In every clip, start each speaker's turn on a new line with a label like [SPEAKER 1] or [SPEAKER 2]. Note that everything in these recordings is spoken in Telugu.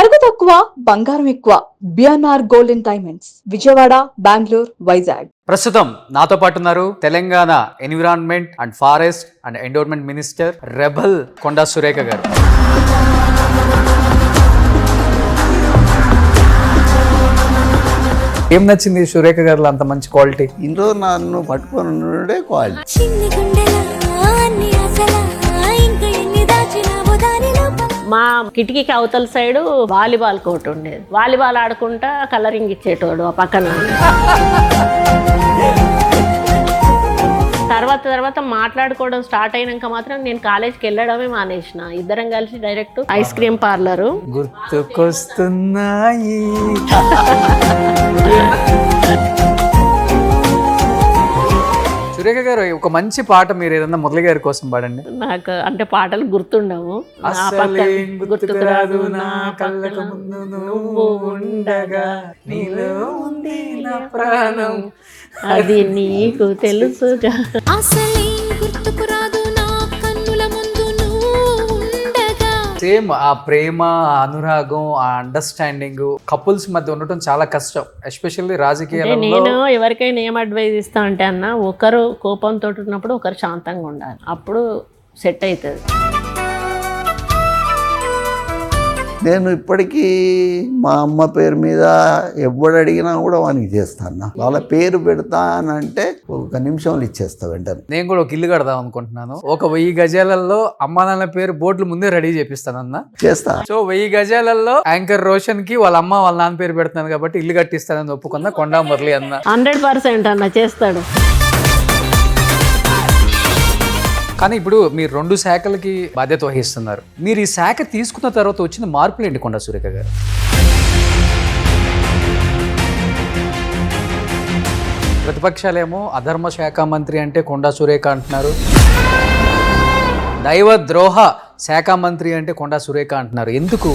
[SPEAKER 1] నగదు తక్కువ బంగారం ఎక్కువ. BNR golden diamonds, Vijayawada, Bengaluru, Vizag.
[SPEAKER 2] ప్రస్తుతం నాతో పాటు ఉన్నారు Telangana environment and forest and endowment minister rebel Konda Surekha garu. ఏం నచ్చింది సురేఖ గారిలో అంత మంచి క్వాలిటీ?
[SPEAKER 3] ఇంట్లో నన్ను పట్టుకొని క్వాలిటీ.
[SPEAKER 4] మా కిటికీకి అవతల సైడు వాలీబాల్ కోర్టు ఉండేది. వాలీబాల్ ఆడుకుంటా కలరింగ్ ఇచ్చేటోడు ఆ పక్కన. తర్వాత మాట్లాడుకోవడం స్టార్ట్ అయినాక మాత్రం నేను కాలేజ్కి వెళ్ళడమే మానేసిన. ఇద్దరం కలిసి డైరెక్ట్ ఐస్ క్రీమ్ పార్లరు.
[SPEAKER 2] గుర్తుకొస్తున్నాయి. సురేఖ గారు, ఒక మంచి పాట మీరు ఏదన్నా మురళి గారి కోసం పాడండి.
[SPEAKER 4] నాకు అంటే పాటలు గుర్తుండవు.
[SPEAKER 2] గుర్తుకురాదు నా కళ్ళకు ముందు నువ్వు ఉండగా, నీలో ఉంది నా ప్రాణం,
[SPEAKER 4] అది నీకు తెలుసుగా.
[SPEAKER 2] సేమ్ ఆ ప్రేమ, అనురాగం, ఆ అండర్స్టాండింగ్ కపుల్స్ మధ్య ఉండటం చాలా కష్టం, ఎస్పెషల్లీ రాజకీయాల్లో.
[SPEAKER 4] నేను ఎవరికైనా ఏం అడ్వైజ్ ఇస్తా అంటే అన్న, ఒకరు కోపంతో ఉన్నప్పుడు ఒకరు శాంతంగా ఉండాలి, అప్పుడు సెట్ అవుతుంది.
[SPEAKER 3] నేను ఇప్పటికీ మా అమ్మ పేరు మీద ఎవడు అడిగినా కూడా వానికి చేస్తాను. వాళ్ళ పేరు పెడతానంటే ఒక నిమిషంలో ఇచ్చేస్తా వెంటనే.
[SPEAKER 2] నేను కూడా ఒక ఇల్లు కడదాం అనుకుంటున్నాను. ఒక 1000 గజాలలో అమ్మా నాన్న పేరు బోర్డులు ముందే రెడీ చేపిస్తానన్నా.
[SPEAKER 3] చేస్తా.
[SPEAKER 2] సో 1000 గజాలలో యాంకర్ రోషన్ కి వాళ్ళ అమ్మ వాళ్ళ నాన్న పేరు పెడతాను కాబట్టి ఇల్లు కట్టిస్తానని ఒప్పుకున్నా కొండా మురళి అన్న.
[SPEAKER 4] 100% అన్న చేస్తాడు.
[SPEAKER 2] కానీ ఇప్పుడు మీరు 2 శాఖలకి బాధ్యత వహిస్తున్నారు. మీరు ఈ శాఖ తీసుకున్న తర్వాత వచ్చిన మార్పులు ఏంటి కొండా సురేఖ గారు? ప్రతిపక్షాలేమో అధర్మ శాఖ మంత్రి అంటే కొండా సురేఖ అంటున్నారు, దైవ ద్రోహ శాఖ మంత్రి అంటే కొండా సురేఖ అంటున్నారు. ఎందుకు?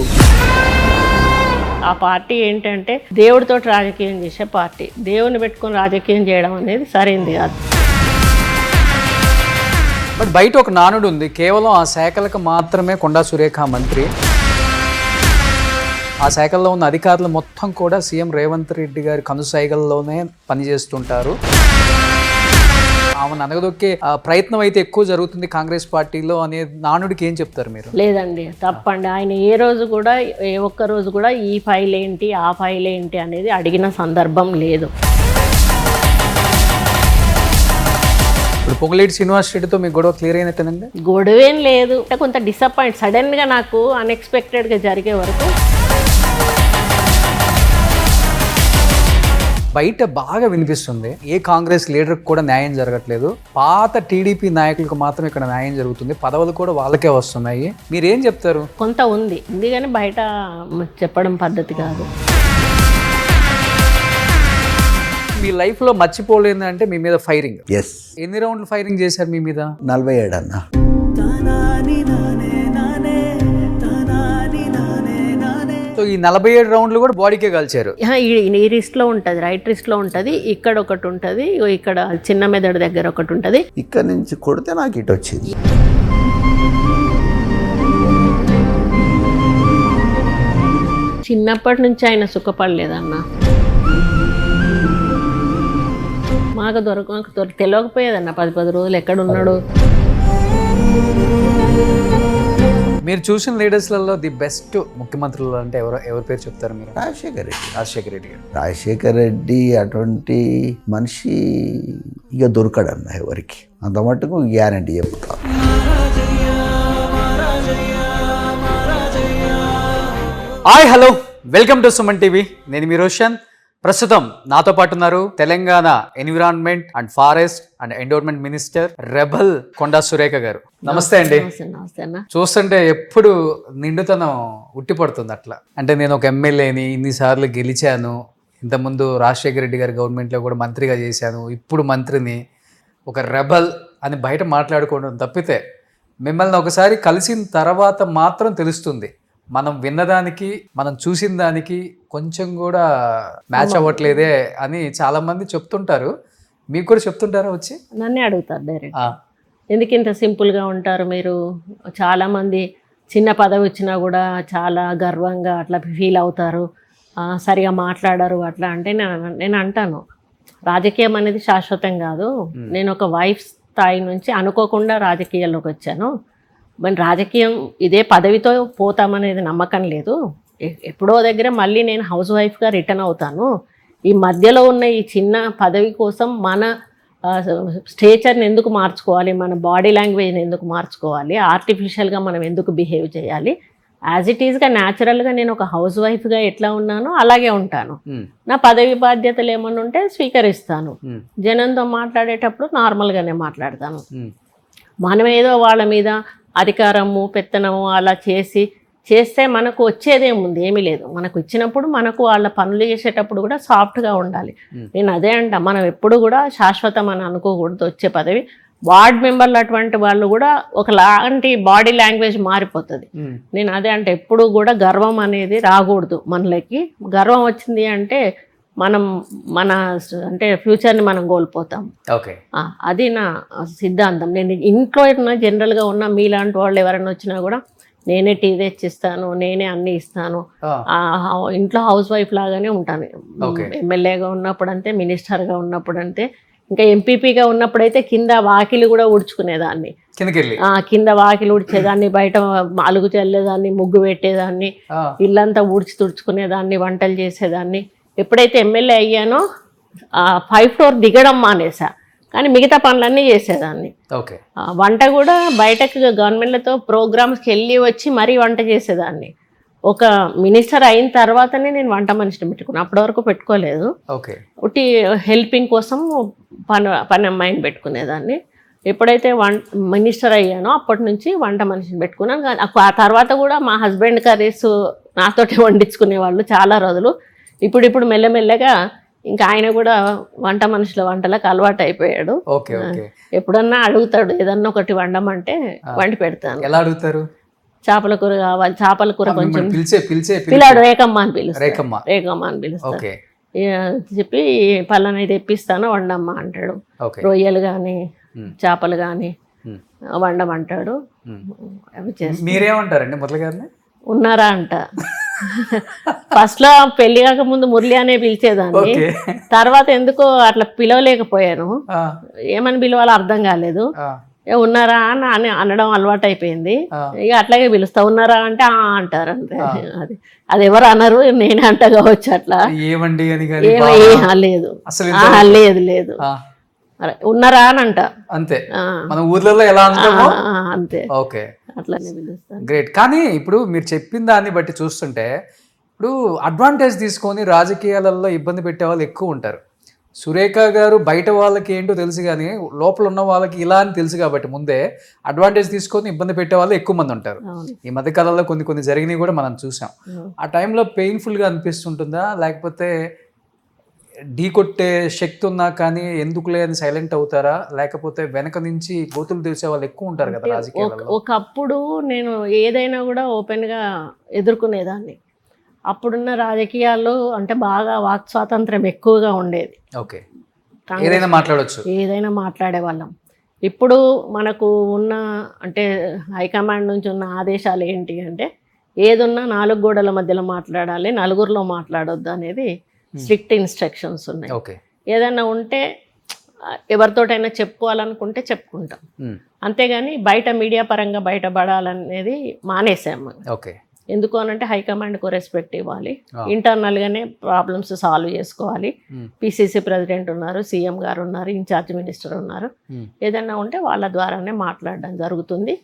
[SPEAKER 4] ఆ పార్టీ ఏంటంటే దేవుడితో రాజకీయం చేసే పార్టీ. దేవుని పెట్టుకొని రాజకీయం చేయడం అనేది సరైనది కాదు.
[SPEAKER 2] బట్ బయట ఒక నానుడు ఉంది, కేవలం ఆ శాఖలకు మాత్రమే కొండా సురేఖ మంత్రి. ఆ శాఖల్లో ఉన్న అధికారులు మొత్తం కూడా సీఎం రేవంత్ రెడ్డి గారి కనుసైగల్లోనే పనిచేస్తుంటారు. ఆమెను అనగదొక్కే ప్రయత్నం అయితే ఎక్కువ జరుగుతుంది కాంగ్రెస్ పార్టీలో అనే నానుడికి ఏం చెప్తారు మీరు?
[SPEAKER 4] లేదండి, తప్పండి. ఆయన ఏ రోజు కూడా, ఏ ఒక్క రోజు కూడా ఈ ఫైల్ ఏంటి, ఆ ఫైల్ ఏంటి అనేది అడిగిన సందర్భం లేదు.
[SPEAKER 2] ఇప్పుడు పొంగులేటి శ్రీనివాస్ రెడ్డితో మీకు గొడవ క్లియర్ అయినట్టేనండి?
[SPEAKER 4] గొడవేం లేదు, కొంత డిసప్పాయింట్ సడన్గా నాకు అన్ఎక్స్పెక్టెడ్గా జరిగే వరకు.
[SPEAKER 2] బయట బాగా వినిపిస్తుంది, ఏ కాంగ్రెస్ లీడర్కి కూడా న్యాయం జరగట్లేదు, పాత టీడీపీ నాయకులకు మాత్రం ఇక్కడ న్యాయం జరుగుతుంది, పదవులు కూడా వాళ్ళకే వస్తున్నాయి. మీరేం చెప్తారు?
[SPEAKER 4] కొంత ఉంది కానీ బయట చెప్పడం పద్ధతి కాదు.
[SPEAKER 2] మీ లైఫ్లో మర్చిపోలేదు అంటే మీ మీద ఫైరింగ్.
[SPEAKER 3] ఎస్.
[SPEAKER 2] ఎన్ని రౌండ్లు ఫైరింగ్ చేశారు మీ మీద?
[SPEAKER 3] 47 అన్న.
[SPEAKER 2] సో ఈ 47 రౌండ్లు కూడా బాడీకే కాల్చారు.
[SPEAKER 4] ఈ రిస్ట్లో ఉంటుంది, రైట్ రిస్ట్లో ఉంటుంది, ఇక్కడ ఒకటి ఉంటుంది, ఇక్కడ చిన్న మెదడు దగ్గర ఒకటి ఉంటుంది.
[SPEAKER 3] ఇక్కడ నుంచి కొడితే నాకు ఇటు వచ్చింది.
[SPEAKER 4] చిన్నప్పటి నుంచి ఆయన సుఖపడలేదన్న. మాకు తెలియకపోయేదన్న 10 రోజులు ఎక్కడున్నాడు.
[SPEAKER 2] మీరు చూసిన లీడర్స్లలో ది బెస్ట్ ముఖ్యమంత్రులు అంటే ఎవరి పేరు చెప్తారు మీరు?
[SPEAKER 3] రాజశేఖర్ రెడ్డి.
[SPEAKER 2] గారు.
[SPEAKER 3] రాజశేఖర్ రెడ్డి అటువంటి మనిషి ఇక దొరకడన్న ఎవరికి. అంత మటుకు గ్యారంటీ చెప్తా.
[SPEAKER 2] Hi, hello, welcome to Suman TV. నేను మీ రోషన్. ప్రస్తుతం నాతో పాటు ఉన్నారు Telangana environment and forest and endowment minister rebel Konda Surekha garu. నమస్తే అండి. చూస్తుంటే ఎప్పుడు నిండుతనం ఉట్టిపడుతుంది అట్లా. అంటే నేను ఒక ఎమ్మెల్యేని, ఇన్నిసార్లు గెలిచాను, ఇంతకుముందు రాజశేఖర రెడ్డి గారి గవర్నమెంట్లో కూడా మంత్రిగా చేశాను, ఇప్పుడు మంత్రిని, ఒక రెబల్ అని బయట మాట్లాడుకోవడం తప్పితే మిమ్మల్ని ఒకసారి కలిసిన తర్వాత మాత్రం తెలుస్తుంది మనం విన్నదానికి మనం చూసిన దానికి కొంచెం కూడా మ్యాచ్ అవ్వట్లేదే అని చాలా మంది చెప్తుంటారు. మీకు కూడా చెప్తుంటారా? వచ్చి
[SPEAKER 4] నన్నే అడుగుతారు డైరెక్ట్, ఎందుకు ఇంత సింపుల్గా ఉంటారు మీరు? చాలామంది చిన్న పదవి వచ్చినా కూడా చాలా గర్వంగా అట్లా ఫీల్ అవుతారు, సరిగా మాట్లాడరు అట్లా. అంటే నేను అంటాను, రాజకీయం అనేది శాశ్వతం కాదు. నేను ఒక వైఫ్ స్థాయి నుంచి అనుకోకుండా రాజకీయాల్లోకి వచ్చాను. మరి రాజకీయం ఇదే పదవితో పోతామనేది నమ్మకం లేదు. ఎప్పుడో దగ్గర మళ్ళీ నేను హౌస్ వైఫ్గా రిటర్న్ అవుతాను. ఈ మధ్యలో ఉన్న ఈ చిన్న పదవి కోసం మన స్టేచర్ని ఎందుకు మార్చుకోవాలి, మన బాడీ లాంగ్వేజ్ని ఎందుకు మార్చుకోవాలి, ఆర్టిఫిషియల్గా మనం ఎందుకు బిహేవ్ చేయాలి? యాజ్ ఇట్ ఈస్గా న్యాచురల్గా నేను ఒక హౌస్ వైఫ్గా ఎట్లా ఉన్నానో అలాగే ఉంటాను. నా పదవి బాధ్యతలు ఏమన్నా ఉంటే స్వీకరిస్తాను. జనంతో మాట్లాడేటప్పుడు నార్మల్గానే మాట్లాడతాను. మనం ఏదో వాళ్ళ మీద అధికారము పెత్తనము అలా చేస్తే మనకు వచ్చేదేముంది, ఏమీ లేదు. మనకు ఇచ్చినప్పుడు మనకు వాళ్ళ పనులు చేసేటప్పుడు కూడా సాఫ్ట్గా ఉండాలి. నేను అదే అంట, మనం ఎప్పుడు కూడా శాశ్వతం అని అనుకోకూడదు. వచ్చే పదవి వార్డ్ మెంబర్లు అటువంటి వాళ్ళు కూడా ఒకలాంటి బాడీ లాంగ్వేజ్ మారిపోతుంది. నేను అదే అంటే ఎప్పుడు కూడా గర్వం అనేది రాకూడదు మనలోకి. గర్వం వచ్చింది అంటే మన అంటే ఫ్యూచర్ని మనం కోల్పోతాం.
[SPEAKER 2] ఓకే,
[SPEAKER 4] అది నా సిద్ధాంతం. నేను ఇంట్లో జనరల్గా ఉన్న మీలాంటి వాళ్ళు ఎవరైనా వచ్చినా కూడా నేనే టీ తెచ్చిస్తాను, నేనే అన్ని ఇస్తాను. ఇంట్లో హౌస్ వైఫ్ లాగానే ఉంటాను. ఎమ్మెల్యేగా ఉన్నప్పుడు అంతే, మినిస్టర్గా ఉన్నప్పుడు అంతే, ఇంకా ఎంపీపీగా ఉన్నప్పుడైతే కింద వాకిలి కూడా ఊడ్చుకునేదాన్ని. కింద వాకిలి ఊడ్చేదాన్ని, బయట అలుగు చల్లేదాన్ని, ముగ్గు పెట్టేదాన్ని, ఇల్లంతా తుడుచుకునేదాన్ని, వంటలు చేసేదాన్ని. ఎప్పుడైతే ఎమ్మెల్యే అయ్యానో 5th ఫ్లోర్ దిగడం మానేసా, కానీ మిగతా పనులన్నీ చేసేదాన్ని. వంట కూడా బయటకు గవర్నమెంట్లతో ప్రోగ్రామ్స్కి వెళ్ళి వచ్చి మరీ వంట చేసేదాన్ని. ఒక మినిస్టర్ అయిన తర్వాతనే నేను వంట మనిషిని పెట్టుకున్నాను, అప్పటి వరకు పెట్టుకోలేదు. ఒకటి హెల్పింగ్ కోసం పని అమ్మాయిని పెట్టుకునేదాన్ని. ఎప్పుడైతే మినిస్టర్ అయ్యానో అప్పటి నుంచి వంట మనిషిని పెట్టుకున్నాను. ఆ తర్వాత కూడా మా హస్బెండ్ కర్రీస్ నాతోటి వండించుకునేవాళ్ళు చాలా రోజులు. ఇప్పుడు మెల్లమెల్లగా ఇంకా ఆయన కూడా వంట మనుషుల వంటలకు అలవాటు అయిపోయాడు. ఎప్పుడన్నా అడుగుతాడు ఏదన్నా ఒకటి వండమంటే వండి పెడతాను.
[SPEAKER 2] ఎలా అడుగుతారు?
[SPEAKER 4] చేపల కూర కావాలి, చేపల కూర కొంచెం పిల్లాడు రేఖమ్మ అని పిలుస్తాడు. చెప్పి పలానా తెప్పిస్తాను వండమ్మా అంటాడు. రొయ్యలు కానీ చేపలు కానీ వండమంటాడు. అవి చేసి
[SPEAKER 2] మీరేమంటారండి మురళి గారిని?
[SPEAKER 4] ఉన్నారా అంట. ఫస్ట్ లో పెళ్లి కాక ముందు మురళి అనే పిలిచేదాన్ని, తర్వాత ఎందుకో అట్లా పిలవలేకపోయాను. ఏమని పిలవాలో అర్థం కాలేదు. ఉన్నారా అని అనడం అలవాటు అయిపోయింది. ఇక అట్లాగే పిలుస్తా, ఉన్నారా అంటే అంటారు అంతే. అది ఎవరు అనరు, నేనే అంట కావచ్చు అట్లా. లేదు లేదు ఉన్నారా అని అంట
[SPEAKER 2] అంతే. మన ఊర్లలో ఎలా అంటామో
[SPEAKER 4] అంతే,
[SPEAKER 2] ఓకే
[SPEAKER 4] అట్లానే పిలుస్తాను.
[SPEAKER 2] గ్రేట్. కానీ ఇప్పుడు మీరు చెప్పిన దాన్ని బట్టి చూస్తుంటే ఇప్పుడు అడ్వాంటేజ్ తీసుకొని రాజకీయాలలో ఇబ్బంది పెట్టే వాళ్ళు ఎక్కువ ఉంటారు. సురేఖ గారు బయట వాళ్ళకి ఏంటో తెలుసు, కానీ లోపల ఉన్న వాళ్ళకి ఇలా అని తెలుసు కాబట్టి ముందే అడ్వాంటేజ్ తీసుకొని ఇబ్బంది పెట్టే వాళ్ళు ఎక్కువ మంది ఉంటారు. ఈ మధ్యకాలంలో కొన్ని జరిగినవి కూడా మనం చూసాం. ఆ టైంలో పెయిన్ఫుల్గా అనిపిస్తుంటుందా, లేకపోతే ఢీ కొట్టే శక్తి ఉన్నా కానీ ఎందుకులే అని సైలెంట్ అవుతారా, లేకపోతే వెనక నుంచి గోతులు తెలిసే వాళ్ళు ఎక్కువ ఉంటారు కదా రాజకీయాల్లో?
[SPEAKER 4] ఒకప్పుడు నేను ఏదైనా కూడా ఓపెన్గా ఎదుర్కొనేదాన్ని. అప్పుడున్న రాజకీయాల్లో అంటే బాగా వాక్ స్వాతంత్రం ఎక్కువగా ఉండేది.
[SPEAKER 2] ఓకే, ఏదైనా మాట్లాడవచ్చు,
[SPEAKER 4] ఏదైనా మాట్లాడేవాళ్ళం. ఇప్పుడు మనకు ఉన్న అంటే హైకమాండ్ నుంచి ఉన్న ఆదేశాలు ఏంటి అంటే ఏదున్నా 4 గోడల మధ్యలో మాట్లాడాలి, నలుగురిలో మాట్లాడొద్దు అనేది స్ట్రిక్ట్ ఇన్స్ట్రక్షన్స్ ఉన్నాయి. ఏదైనా ఉంటే ఎవరితోటైనా చెప్పుకోవాలనుకుంటే చెప్పుకుంటాం, అంతేగాని బయట మీడియా పరంగా బయటపడాలనేది మానేసాము. ఎందుకు అనంటే హైకమాండ్కు రెస్పెక్ట్ ఇవ్వాలి, ఇంటర్నల్గానే ప్రాబ్లమ్స్ సాల్వ్ చేసుకోవాలి. పిసిసి ప్రెసిడెంట్ ఉన్నారు, సీఎం గారు ఉన్నారు, ఇన్ఛార్జ్ మినిస్టర్ ఉన్నారు. ఏదైనా ఉంటే వాళ్ళ ద్వారానే మాట్లాడడం జరుగుతుంది.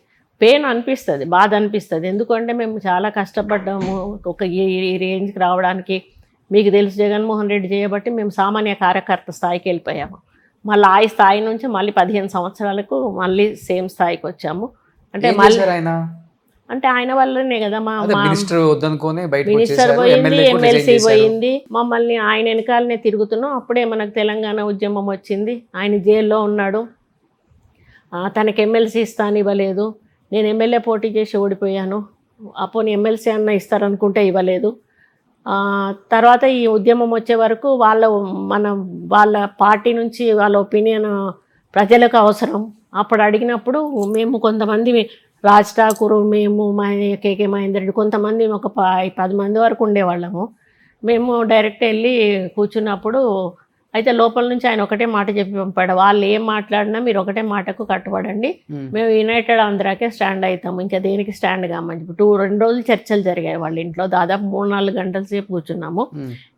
[SPEAKER 4] పెయిన్ అనిపిస్తుంది, బాధ అనిపిస్తుంది. ఎందుకంటే మేము చాలా కష్టపడ్డాము ఒక ఈ రేంజ్కి రావడానికి. మీకు తెలుసు, జగన్మోహన్ రెడ్డి చేయబట్టి మేము సామాన్య కార్యకర్త స్థాయికి వెళ్ళిపోయాము. మళ్ళీ ఆ స్థాయి నుంచి మళ్ళీ 15 సంవత్సరాలకు మళ్ళీ సేమ్ స్థాయికి వచ్చాము. అంటే మళ్ళీ అంటే ఆయన వల్లనే కదా మినిస్టర్ పోయింది, ఎమ్మెల్సీ పోయింది, మమ్మల్ని ఆయన వెనకాలనే తిరుగుతున్నాం. అప్పుడే మనకు తెలంగాణ ఉద్యమం వచ్చింది. ఆయన జైల్లో ఉన్నాడు, తనకి ఎమ్మెల్సీ ఇస్తాను ఇవ్వలేదు. నేను ఎమ్మెల్యే పోటీ చేసి ఓడిపోయాను, అప్పుడు ఎమ్మెల్సీ అన్న ఇస్తారనుకుంటే ఇవ్వలేదు. తర్వాత ఈ ఉద్యమం వచ్చే వరకు వాళ్ళ పార్టీ నుంచి వాళ్ళ ఒపీనియన్ ప్రజలకు అవసరం. అప్పుడు అడిగినప్పుడు మేము కొంతమంది రాజ్ ఠాకూర్, మేము, మా కేకే మహేందర్ రెడ్డి, కొంతమంది ఒక 10 మంది వరకు ఉండేవాళ్ళము. మేము డైరెక్ట్ వెళ్ళి కూర్చున్నప్పుడు అయితే లోపల నుంచి ఆయన ఒకటే మాట చెప్పి పంపాడు, వాళ్ళు ఏం మాట్లాడినా మీరు ఒకటే మాటకు కట్టుబడండి, మేము యునైటెడ్ ఆంధ్రాకే స్టాండ్ అవుతాము, ఇంకా దేనికి స్టాండ్ కామని చెప్పి 2 రోజులు చర్చలు జరిగాయి వాళ్ళ ఇంట్లో. దాదాపు 3-4 గంటల సేపు కూర్చున్నాము.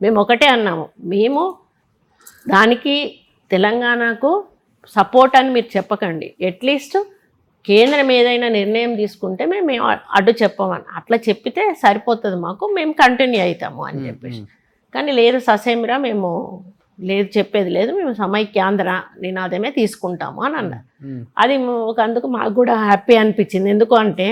[SPEAKER 4] మేము ఒకటే అన్నాము, మేము దానికి తెలంగాణకు సపోర్ట్ అని మీరు చెప్పకండి, అట్లీస్ట్ కేంద్రం ఏదైనా నిర్ణయం తీసుకుంటే మేము అడ్డు చెప్పమని అట్లా చెప్పితే సరిపోతుంది, మాకు మేము కంటిన్యూ అవుతాము అని చెప్పేసి. కానీ లేదు ససేమిరా మేము లేదు చెప్పేది లేదు, మేము సమైక్యాంధ్ర నినాదమే తీసుకుంటాము అని అన్నారు. అది అందుకు మాకు కూడా హ్యాపీ అనిపించింది. ఎందుకు అంటే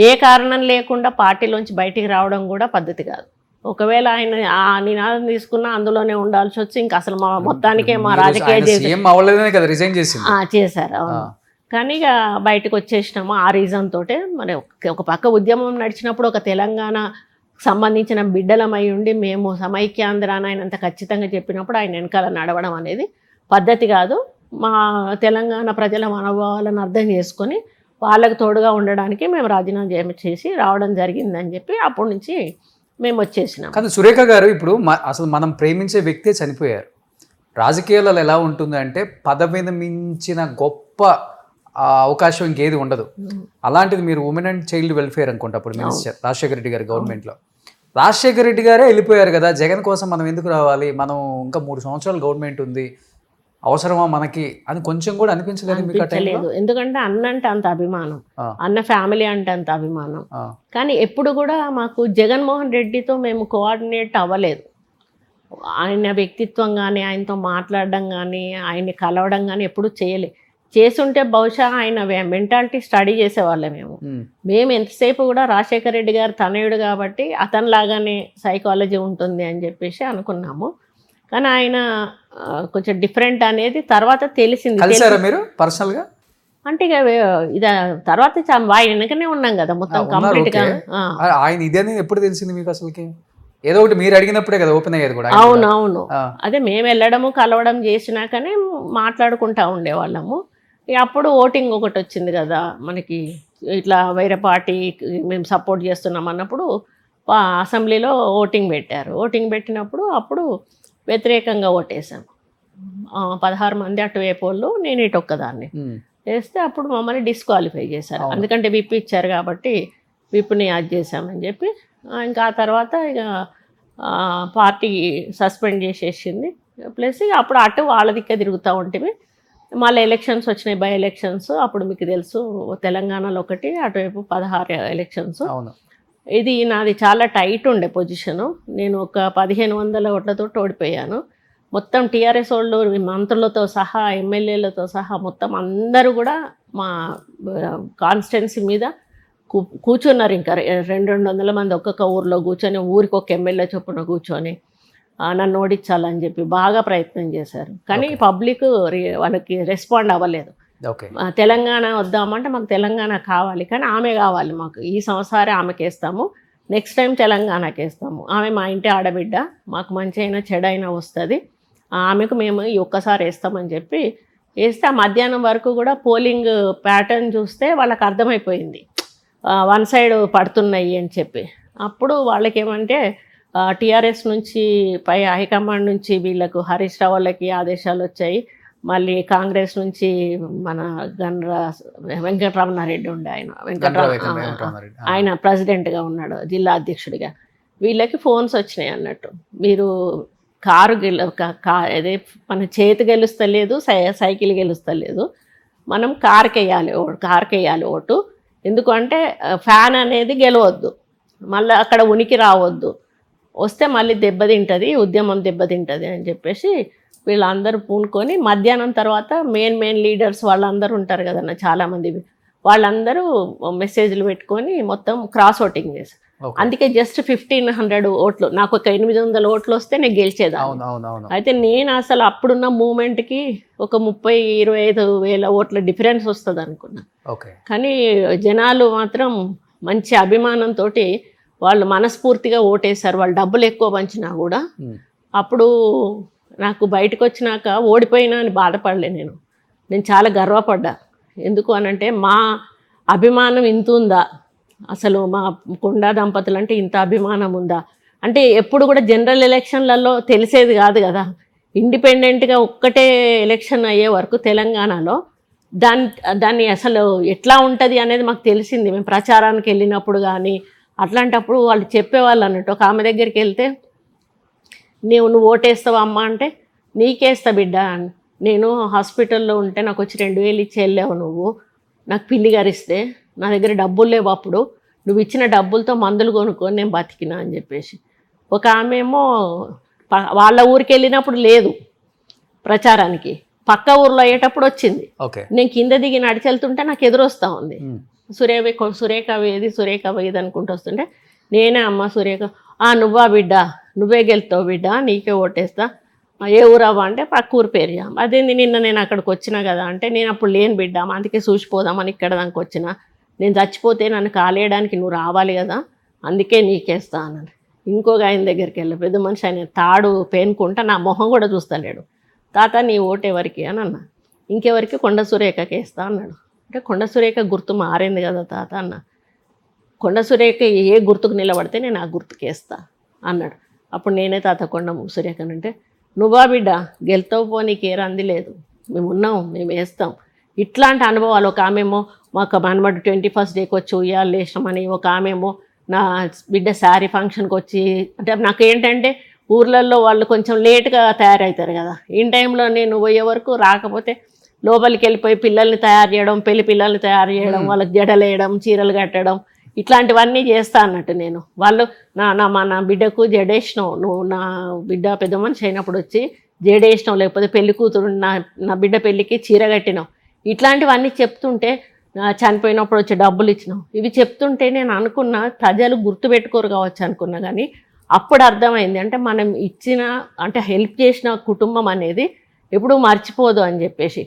[SPEAKER 4] ఏ కారణం లేకుండా పార్టీలోంచి బయటికి రావడం కూడా పద్ధతి కాదు. ఒకవేళ ఆయన ఆ నినాదం తీసుకున్నా అందులోనే ఉండాల్సి వచ్చి ఇంకా అసలు మా మొత్తానికే మా రాజకీయ చేశారు. అవును, కానీ ఇక బయటకు వచ్చేసినాము ఆ రీజన్ తోటే. మరి ఒక పక్క ఉద్యమం నడిచినప్పుడు ఒక తెలంగాణ సంబంధించిన బిడ్డలమై ఉండి మేము సమైక్యాంధ్ర అని ఆయన అంత ఖచ్చితంగా చెప్పినప్పుడు ఆయన వెనకాల నడవడం అనేది పద్ధతి కాదు. మా తెలంగాణ ప్రజల మనోభావాలను అర్థం చేసుకొని వాళ్ళకు తోడుగా ఉండడానికి మేము రాజీనామా చేసి రావడం జరిగిందని చెప్పి అప్పటి నుంచి మేము వచ్చేసినాం.
[SPEAKER 2] కానీ సురేఖ గారు, ఇప్పుడు అసలు మనం ప్రేమించే వ్యక్తే చనిపోయారు. రాజకీయాలలో ఎలా ఉంటుంది అంటే పదవిని మించిన గొప్ప అవకాశం ఇంకేది ఉండదు. అలాంటిది మీరు ఉమెన్ అండ్ చైల్డ్ వెల్ఫేర్ అనుకుంటా అప్పుడు మినిస్టర్ రాజశేఖర రెడ్డి గారి గవర్నమెంట్లో. రాజశేఖర రెడ్డి గారే వెళ్ళిపోయారు కదా, జగన్ కోసం మనం ఎందుకు రావాలి, మనం ఇంకా 3 సంవత్సరాలు గవర్నమెంట్ ఉంది, అవసరమా మనకి అని కొంచెం కూడా అనిపించలేదు.
[SPEAKER 4] ఎందుకంటే అన్న అంటే అంత అభిమానం, అన్న ఫ్యామిలీ అంటే అంత అభిమానం. కానీ ఎప్పుడు కూడా మాకు జగన్మోహన్ రెడ్డితో మేము కోఆర్డినేట్ అవ్వలేదు. ఆయన వ్యక్తిత్వం కానీ ఆయనతో మాట్లాడడం కానీ ఆయన్ని కలవడం కానీ ఎప్పుడు చేయలేదు. చేసుంటే బహుశా ఆయన మెంటాలిటీ స్టడీ చేసేవాళ్ళే. మేము ఎంతసేపు కూడా రాజశేఖర రెడ్డి గారు తనయుడు కాబట్టి అతనిలాగానే సైకాలజీ ఉంటుంది అని చెప్పేసి అనుకున్నాము. కానీ ఆయన కొంచెం డిఫరెంట్ అనేది తర్వాత తెలిసింది.
[SPEAKER 2] మీరు పర్సనల్గా
[SPEAKER 4] అంటే ఇక ఇది తర్వాత వెనకనే ఉన్నాం కదా మొత్తం కంప్లీట్గా.
[SPEAKER 2] ఆయన ఇదే ఎప్పుడు తెలిసింది మీకు అసలుకి? ఏదో ఒకటి మీరు అడిగినప్పుడే కదా ఓపెన్ అయ్యేది కూడా.
[SPEAKER 4] అవునవును, అదే మేము వెళ్ళడము కలవడం చేసినాకనే మాట్లాడుకుంటా ఉండేవాళ్ళము. అప్పుడు ఓటింగ్ ఒకటి వచ్చింది కదా మనకి, ఇట్లా వేరే పార్టీ మేము సపోర్ట్ చేస్తున్నాం అన్నప్పుడు అసెంబ్లీలో ఓటింగ్ పెట్టారు. ఓటింగ్ పెట్టినప్పుడు అప్పుడు వ్యతిరేకంగా ఓటేసాం. 16 మంది అటువైపు వాళ్ళు, నేను ఇటు ఒక్కదాన్ని వేస్తే అప్పుడు మమ్మల్ని డిస్క్వాలిఫై చేశారు. ఎందుకంటే విప్ ఇచ్చారు కాబట్టి విప్ని యాడ్ చేశామని చెప్పి. ఇంకా ఆ తర్వాత ఇక పార్టీ సస్పెండ్ చేసేసింది. ప్లస్ ఇక అప్పుడు అటు వాళ్ళ దిక్కే తిరుగుతూ ఉంటే మళ్ళీ ఎలక్షన్స్ వచ్చినాయి, బై ఎలక్షన్స్. అప్పుడు మీకు తెలుసు తెలంగాణలో ఒకటి, అటువైపు 16 ఎలక్షన్స్. ఇది నాది చాలా టైట్ ఉండే పొజిషను. నేను ఒక 1500 ఓట్లతో ఓడిపోయాను. మొత్తం టీఆర్ఎస్ వాళ్ళు మంత్రులతో సహా ఎమ్మెల్యేలతో సహా మొత్తం అందరూ కూడా మా కాన్స్టిట్యున్సీ మీద కూర్చున్నారు. ఇంకా 200 మంది ఒక్కొక్క ఊరిలో కూర్చొని, ఊరికి ఒక ఎమ్మెల్యే చొప్పున కూర్చొని నన్ను ఓడించాలని చెప్పి బాగా ప్రయత్నం చేశారు. కానీ పబ్లిక్ వాళ్ళకి రెస్పాండ్ అవ్వలేదు. తెలంగాణ వద్దామంటే మాకు తెలంగాణ కావాలి, కానీ ఆమె కావాలి మాకు. ఈ సంవత్సరం ఆమెకి వేస్తాము, నెక్స్ట్ టైం తెలంగాణకి వేస్తాము. ఆమె మా ఇంటి ఆడబిడ్డ, మాకు మంచి అయినా చెడైనా వస్తుంది, ఆమెకు మేము ఈ ఒక్కసారి వేస్తామని చెప్పి వేస్తే ఆ మధ్యాహ్నం వరకు కూడా పోలింగ్ ప్యాటర్న్ చూస్తే వాళ్ళకి అర్థమైపోయింది వన్ సైడ్ పడుతున్నాయి అని చెప్పి. అప్పుడు వాళ్ళకి ఏమంటే టీఆర్ఎస్ నుంచి పై హైకమాండ్ నుంచి వీళ్ళకు హరీష్ రావు వాళ్ళకి ఆదేశాలు వచ్చాయి. మళ్ళీ కాంగ్రెస్ నుంచి మన వెంకటరమణారెడ్డి ఉండే, ఆయన ప్రెసిడెంట్గా ఉన్నాడు, జిల్లా అధ్యక్షుడిగా. వీళ్ళకి ఫోన్స్ వచ్చినాయి అన్నట్టు, మీరు అదే మన చేతి గెలుస్తలేదు, సైకిల్ గెలుస్తలేదు, మనం కార్కి వేయాలి ఓటు. ఎందుకంటే ఫ్యాన్ అనేది గెలవద్దు, మళ్ళీ అక్కడ ఉనికి రావద్దు, వస్తే మళ్ళీ దెబ్బతింటుంది, ఉద్యమం దెబ్బతింటుంది అని చెప్పేసి వీళ్ళందరూ పూనుకొని మధ్యాహ్నం తర్వాత మెయిన్ లీడర్స్ వాళ్ళందరూ ఉంటారు కదన్న చాలామంది, వాళ్ళందరూ మెసేజ్లు పెట్టుకొని మొత్తం క్రాస్ ఓటింగ్ చేశారు. అందుకే జస్ట్ 1500 ఓట్లు, నాకు ఒక 800 ఓట్లు వస్తే నేను గెలిచేదాన్ని. అయితే నేను అసలు అప్పుడున్న మూమెంట్కి ఒక 30-25 వేల ఓట్ల డిఫరెన్స్ వస్తుంది అనుకున్నా. కానీ జనాలు మాత్రం మంచి అభిమానంతో వాళ్ళు మనస్ఫూర్తిగా ఓటేశారు. వాళ్ళు డబ్బులు ఎక్కువ పంచినా కూడా. అప్పుడు నాకు బయటకు వచ్చినాక ఓడిపోయినా అని బాధపడలే, నేను చాలా గర్వపడ్డా. ఎందుకు అనంటే మా అభిమానం ఇంత ఉందా, అసలు మా కొండా దంపతులు అంటే ఇంత అభిమానం ఉందా అంటే ఎప్పుడు కూడా జనరల్ ఎలక్షన్లలో తెలిసేది కాదు కదా. ఇండిపెండెంట్గా ఒక్కటే ఎలక్షన్ అయ్యే వరకు తెలంగాణలో దాన్ని అసలు ఎట్లా ఉంటుంది అనేది మాకు తెలిసింది. మేము ప్రచారానికి వెళ్ళినప్పుడు కానీ అట్లాంటప్పుడు వాళ్ళు చెప్పేవాళ్ళు అన్నట్టు. ఒక ఆమె దగ్గరికి వెళ్తే నువ్వు ఓటేస్తావా అమ్మ అంటే నీకేస్తా బిడ్డ, నేను హాస్పిటల్లో ఉంటే నాకు వచ్చి 2000 ఇచ్చి వెళ్ళావు, నువ్వు నాకు పిల్లి గారిస్తే నా దగ్గర డబ్బులు లేవు, అప్పుడు నువ్వు ఇచ్చిన డబ్బులతో మందులు కొనుక్కొని నేను బతికినా అని చెప్పేసి. ఒక ఆమె ఏమో వాళ్ళ ఊరికి వెళ్ళినప్పుడు లేదు ప్రచారానికి, పక్క ఊర్లో అయ్యేటప్పుడు వచ్చింది. నేను కింద దిగి నడిచెళ్తుంటే నాకు ఎదురొస్తూ ఉంది. సురేఖ వేది అనుకుంటూ వస్తుంటే నేనే అమ్మ సురేఖ, నువ్వా బిడ్డ, నువ్వే గెలుతావు బిడ్డ, నీకే ఓటేస్తా, ఏ ఊరవ్వ అంటే పక్క ఊరు పేరు. అదేంది నిన్న నేను అక్కడికి వచ్చినా కదా అంటే నేను అప్పుడు లేని బిడ్డ, అందుకే చూసిపోదామని ఇక్కడ దానికి వచ్చిన, నేను చచ్చిపోతే నన్ను కాలేయడానికి నువ్వు రావాలి కదా, అందుకే నీకేస్తా అన్నాను. ఇంకొక ఆయన దగ్గరికి వెళ్ళి పెద్ద మనిషి, ఆయన తాడు పేనుకుంటా నా మొహం కూడా చూస్తలేడు. తాత నీ ఓటు ఎవరికి అని అన్నా. ఇంకెవరికి, కొండ సురేఖకి వేస్తా అన్నాడు. అంటే కొండ సురేఖ గుర్తు మారింది కదా తాత అన్న. కొండ సురేఖ ఏ గుర్తుకు నిలబడితే నేను ఆ గుర్తుకు వేస్తా అన్నాడు. అప్పుడు నేనే తాత కొండ సురేఖనంటే, నువ్వా బిడ్డ గెలుతావు పో, నీకే రంది లేదు, మేము ఉన్నాం, మేము వేస్తాం. ఇట్లాంటి అనుభవాలు. ఒక ఆమెమో మాకు మనమడు 21st డేకి వచ్చి ఉయ్యాలు వేసామని, ఒక ఆమెమో నా బిడ్డ శారీ ఫంక్షన్కి వచ్చి, అంటే నాకు ఏంటంటే ఊర్లలో వాళ్ళు కొంచెం లేట్గా తయారవుతారు కదా, ఈ టైంలో నేను పోయే వరకు రాకపోతే లోపలికి వెళ్ళిపోయి పిల్లల్ని తయారు చేయడం, పెళ్లి పిల్లల్ని తయారు చేయడం, వాళ్ళకి జడలేయడం, చీరలు కట్టడం, ఇట్లాంటివన్నీ చేస్తా అన్నట్టు నేను. వాళ్ళు నా బిడ్డకు జడేసినావు, నువ్వు నా బిడ్డ పెద్ద మనిషి అయినప్పుడు వచ్చి జడేసినావు, లేకపోతే పెళ్లి కూతురు నా బిడ్డ పెళ్ళికి చీర కట్టినావు, ఇట్లాంటివన్నీ చెప్తుంటే, చనిపోయినప్పుడు వచ్చి డబ్బులు ఇచ్చినావు, ఇవి చెప్తుంటే నేను అనుకున్నా ప్రజలు గుర్తుపెట్టుకోరు కావచ్చు అనుకున్నా. కానీ అప్పుడు అర్థమైంది, అంటే మనం ఇచ్చిన, అంటే హెల్ప్ చేసిన కుటుంబం అనేది ఎప్పుడూ మర్చిపోదు అని చెప్పేసి.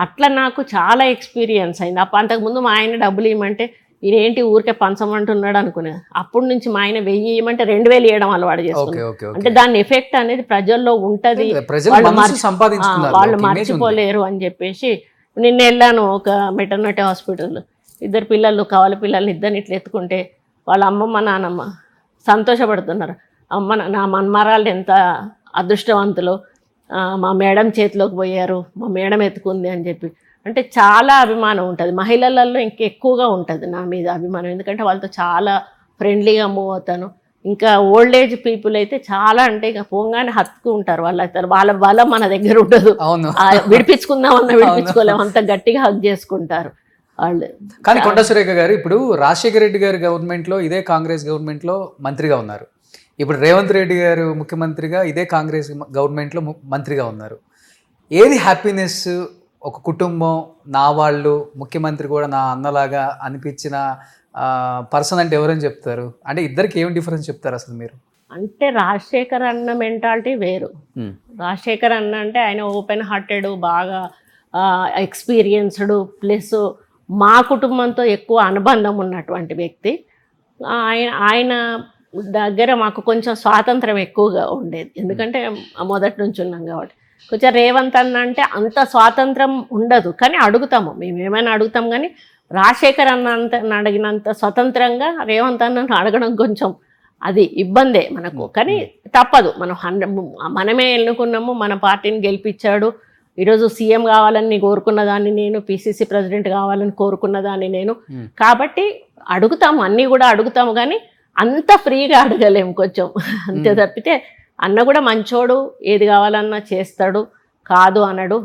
[SPEAKER 4] అట్లా నాకు చాలా ఎక్స్పీరియన్స్ అయింది. అంతకుముందు మా ఆయన డబ్బులు ఇవ్వమంటే ఈయనేంటి ఊరికే పంచమంటున్నాడు అనుకునేది. అప్పటి నుంచి మా ఆయన 1000 ఇవ్వమంటే 2000 ఇవ్వడం అలవాటు చేసుకున్నాను. అంటే దాని ఎఫెక్ట్ అనేది ప్రజల్లో ఉంటుంది, వాళ్ళు మర్చిపోలేరు అని చెప్పేసి. నిన్న వెళ్ళాను ఒక మెటర్నిటీ హాస్పిటల్, 2 పిల్లలు కవల పిల్లల్ని ఇద్దరిని ఇట్లా ఎత్తుకుంటే వాళ్ళ అమ్మమ్మ నానమ్మ సంతోషపడుతున్నారు. నా మన్మరాళ్ళు ఎంత అదృష్టవంతులు, మా మేడం చేతిలోకి పోయారు, మా మేడం ఎత్తుకుంది అని చెప్పి. అంటే చాలా అభిమానం ఉంటుంది మహిళలలో, ఇంకెక్కువగా ఉంటుంది నా మీద అభిమానం. ఎందుకంటే వాళ్ళతో చాలా ఫ్రెండ్లీగా మూవ్ అవుతాను. ఇంకా ఓల్డ్ ఏజ్ పీపుల్ అయితే చాలా, అంటే ఇక పోగానే హత్తుకుంటారు. వాళ్ళ బలం మన దగ్గర ఉండదు, విడిపించుకుందామన్నా విడిపించుకోలేము, అంత గట్టిగా హక్ చేసుకుంటారు వాళ్ళు.
[SPEAKER 2] కానీ కొండ సురేఖ గారు ఇప్పుడు రాజశేఖర రెడ్డి గారి గవర్నమెంట్లో, ఇదే కాంగ్రెస్ గవర్నమెంట్లో మంత్రిగా ఉన్నారు. ఇప్పుడు రేవంత్ రెడ్డి గారు ముఖ్యమంత్రిగా ఇదే కాంగ్రెస్ గవర్నమెంట్లో మంత్రిగా ఉన్నారు. ఏది హ్యాపీనెస్? ఒక కుటుంబం, నా వాళ్ళు, ముఖ్యమంత్రి కూడా నా అన్నలాగా అనిపించిన పర్సన్ అంటే ఎవరని చెప్తారు? అంటే ఇద్దరికి ఏం డిఫరెన్స్ చెప్తారు అసలు మీరు?
[SPEAKER 4] అంటే రాజశేఖర్ అన్న మెంటాలిటీ వేరు. రాజశేఖర్ అన్న అంటే ఆయన ఓపెన్ హార్టెడ్, బాగా ఎక్స్పీరియన్స్డ్, ప్లస్ మా కుటుంబంతో ఎక్కువ అనుబంధం ఉన్నటువంటి వ్యక్తి. ఆయన దగ్గర మాకు కొంచెం స్వాతంత్రం ఎక్కువగా ఉండేది, ఎందుకంటే మొదటి నుంచి ఉన్నాం కాబట్టి. కొంచెం రేవంత్ అన్న అంటే అంత స్వాతంత్రం ఉండదు, కానీ అడుగుతాము, మేము ఏమైనా అడుగుతాం. కానీ రాజశేఖర్ అన్న అడిగినంత స్వతంత్రంగా రేవంత్ అన్నను అడగడం కొంచెం అది ఇబ్బందే మనకు. కానీ తప్పదు, మనమే ఎన్నుకున్నాము, మన పార్టీని గెలిపించాడు. ఈరోజు సీఎం కావాలని కోరుకున్నదాన్ని నేను, పిసిసి ప్రెసిడెంట్ కావాలని కోరుకున్నదాన్ని నేను. కాబట్టి అడుగుతాము, అన్నీ కూడా అడుగుతాము, కానీ అంత ఫ్రీగా అడగలేము కొంచెం, అంతే తప్పితే. అన్న కూడా మంచోడు, ఏది కావాలన్నా చేస్తాడు, కాదు అనడు,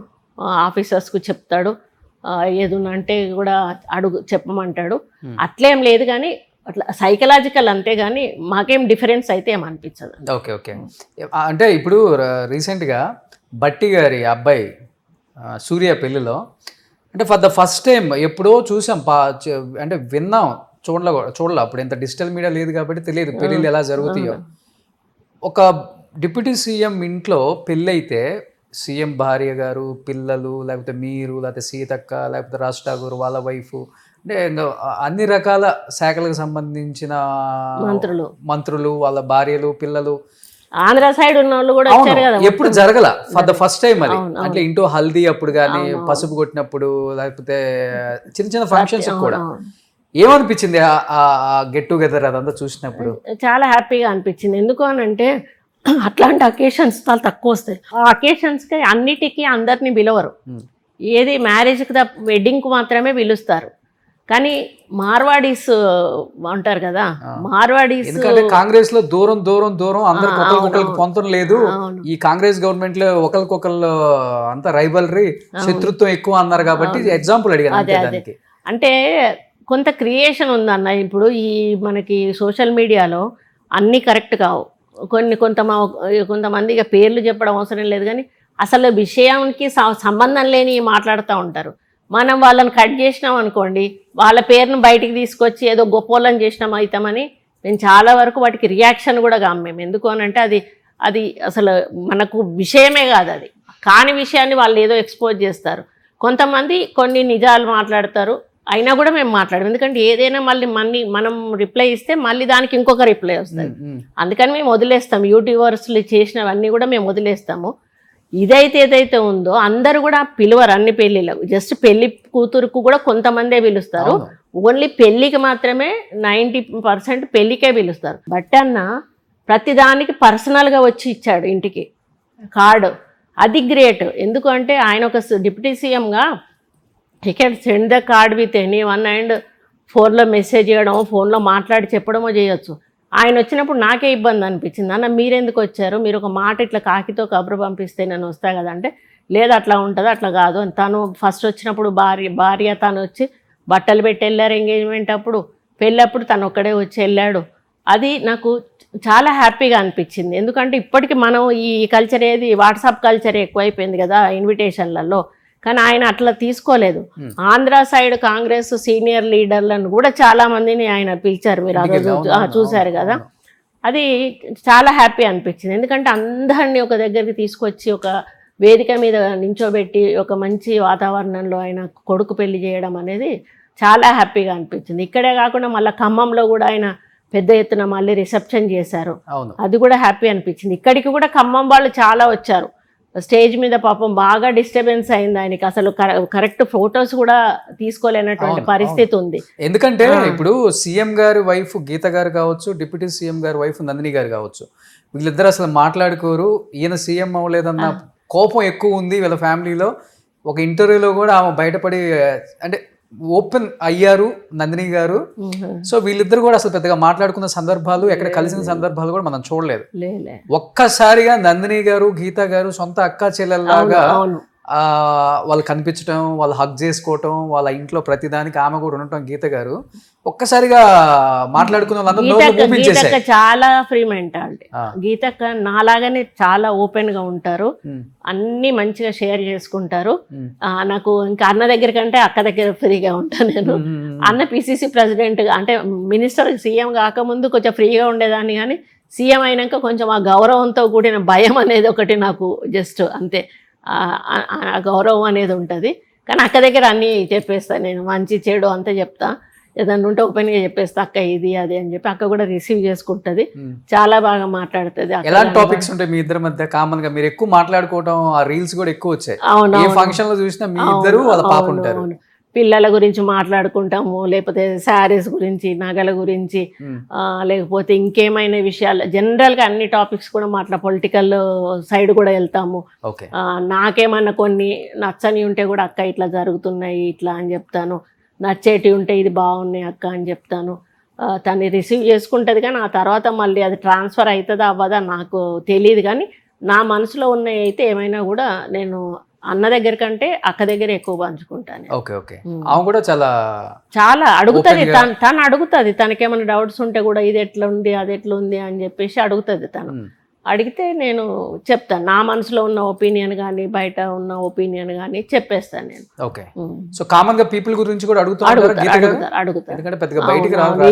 [SPEAKER 4] ఆఫీసర్స్కు చెప్తాడు, ఏదన్నా అంటే కూడా చెప్పమంటాడు. అట్లేం లేదు, కానీ అట్లా సైకలాజికల్ అంతే, కానీ మాకేం డిఫరెన్స్ అయితే ఏమనిపించదు.
[SPEAKER 2] Okay okay. అంటే ఇప్పుడు రీసెంట్గా బట్టి గారి అబ్బాయి సూర్య పెళ్ళిలో, అంటే ఫర్ ద ఫస్ట్ టైం ఎప్పుడో చూసాం, అంటే విన్నాం, చూడలే అప్పుడు ఎంత డిజిటల్ మీడియా లేదు కాబట్టి తెలియదు పెళ్ళిళ్ళు ఎలా జరుగుతాయో. ఒక డిప్యూటీ సీఎం ఇంట్లో పెళ్ళైతే సీఎం భార్య గారు, పిల్లలు, లేకపోతే మీరు, లేకపోతే సీతక్క, లేకపోతే రాజ్ ఠాగూర్ వాళ్ళ వైఫ్, అంటే అన్ని రకాల శాఖలకు సంబంధించిన మంత్రులు, వాళ్ళ భార్యలు, పిల్లలు,
[SPEAKER 4] ఆంధ్ర సైడ్ ఉన్న వాళ్ళు కూడా వచ్చారు కదా.
[SPEAKER 2] ఎప్పుడు జరగల, ఫర్ ద ఫస్ట్ టైం అది. అంటే ఇంటో హల్దీ అప్పుడు కానీ, పసుపు కొట్టినప్పుడు, లేకపోతే చిన్న చిన్న ఫంక్షన్స్ కూడా ఏమనిపించింది గెట్ టుగెదర్ అదంతా చూసినప్పుడు?
[SPEAKER 4] చాలా హ్యాపీగా అనిపించింది. ఎందుకు అని అంటే అట్లాంటి అకేషన్స్ చాలా తక్కువ వస్తాయి. ఆ అకేషన్స్కి అన్నిటికీ అందరినీ పిలవరు. ఏది మ్యారేజ్కి వెడ్డింగ్కి మాత్రమే పిలుస్తారు. కానీ మార్వాడీస్ అంటారు కదా, మార్వాడీస్
[SPEAKER 2] ఎందుకంటే కాంగ్రెస్ లో దూరం దూరం దూరం అందరికి ఒకరికొకరికి పొంతం లేదు. ఈ కాంగ్రెస్ గవర్నమెంట్ లో ఒకరికొకరు అంతా రైవల్రీ, శత్రుత్వం ఎక్కువ అన్నారు కాబట్టి ఎగ్జాంపుల్ అడిగాను.
[SPEAKER 4] అంటే కొంత క్రియేషన్ ఉందన్న. ఇప్పుడు ఈ మనకి సోషల్ మీడియాలో అన్నీ కరెక్ట్ కావు. కొంతమంది ఇక పేర్లు చెప్పడం అవసరం లేదు, కానీ అసలు విషయానికి సంబంధం లేని మాట్లాడుతూ ఉంటారు. మనం వాళ్ళని కట్ చేసినాం అనుకోండి, వాళ్ళ పేరును బయటికి తీసుకొచ్చి ఏదో గొప్పోళ్ళని చేసినాం అవుతామని నేను చాలా వరకు వాటికి రియాక్షన్ కూడా మేము. ఎందుకు అని అంటే అది అసలు మనకు విషయమే కాదు, అది కాని విషయాన్ని వాళ్ళు ఏదో ఎక్స్పోజ్ చేస్తారు. కొంతమంది కొన్ని నిజాలు మాట్లాడతారు, అయినా కూడా మేము మాట్లాడము. ఎందుకంటే ఏదైనా మళ్ళీ మనం రిప్లై ఇస్తే మళ్ళీ దానికి ఇంకొక రిప్లై వస్తుంది. అందుకని మేము వదిలేస్తాం. యూట్యూబర్స్లు చేసినవన్నీ కూడా మేము వదిలేస్తాము. ఏదైతే ఉందో అందరూ కూడా పిలువరు అన్ని పెళ్ళిళ్ళకు. జస్ట్ పెళ్లి కూతురుకు కూడా కొంతమందే పిలుస్తారు. ఓన్లీ పెళ్ళికి మాత్రమే 90% పెళ్ళికే పిలుస్తారు. బట్ అన్న ప్రతిదానికి పర్సనల్గా వచ్చి ఇచ్చాడు ఇంటికి కార్డు. అది గ్రేట్. ఎందుకంటే ఆయన ఒక డిప్యూటీ సీఎంగా he can send the card with anyone and ఫోన్లో మెసేజ్ చేయడమో ఫోన్లో మాట్లాడి చెప్పడమో చేయొచ్చు. ఆయన వచ్చినప్పుడు నాకే ఇబ్బంది అనిపించింది. అన్న మీరెందుకు వచ్చారు, మీరు ఒక మాట ఇట్లా కాకితో కబురు పంపిస్తే నేను వస్తా కదా అంటే, లేదు అట్లా ఉంటుంది అట్లా కాదు అని. తను ఫస్ట్ వచ్చినప్పుడు భార్య తను వచ్చి బట్టలు పెట్టి వెళ్ళారు ఎంగేజ్మెంట్ అప్పుడు, పెళ్ళప్పుడు తను ఒక్కడే వచ్చి వెళ్ళాడు. అది నాకు చాలా హ్యాపీగా అనిపించింది. ఎందుకంటే ఇప్పటికీ మనం ఈ కల్చర్ ఏది వాట్సాప్ కల్చర్ ఎక్కువైపోయింది కదా ఇన్విటేషన్లలో, కానీ ఆయన అట్లా తీసుకోలేదు. ఆంధ్ర సైడ్ కాంగ్రెస్ సీనియర్ లీడర్లను కూడా చాలా మందిని ఆయన పిలిచారు. మీరు ఆ రోజు చూశారు కదా, అది చాలా హ్యాపీ అనిపించింది. ఎందుకంటే అందరినీ ఒక దగ్గరికి తీసుకొచ్చి ఒక వేదిక మీద నించోబెట్టి ఒక మంచి వాతావరణంలో ఆయన కొడుకు పెళ్లి చేయడం అనేది చాలా హ్యాపీగా అనిపించింది. ఇక్కడే కాకుండా మళ్ళీ ఖమ్మంలో కూడా ఆయన పెద్ద ఎత్తున మళ్ళీ రిసెప్షన్ చేశారు. అది కూడా హ్యాపీ అనిపించింది. ఇక్కడికి కూడా ఖమ్మం వాళ్ళు చాలా వచ్చారు. స్టేజ్ మీద పాపం బాగా డిస్టర్బెన్స్ అయింది ఆయనకి. అసలు కరెక్ట్ ఫొటోస్ కూడా తీసుకోలేనటువంటి పరిస్థితి ఉంది.
[SPEAKER 2] ఎందుకంటే ఇప్పుడు సీఎం గారి వైఫ్ గీత గారు కావచ్చు, డిప్యూటీ సీఎం గారి వైఫ్ నందిని గారు కావచ్చు, వీళ్ళిద్దరు అసలు మాట్లాడుకోరు. ఈయన సీఎం అవ్వలేదన్న కోపం ఎక్కువ ఉంది వీళ్ళ ఫ్యామిలీలో. ఒక ఇంటర్వ్యూలో కూడా ఆమె బయటపడి అంటే ఓపెన్ అయ్యారు నందిని గారు. సో వీళ్ళిద్దరు కూడా అసలు పెద్దగా మాట్లాడుకున్న సందర్భాలు, ఎక్కడ కలిసిన సందర్భాలు కూడా మనం చూడలేదు. ఒక్కసారిగా నందిని గారు గీత గారు సొంత అక్క చెల్లెల్లాగా వాళ్ళు కనిపించడం, వాళ్ళు హగ్ చేసుకోవటం, వాళ్ళ ఇంట్లో ప్రతిదానికి ఆమె కూడా ఉండటం. గీత గారు ఒక్కసారిగా మాట్లాడుకున్న
[SPEAKER 4] గీతక్క చాలా ఫ్రీ మెంటాలిటీ. గీతక్క నాలాగానే చాలా ఓపెన్ గా ఉంటారు, అన్ని మంచిగా షేర్ చేసుకుంటారు. నాకు ఇంకా అన్న దగ్గర కంటే అక్క దగ్గర ఫ్రీగా ఉంటాను నేను. అన్న పిసిసి ప్రెసిడెంట్ అంటే మినిస్టర్ సీఎం కాకముందు కొంచెం ఫ్రీగా ఉండేదాన్ని, కానీ సీఎం అయినాక కొంచెం ఆ గౌరవంతో కూడిన భయం అనేది ఒకటి నాకు జస్ట్ అంతే. ఆ గౌరవం అనేది ఉంటుంది. కానీ అక్క దగ్గర అన్నీ చెప్పేస్తాను నేను, మంచి చెడు అంతా చెప్తా. ఏదన్నా ఉంటే ఓపెన్గా చెప్పేస్తా, అక్క ఇది అది అని చెప్పి. అక్క కూడా రిసీవ్ చేసుకుంటుంది, చాలా బాగా మాట్లాడుతుంది.
[SPEAKER 2] ఎలాంటి టాపిక్స్ ఉంటాయి మీ ఇద్దరి మధ్య కామన్ గా? మీరు ఎక్కువ మాట్లాడుకోవడం, ఆ రీల్స్ కూడా ఎక్కువ వచ్చాయి. ఏ ఫంక్షన్ లో చూసినా మీ ఇద్దరు వాళ్ళ పాప ఉంటారు.
[SPEAKER 4] పిల్లల గురించి మాట్లాడుకుంటాము, లేకపోతే శారీస్ గురించి, నగల గురించి, లేకపోతే ఇంకేమైనా విషయాలు జనరల్గా అన్ని టాపిక్స్ కూడా పొలిటికల్ సైడ్ కూడా వెళ్తాము. నాకేమన్నా కొన్ని నచ్చని ఉంటే కూడా అక్క ఇట్లా జరుగుతున్నాయి ఇట్లా అని చెప్తాను, నచ్చేటివి ఉంటే ఇది బాగున్నాయి అక్క అని చెప్తాను. తను రిసీవ్ చేసుకుంటుంది, కానీ ఆ తర్వాత మళ్ళీ అది ట్రాన్స్ఫర్ అవుతుందా అవ్వదా నాకు తెలియదు. కానీ నా మనసులో ఉన్నాయి అయితే ఏమైనా కూడా నేను అన్న దగ్గర కంటే అక్క దగ్గర ఎక్కువ పంచుకుంటాను. చాలా అడుగుతుంది తను అడుగుతుంది. తనకేమైనా డౌట్స్ ఉంటే కూడా ఇది ఎట్లా ఉంది అది ఎట్లా ఉంది అని చెప్పేసి అడుగుతుంది. తను అడిగితే నేను చెప్తాను, నా మనసులో ఉన్న ఒపీనియన్ కానీ బయట ఉన్న ఒపీనియన్ కానీ చెప్పేస్తాను నేను.
[SPEAKER 2] సో కామన్ గా పీపుల్ గురించి కూడా అడుగుతారు.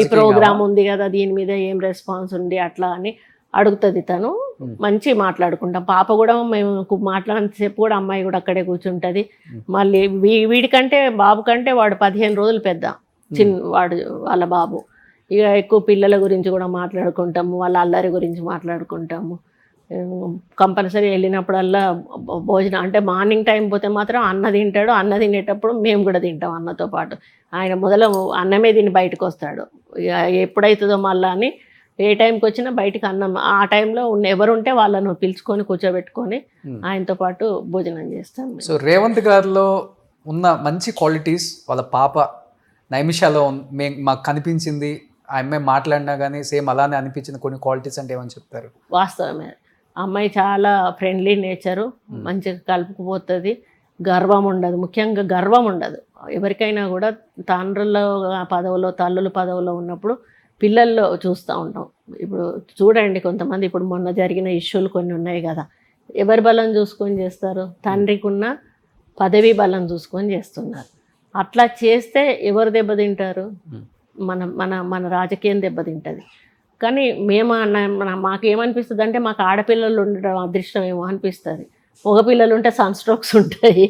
[SPEAKER 4] ఈ ప్రోగ్రామ్ ఉంది కదా, దీని మీద ఏం రెస్పాన్స్ ఉంది అట్లా అని అడుగుతుంది. తను మంచి మాట్లాడుకుంటాం. పాప కూడా మేము మాట్లాడినంతసేపు కూడా అమ్మాయి కూడా అక్కడే కూర్చుంటుంది. మళ్ళీ వీడికంటే బాబు కంటే వాడు 15 రోజులు పెద్ద వాడు వాళ్ళ బాబు. ఇక ఎక్కువ పిల్లల గురించి కూడా మాట్లాడుకుంటాము, వాళ్ళ అల్లరి గురించి మాట్లాడుకుంటాము. కంపల్సరీ వెళ్ళినప్పుడల్లా భోజనం అంటే మార్నింగ్ టైం పోతే మాత్రం అన్న తింటాడు, అన్న తినేటప్పుడు మేము కూడా తింటాం అన్నతో పాటు. ఆయన మొదలు అన్నమే తిని బయటకు వస్తాడు. ఎప్పుడైతుందో మళ్ళా అని ఏ టైంకి వచ్చినా బయటకు అన్నం ఆ టైంలో ఎవరు ఉంటే వాళ్ళను పిలుచుకొని కూర్చోబెట్టుకొని ఆయనతో పాటు భోజనం చేస్తాం.
[SPEAKER 2] సో రేవంత్ గారిలో ఉన్న మంచి క్వాలిటీస్ వాళ్ళ పాప నైమిషాలో మాకు కనిపించింది, ఆ అమ్మాయి మాట్లాడినా కానీ సేమ్ అలానే అనిపించింది కొన్ని క్వాలిటీస్ అంటే ఏమని చెప్తారు?
[SPEAKER 4] వాస్తవమే, అమ్మాయి చాలా ఫ్రెండ్లీ నేచరు, మంచిగా కలుపుకుపోతుంది, గర్వం ఉండదు, ముఖ్యంగా గర్వం ఉండదు. ఎవరికైనా కూడా తండ్రుల పదవిలో తల్లుల పదవిలో ఉన్నప్పుడు పిల్లల్లో చూస్తూ ఉంటాం. ఇప్పుడు చూడండి కొంతమంది, ఇప్పుడు మొన్న జరిగిన ఇష్యూలు కొన్ని ఉన్నాయి కదా, ఎవరి బలం చూసుకొని చేస్తారు? తండ్రికి ఉన్న పదవి బలం చూసుకొని చేస్తున్నారు. అట్లా చేస్తే ఎవరు దెబ్బతింటారు? మన మన మన రాజకీయం దెబ్బతింటుంది. కానీ మేము మాకేమనిపిస్తుంది అంటే మాకు ఆడపిల్లలు ఉండడం అదృష్టం ఏమో అనిపిస్తుంది. మగపిల్లలు ఉంటే సన్స్ట్రోక్స్ ఉంటాయి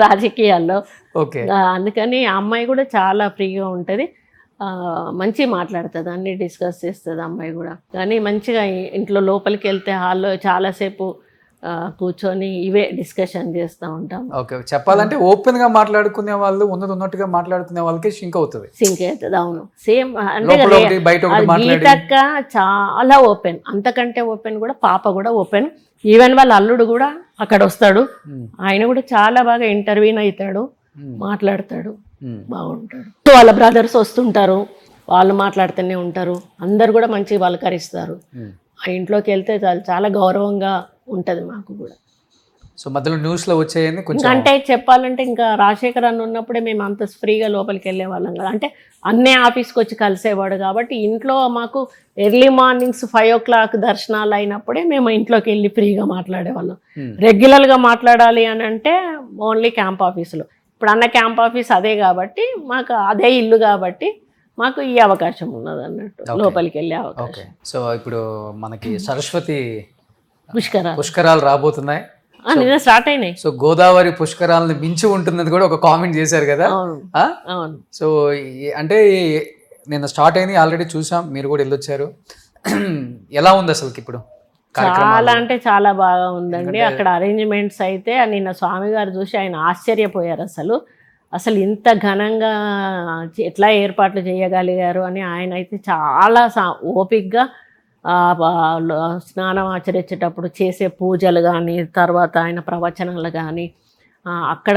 [SPEAKER 4] రాజకీయాల్లో.
[SPEAKER 2] ఓకే,
[SPEAKER 4] అందుకని ఆ అమ్మాయి కూడా చాలా ఫ్రీగా ఉంటుంది, మంచి మాట్లాడుతుంది, అన్నీ డిస్కస్ చేస్తుంది అమ్మాయి కూడా. కానీ మంచిగా ఇంట్లో లోపలికి వెళ్తే హాల్లో చాలాసేపు కూర్చొని ఇవే డిస్కషన్ చేస్తూ ఉంటాం.
[SPEAKER 2] ఓకే, చెప్పాలంటే ఓపెన్ గా మాట్లాడుకునే వాళ్ళు ఉన్నట్టుగా మాట్లాడుకునే వాళ్ళకి సింక్ అవుతుంది.
[SPEAKER 4] అవును, సేమ్ అంటే గీతక్క చాలా ఓపెన్, అంతకంటే ఓపెన్ కూడా పాప కూడా ఓపెన్. ఈవెన్ వాళ్ళ అల్లుడు కూడా అక్కడ వస్తాడు, ఆయన కూడా చాలా బాగా ఇంటర్వ్యూన్ అవుతాడు, మాట్లాడతాడు, బాగుంటాడు. వాళ్ళ బ్రదర్స్ వస్తుంటారు, వాళ్ళు మాట్లాడుతూనే ఉంటారు, అందరు కూడా మంచిగా పలకరిస్తారు. ఆ ఇంట్లోకి వెళ్తే చాలా గౌరవంగా ఉంటుంది మాకు కూడా.
[SPEAKER 2] సో మధ్యలో న్యూస్లో వచ్చేయండి కొంచెం
[SPEAKER 4] అంటే చెప్పాలంటే ఇంకా రాజశేఖర్ అన్న ఉన్నప్పుడే మేము అంత ఫ్రీగా లోపలికి వెళ్ళే వాళ్ళం కదా, అంటే అన్నే ఆఫీస్కి వచ్చి కలిసేవాడు కాబట్టి ఇంట్లో మాకు ఎర్లీ మార్నింగ్స్ 5 o'clock దర్శనాలు అయినప్పుడే మేము ఇంట్లోకి వెళ్ళి ఫ్రీగా మాట్లాడేవాళ్ళం. రెగ్యులర్గా మాట్లాడాలి అని అంటే ఓన్లీ క్యాంప్ ఆఫీసులో. ఇప్పుడు అన్న క్యాంప్ ఆఫీస్ అదే కాబట్టి మాకు అదే ఇల్లు కాబట్టి మాకు ఈ అవకాశం ఉన్నది అన్నట్టు, లోపలికి వెళ్ళే అవకాశం.
[SPEAKER 2] సో ఇప్పుడు మనకి సరస్వతి
[SPEAKER 4] పుష్కరాలు
[SPEAKER 2] రాబోతున్నాయి,
[SPEAKER 4] నిన్న స్టార్ట్ అయినాయి.
[SPEAKER 2] సో గోదావరి పుష్కరాలను మించి ఉంటుందని కూడా ఒక కామెంట్ చేశారు కదా.
[SPEAKER 4] అవును.
[SPEAKER 2] సో అంటే నిన్న స్టార్ట్ అయింది, ఆల్రెడీ చూసాం, మీరు కూడా వెళ్ళొచ్చారు. ఎలా ఉంది అసలు ఇప్పుడు?
[SPEAKER 4] చాలా అంటే చాలా బాగా ఉందండి. అక్కడ అరేంజ్మెంట్స్ అయితే నిన్న స్వామి గారు చూసి ఆయన ఆశ్చర్యపోయారు. అసలు ఇంత ఘనంగా ఎట్లా ఏర్పాట్లు చేయగలిగారు అని ఆయన అయితే చాలా ఓపిక్గా స్నానం ఆచరించేటప్పుడు చేసే పూజలు కానీ, తర్వాత ఆయన ప్రవచనాలు కానీ, అక్కడ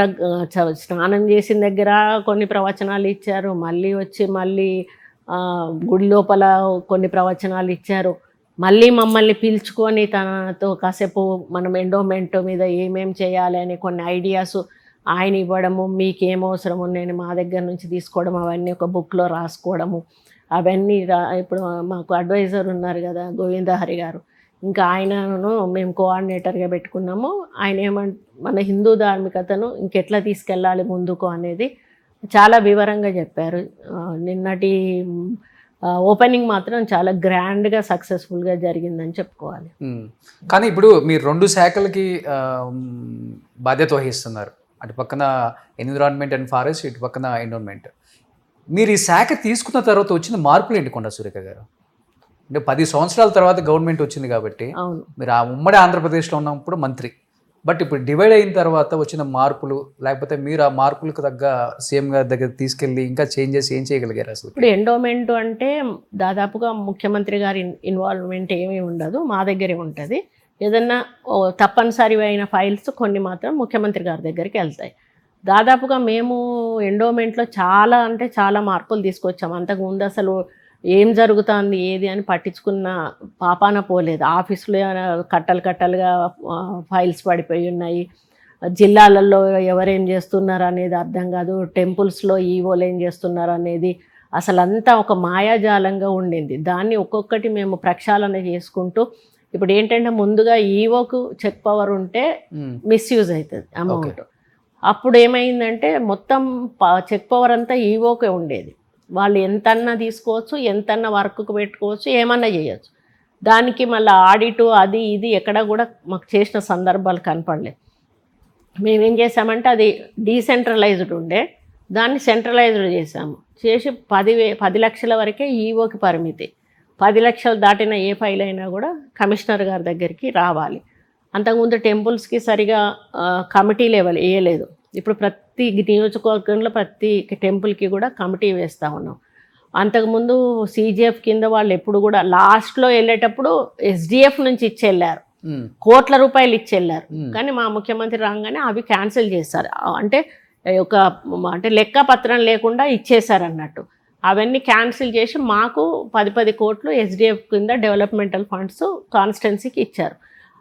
[SPEAKER 4] స్నానం చేసిన దగ్గర కొన్ని ప్రవచనాలు ఇచ్చారు, మళ్ళీ గుడి లోపల కొన్ని ప్రవచనాలు ఇచ్చారు, మళ్ళీ మమ్మల్ని పిలుచుకొని తనతో కాసేపు మనం ఎండోమెంట్ మీద ఏమేం చేయాలి అని కొన్ని ఐడియాస్ ఆయన ఇవ్వడము, మీకేం అవసరమో నేను మా దగ్గర నుంచి తీసుకోవడం, అవన్నీ ఒక బుక్లో రాసుకోవడము, అవన్నీ ఇప్పుడు మాకు అడ్వైజర్ ఉన్నారు కదా గోవిందహరి గారు, ఇంకా ఆయనను మేము కోఆర్డినేటర్గా పెట్టుకున్నాము. ఆయన మన హిందూ ధార్మికతను ఇంకెట్లా తీసుకెళ్ళాలి ముందుకు అనేది చాలా వివరంగా చెప్పారు. నిన్నటి ఓపెనింగ్ మాత్రం చాలా గ్రాండ్గా సక్సెస్ఫుల్గా జరిగిందని చెప్పుకోవాలి.
[SPEAKER 2] కానీ ఇప్పుడు మీరు 2 శాఖలకి బాధ్యత వహిస్తున్నారు, అటు పక్కన ఎన్విరాన్మెంట్ అండ్ ఫారెస్ట్, ఇటు పక్కన ఎండోన్మెంట్. మీరు ఈ శాఖ తీసుకున్న తర్వాత వచ్చిన మార్పులు ఏంటి కొండా సురేఖ గారు? అంటే 10 సంవత్సరాల తర్వాత గవర్నమెంట్ వచ్చింది కాబట్టి మీరు ఆ ఉమ్మడి ఆంధ్రప్రదేశ్లో ఉన్నప్పుడు మంత్రి, బట్ ఇప్పుడు డివైడ్ అయిన తర్వాత వచ్చిన మార్పులు, లేకపోతే మీరు ఆ మార్పులకు తగ్గ సీఎం గారి దగ్గర తీసుకెళ్ళి ఇంకా చేంజెస్ ఏం చేయగలిగారు అసలు?
[SPEAKER 4] ఇప్పుడు ఎండోమెంట్ అంటే దాదాపుగా ముఖ్యమంత్రి గారి ఇన్వాల్వ్మెంట్ ఏమీ ఉండదు, మా దగ్గరే ఉంటుంది. ఏదన్నా తప్పనిసరి అయిన ఫైల్స్ కొన్ని మాత్రం ముఖ్యమంత్రి గారి దగ్గరికి వెళ్తాయి. దాదాపుగా మేము ఎండోమెంట్లో చాలా అంటే చాలా మార్పులు తీసుకొచ్చాము. అంతకుముందు అసలు ఏం జరుగుతుంది ఏది అని పట్టించుకున్న పాపాన పోలేదు. ఆఫీసులో కట్టలుగా ఫైల్స్ పడిపోయి ఉన్నాయి, జిల్లాలలో ఎవరేం చేస్తున్నారు అనేది అర్థం కాదు, టెంపుల్స్లో ఈవోలు ఏం చేస్తున్నారు అనేది అసలు అంతా ఒక మాయాజాలంగా ఉండింది. దాన్ని ఒక్కొక్కటి మేము ప్రక్షాళన చేసుకుంటూ, ఇప్పుడు ఏంటంటే ముందుగా ఈవోకు చెక్ పవర్ ఉంటే మిస్యూజ్ అవుతుంది అమౌంట్. అప్పుడు ఏమైందంటే మొత్తం చెక్ పవర్ అంతా ఈవోకే ఉండేది. వాళ్ళు ఎంతన్నా తీసుకోవచ్చు, ఎంతన్నా వర్క్కు పెట్టుకోవచ్చు, ఏమన్నా చేయొచ్చు. దానికి మళ్ళీ ఆడిటు అది ఇది ఎక్కడ కూడా మాకు చేసిన సందర్భాలు కనపడలేదు. మేమేం చేసామంటే అది డీసెంట్రలైజ్డ్ ఉండే, దాన్ని సెంట్రలైజ్డ్ చేసాము. చేసి 10 లక్షల వరకే ఈవోకి పరిమితి. 10 లక్షలు దాటిన ఏ ఫైల్ అయినా కూడా కమిషనర్ గారి దగ్గరికి రావాలి. అంతకుముందు టెంపుల్స్కి సరిగా కమిటీ లెవెల్ వేయలేదు. ఇప్పుడు ప్రతి నియోజకవర్గంలో ప్రతి టెంపుల్కి కూడా కమిటీ వేస్తూ ఉన్నాం. అంతకుముందు CGF కింద వాళ్ళు ఎప్పుడు కూడా లాస్ట్లో వెళ్ళేటప్పుడు SDF నుంచి ఇచ్చి వెళ్ళారు, కోట్ల రూపాయలు ఇచ్చి వెళ్ళారు. కానీ మా ముఖ్యమంత్రి రాగానే అవి క్యాన్సిల్ చేశారు. అంటే లెక్క పత్రం లేకుండా ఇచ్చేశారు అన్నట్టు. అవన్నీ క్యాన్సిల్ చేసి మాకు 10 కోట్లు SDF కింద డెవలప్మెంటల్ ఫండ్స్ కాన్స్టిట్యున్సీకి ఇచ్చారు.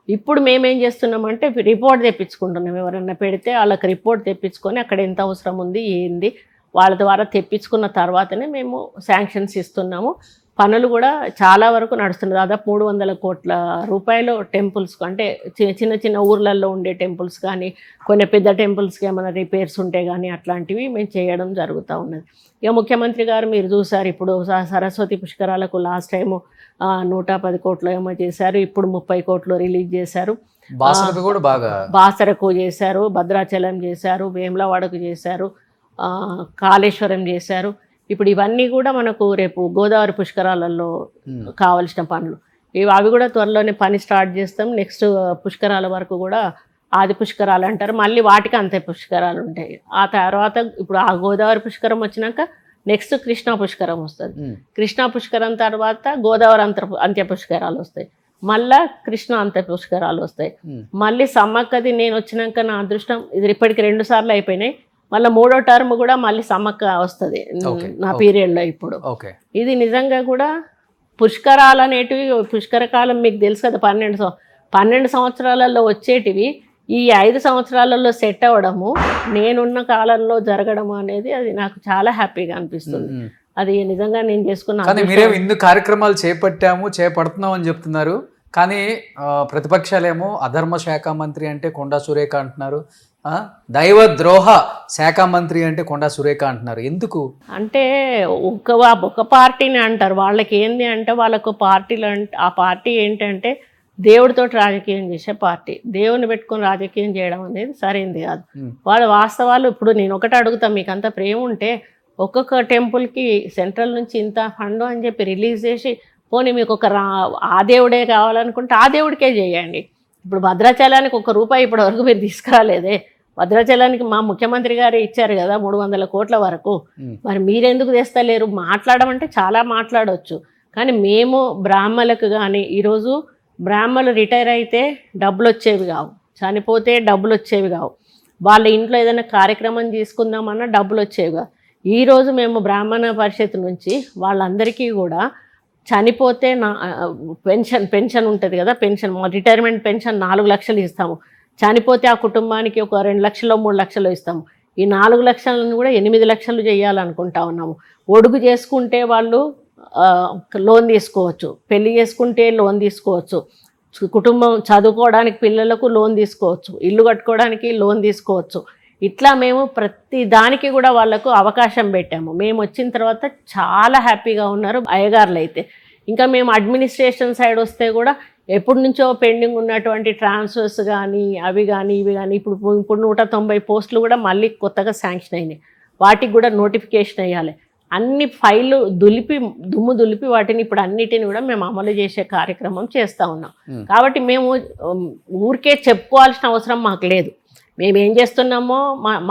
[SPEAKER 4] ఇప్పుడు మేమేం చేస్తున్నామంటే రిపోర్ట్ తెప్పించుకుంటున్నాం. ఎవరైనా పెడితే వాళ్ళకి రిపోర్ట్ తెప్పించుకొని అక్కడ ఎంత అవసరం ఉంది ఏంది వాళ్ళ ద్వారా తెప్పించుకున్న తర్వాతనే మేము శాంక్షన్స్ ఇస్తున్నాము. పనులు కూడా చాలా వరకు నడుస్తున్నాయి. దాదాపు 300 కోట్ల రూపాయలు టెంపుల్స్, అంటే చిన్న చిన్న ఊర్లలో ఉండే టెంపుల్స్ కానీ కొన్ని పెద్ద టెంపుల్స్కి ఏమైనా రిపేర్స్ ఉంటే కానీ అట్లాంటివి మేము చేయడం జరుగుతూ ఉన్నది. ఇక ముఖ్యమంత్రి గారు మీరు చూసారు, ఇప్పుడు సరస్వతి పుష్కరాలకు లాస్ట్ టైము 110 కోట్లు ఏమో చేశారు. ఇప్పుడు 30 కోట్లు రిలీజ్ చేశారు. బాసరకు చేశారు, భద్రాచలం చేశారు, వేములవాడకు చేశారు, కాళేశ్వరం చేశారు. ఇప్పుడు ఇవన్నీ కూడా మనకు రేపు గోదావరి పుష్కరాలలో కావలసిన పనులు అవి కూడా త్వరలోనే పని స్టార్ట్ చేస్తాం. నెక్స్ట్ పుష్కరాల వరకు కూడా ఆది పుష్కరాలు అంటారు, మళ్ళీ వాటికి అంత్య పుష్కరాలు ఉంటాయి. ఆ తర్వాత ఇప్పుడు ఆ గోదావరి పుష్కరం వచ్చినాక నెక్స్ట్ కృష్ణా పుష్కరం వస్తుంది. కృష్ణా పుష్కరం తర్వాత గోదావరి అంత్య పుష్కరాలు వస్తాయి, మళ్ళా కృష్ణ అంత్య పుష్కరాలు వస్తాయి. మళ్ళీ సమ్మక్కది నేను వచ్చినాక నా అదృష్టం ఇది ఇప్పటికి 2 సార్లు అయిపోయినాయి. మళ్ళీ 3వ టర్మ్ కూడా మళ్ళీ సమ్మక్క వస్తుంది నా పీరియడ్లో. ఇప్పుడు ఇది నిజంగా కూడా పుష్కరాలు అనేటివి, పుష్కరకాలం మీకు తెలుసు కదా, 12 సంవత్సరాలలో వచ్చేటివి ఈ 5 సంవత్సరాలలో సెట్ అవ్వడము, నేనున్న కాలంలో జరగడము అనేది అది నాకు చాలా హ్యాపీగా అనిపిస్తుంది. అది నిజంగా నేను చేసుకున్నా.
[SPEAKER 2] కానీ మీరే ఇన్ని కార్యక్రమాలు చేపడుతున్నాం అని చెప్తున్నారు, కానీ ప్రతిపక్షాలేమో అధర్మ శాఖ మంత్రి అంటే కొండా సురేఖ అంటున్నారు, దైవ ద్రోహ శాఖ మంత్రి అంటే కొండా సురేఖ అంటున్నారు. ఎందుకు
[SPEAKER 4] అంటే ఒక పార్టీని అంటారు. వాళ్ళకి ఏంది అంటే వాళ్ళకు పార్టీలు అంటే ఆ పార్టీ ఏంటంటే దేవుడితో రాజకీయం చేసే పార్టీ. దేవుని పెట్టుకొని రాజకీయం చేయడం అనేది సరైనది కాదు. వాళ్ళ వాస్తవాలు ఇప్పుడు నేను ఒకటి అడుగుతాను, మీకు అంత ప్రేమ ఉంటే ఒక్కొక్క టెంపుల్కి సెంట్రల్ నుంచి ఇంత ఫండ్ అని చెప్పి రిలీజ్ చేసి పోనీ మీకు ఆ దేవుడే కావాలనుకుంటే ఆ దేవుడికే చేయండి. ఇప్పుడు భద్రాచలానికి ₹1 ఇప్పటి వరకు మీరు తీసుకురాలేదే. భద్రాచలానికి మా ముఖ్యమంత్రి గారు ఇచ్చారు కదా 300 కోట్ల వరకు. మరి మీరెందుకు తెస్తలేరు? మాట్లాడమంటే చాలా మాట్లాడవచ్చు, కానీ మేము బ్రాహ్మణులకు కానీ ఈరోజు బ్రాహ్మణులు రిటైర్ అయితే డబ్బులు వచ్చేవి కావు, చనిపోతే డబ్బులు వచ్చేవి కావు, వాళ్ళ ఇంట్లో ఏదైనా కార్యక్రమం తీసుకుందామన్నా డబ్బులు వచ్చేవి కావు. ఈరోజు మేము బ్రాహ్మణ పరిషత్ నుంచి వాళ్ళందరికీ కూడా చనిపోతే పెన్షన్ ఉంటుంది కదా, పెన్షన్ రిటైర్మెంట్ పెన్షన్ 4 లక్షలు ఇస్తాము. చనిపోతే ఆ కుటుంబానికి ఒక 2 లక్షలు 3 లక్షలు ఇస్తాము. ఈ 4 లక్షలను కూడా 8 లక్షలు చేయాలనుకుంటా ఉన్నాము. ఒడుగు చేసుకుంటే వాళ్ళు లోన్ తీసుకోవచ్చు, పెళ్లి చేసుకుంటే లోన్ తీసుకోవచ్చు, కుటుంబం చదువుకోవడానికి పిల్లలకు లోన్ తీసుకోవచ్చు, ఇల్లు కట్టుకోవడానికి లోన్ తీసుకోవచ్చు. ఇట్లా మేము ప్రతి దానికి కూడా వాళ్ళకు అవకాశం పెట్టాము. మేము వచ్చిన తర్వాత చాలా హ్యాపీగా ఉన్నారు అయ్యగారులు అయితే. ఇంకా మేము అడ్మినిస్ట్రేషన్ సైడ్ వస్తే కూడా ఎప్పటి నుంచో పెండింగ్ ఉన్నటువంటి ట్రాన్స్ఫర్స్ కానీ అవి కానీ ఇవి కానీ ఇప్పుడు 190 పోస్టులు కూడా మళ్ళీ కొత్తగా శాంక్షన్ అయినాయి. వాటికి కూడా నోటిఫికేషన్ అయ్యాలి. అన్ని ఫైళ్ళు దుమ్ము దులిపి వాటిని ఇప్పుడు అన్నిటిని కూడా మేము అమలు చేసే కార్యక్రమం చేస్తూ ఉన్నాం. కాబట్టి మేము ఊరికే చెప్పుకోవాల్సిన అవసరం మాకు లేదు. మేము ఏం చేస్తున్నామో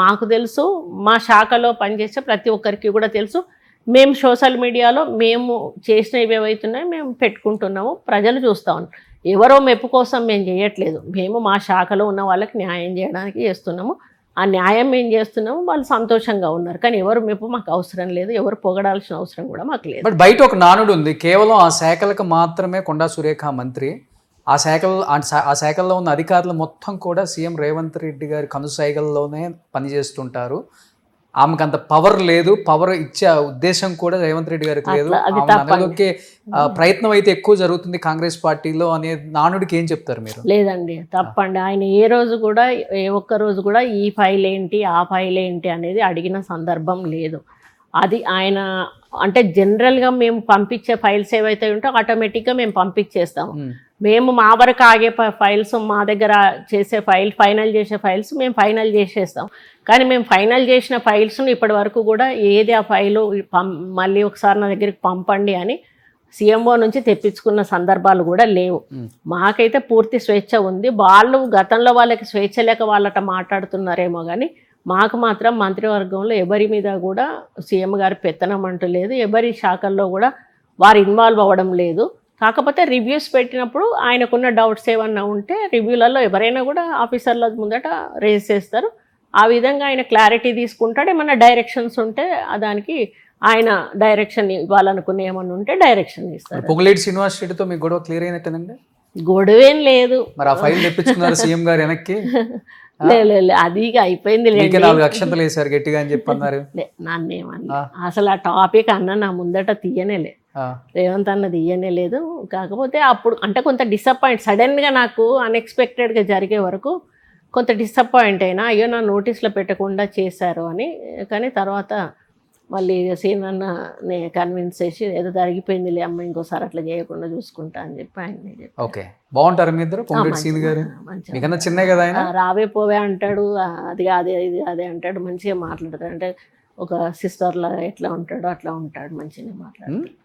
[SPEAKER 4] మాకు తెలుసు, మా శాఖలో పనిచేసే ప్రతి ఒక్కరికి కూడా తెలుసు. మేము సోషల్ మీడియాలో మేము చేసినవి ఏవైతున్నాయో మేము పెట్టుకుంటున్నాము, ప్రజలు చూస్తూ ఉన్నాం. ఎవరో మెప్పు కోసం మేము చేయట్లేదు, మేము మా శాఖలో ఉన్న వాళ్ళకి న్యాయం చేయడానికి చేస్తున్నాము. ఆ న్యాయం మేము చేస్తున్నాము, వాళ్ళు సంతోషంగా ఉన్నారు. కానీ ఎవరు మెప్పు మాకు అవసరం లేదు, ఎవరు పొగడాల్సిన అవసరం కూడా మాకు లేదు.
[SPEAKER 2] బట్ బయట ఒక నానుడు ఉంది, కేవలం ఆ శాఖలకు మాత్రమే కొండా సురేఖ మంత్రి, ఆ శాఖల్లో ఉన్న అధికారులు మొత్తం కూడా సీఎం రేవంత్ రెడ్డి గారి కనుసైగల్లోనే పనిచేస్తుంటారు. ఆమెకు అంత పవర్ లేదు, పవర్ ఇచ్చే ఉద్దేశం కూడా రేవంత్ రెడ్డి గారికి లేదు, అనగొక్కే ప్రయత్నం అయితే ఎక్కువ జరుగుతుంది కాంగ్రెస్ పార్టీలో అనే నానుడికి ఏం చెప్తారు మీరు?
[SPEAKER 4] లేదండి, తప్పండి. ఆయన ఏ రోజు కూడా ఒక్క రోజు కూడా ఈ ఫైల్ ఏంటి ఆ ఫైల్ ఏంటి అనేది అడిగిన సందర్భం లేదు. అది ఆయన అంటే జనరల్గా మేము పంపించే ఫైల్స్ ఏవైతే ఉంటే ఆటోమేటిక్గా మేము పంపించేస్తాము. మేము మా వరకు ఆగే ఫైల్స్, మా దగ్గర చేసే ఫైనల్ చేసే ఫైల్స్ మేము ఫైనల్ చేసేస్తాం. కానీ మేము ఫైనల్ చేసిన ఫైల్స్ను ఇప్పటి వరకు కూడా ఏది ఆ ఫైలు మళ్ళీ ఒకసారి నా దగ్గరికి పంపండి అని సీఎంఓ నుంచి తెప్పించుకున్న సందర్భాలు కూడా లేవు. మాకైతే పూర్తి స్వేచ్ఛ ఉంది. వాళ్ళు గతంలో వాళ్ళకి స్వేచ్ఛ లేక వాళ్ళట మాట్లాడుతున్నారేమో కానీ మాకు మాత్రం మంత్రివర్గంలో ఎవరి మీద కూడా సీఎం గారి పెత్తనం అంటూ లేదు. ఎవరి శాఖల్లో కూడా వారు ఇన్వాల్వ్ అవ్వడం లేదు. కాకపోతే రివ్యూస్ పెట్టినప్పుడు ఆయనకున్న డౌట్స్ ఏమన్నా ఉంటే రివ్యూలలో ఎవరైనా కూడా ఆఫీసర్ల ముందట రేజ్ చేస్తారు. ఆ విధంగా ఆయన క్లారిటీ తీసుకుంటాడు. ఏమన్నా డైరెక్షన్స్ ఉంటే దానికి ఆయన డైరెక్షన్ ఇవ్వాలనుకునే ఏమన్నా ఉంటే డైరెక్షన్ ఇస్తారు.
[SPEAKER 2] పొంగులేటి శ్రీనివాస్ రెడ్డితో మీకు గొడవ క్లియర్ అయినట్టేనండి?
[SPEAKER 4] గొడవేం లేదు.
[SPEAKER 2] మరి ఆ ఫైల్ తెప్పించుకున్నారు సీఎం గారు వెనక్కి?
[SPEAKER 4] లేదు అది అయిపోయింది.
[SPEAKER 2] 4 అక్షంతలు వేసారు గట్టిగా అని చెప్పన్నారు.
[SPEAKER 4] నన్నేమన్నా అసలు ఆ టాపిక్ అన్న నా ముందట తీయనేలే, రేవంత్ అన్న తీయనే లేదు. కాకపోతే అప్పుడు అంటే కొంత డిసప్పాయింట్, సడన్గా నాకు అన్ఎక్స్పెక్టెడ్గా జరిగే వరకు కొంత డిసప్పాయింట్ అయినా, అయ్యో నా నోటీస్లో పెట్టకుండా చేశారు అని. కానీ తర్వాత మళ్ళీ సీన్ అన్నని కన్విన్స్ చేసి ఏదో జరిగిపోయిందిలే అమ్మ, ఇంకోసారి అట్లా చేయకుండా చూసుకుంటా అని చెప్పి ఆయన చెప్పి.
[SPEAKER 2] ఓకే, బాగుంటారు మీ ఇద్దరు? పొంగులేటి సీన్ గారు మీకన్నా చిన్నే కదా ఆయన?
[SPEAKER 4] రావే పోవే అంటాడు, అది అదే ఇది అదే అంటాడు, మంచిగా మాట్లాడతాడు. అంటే ఒక సిస్టర్లా ఎట్లా ఉంటాడో అట్లా ఉంటాడు, మంచిగా మాట్లాడతాడు,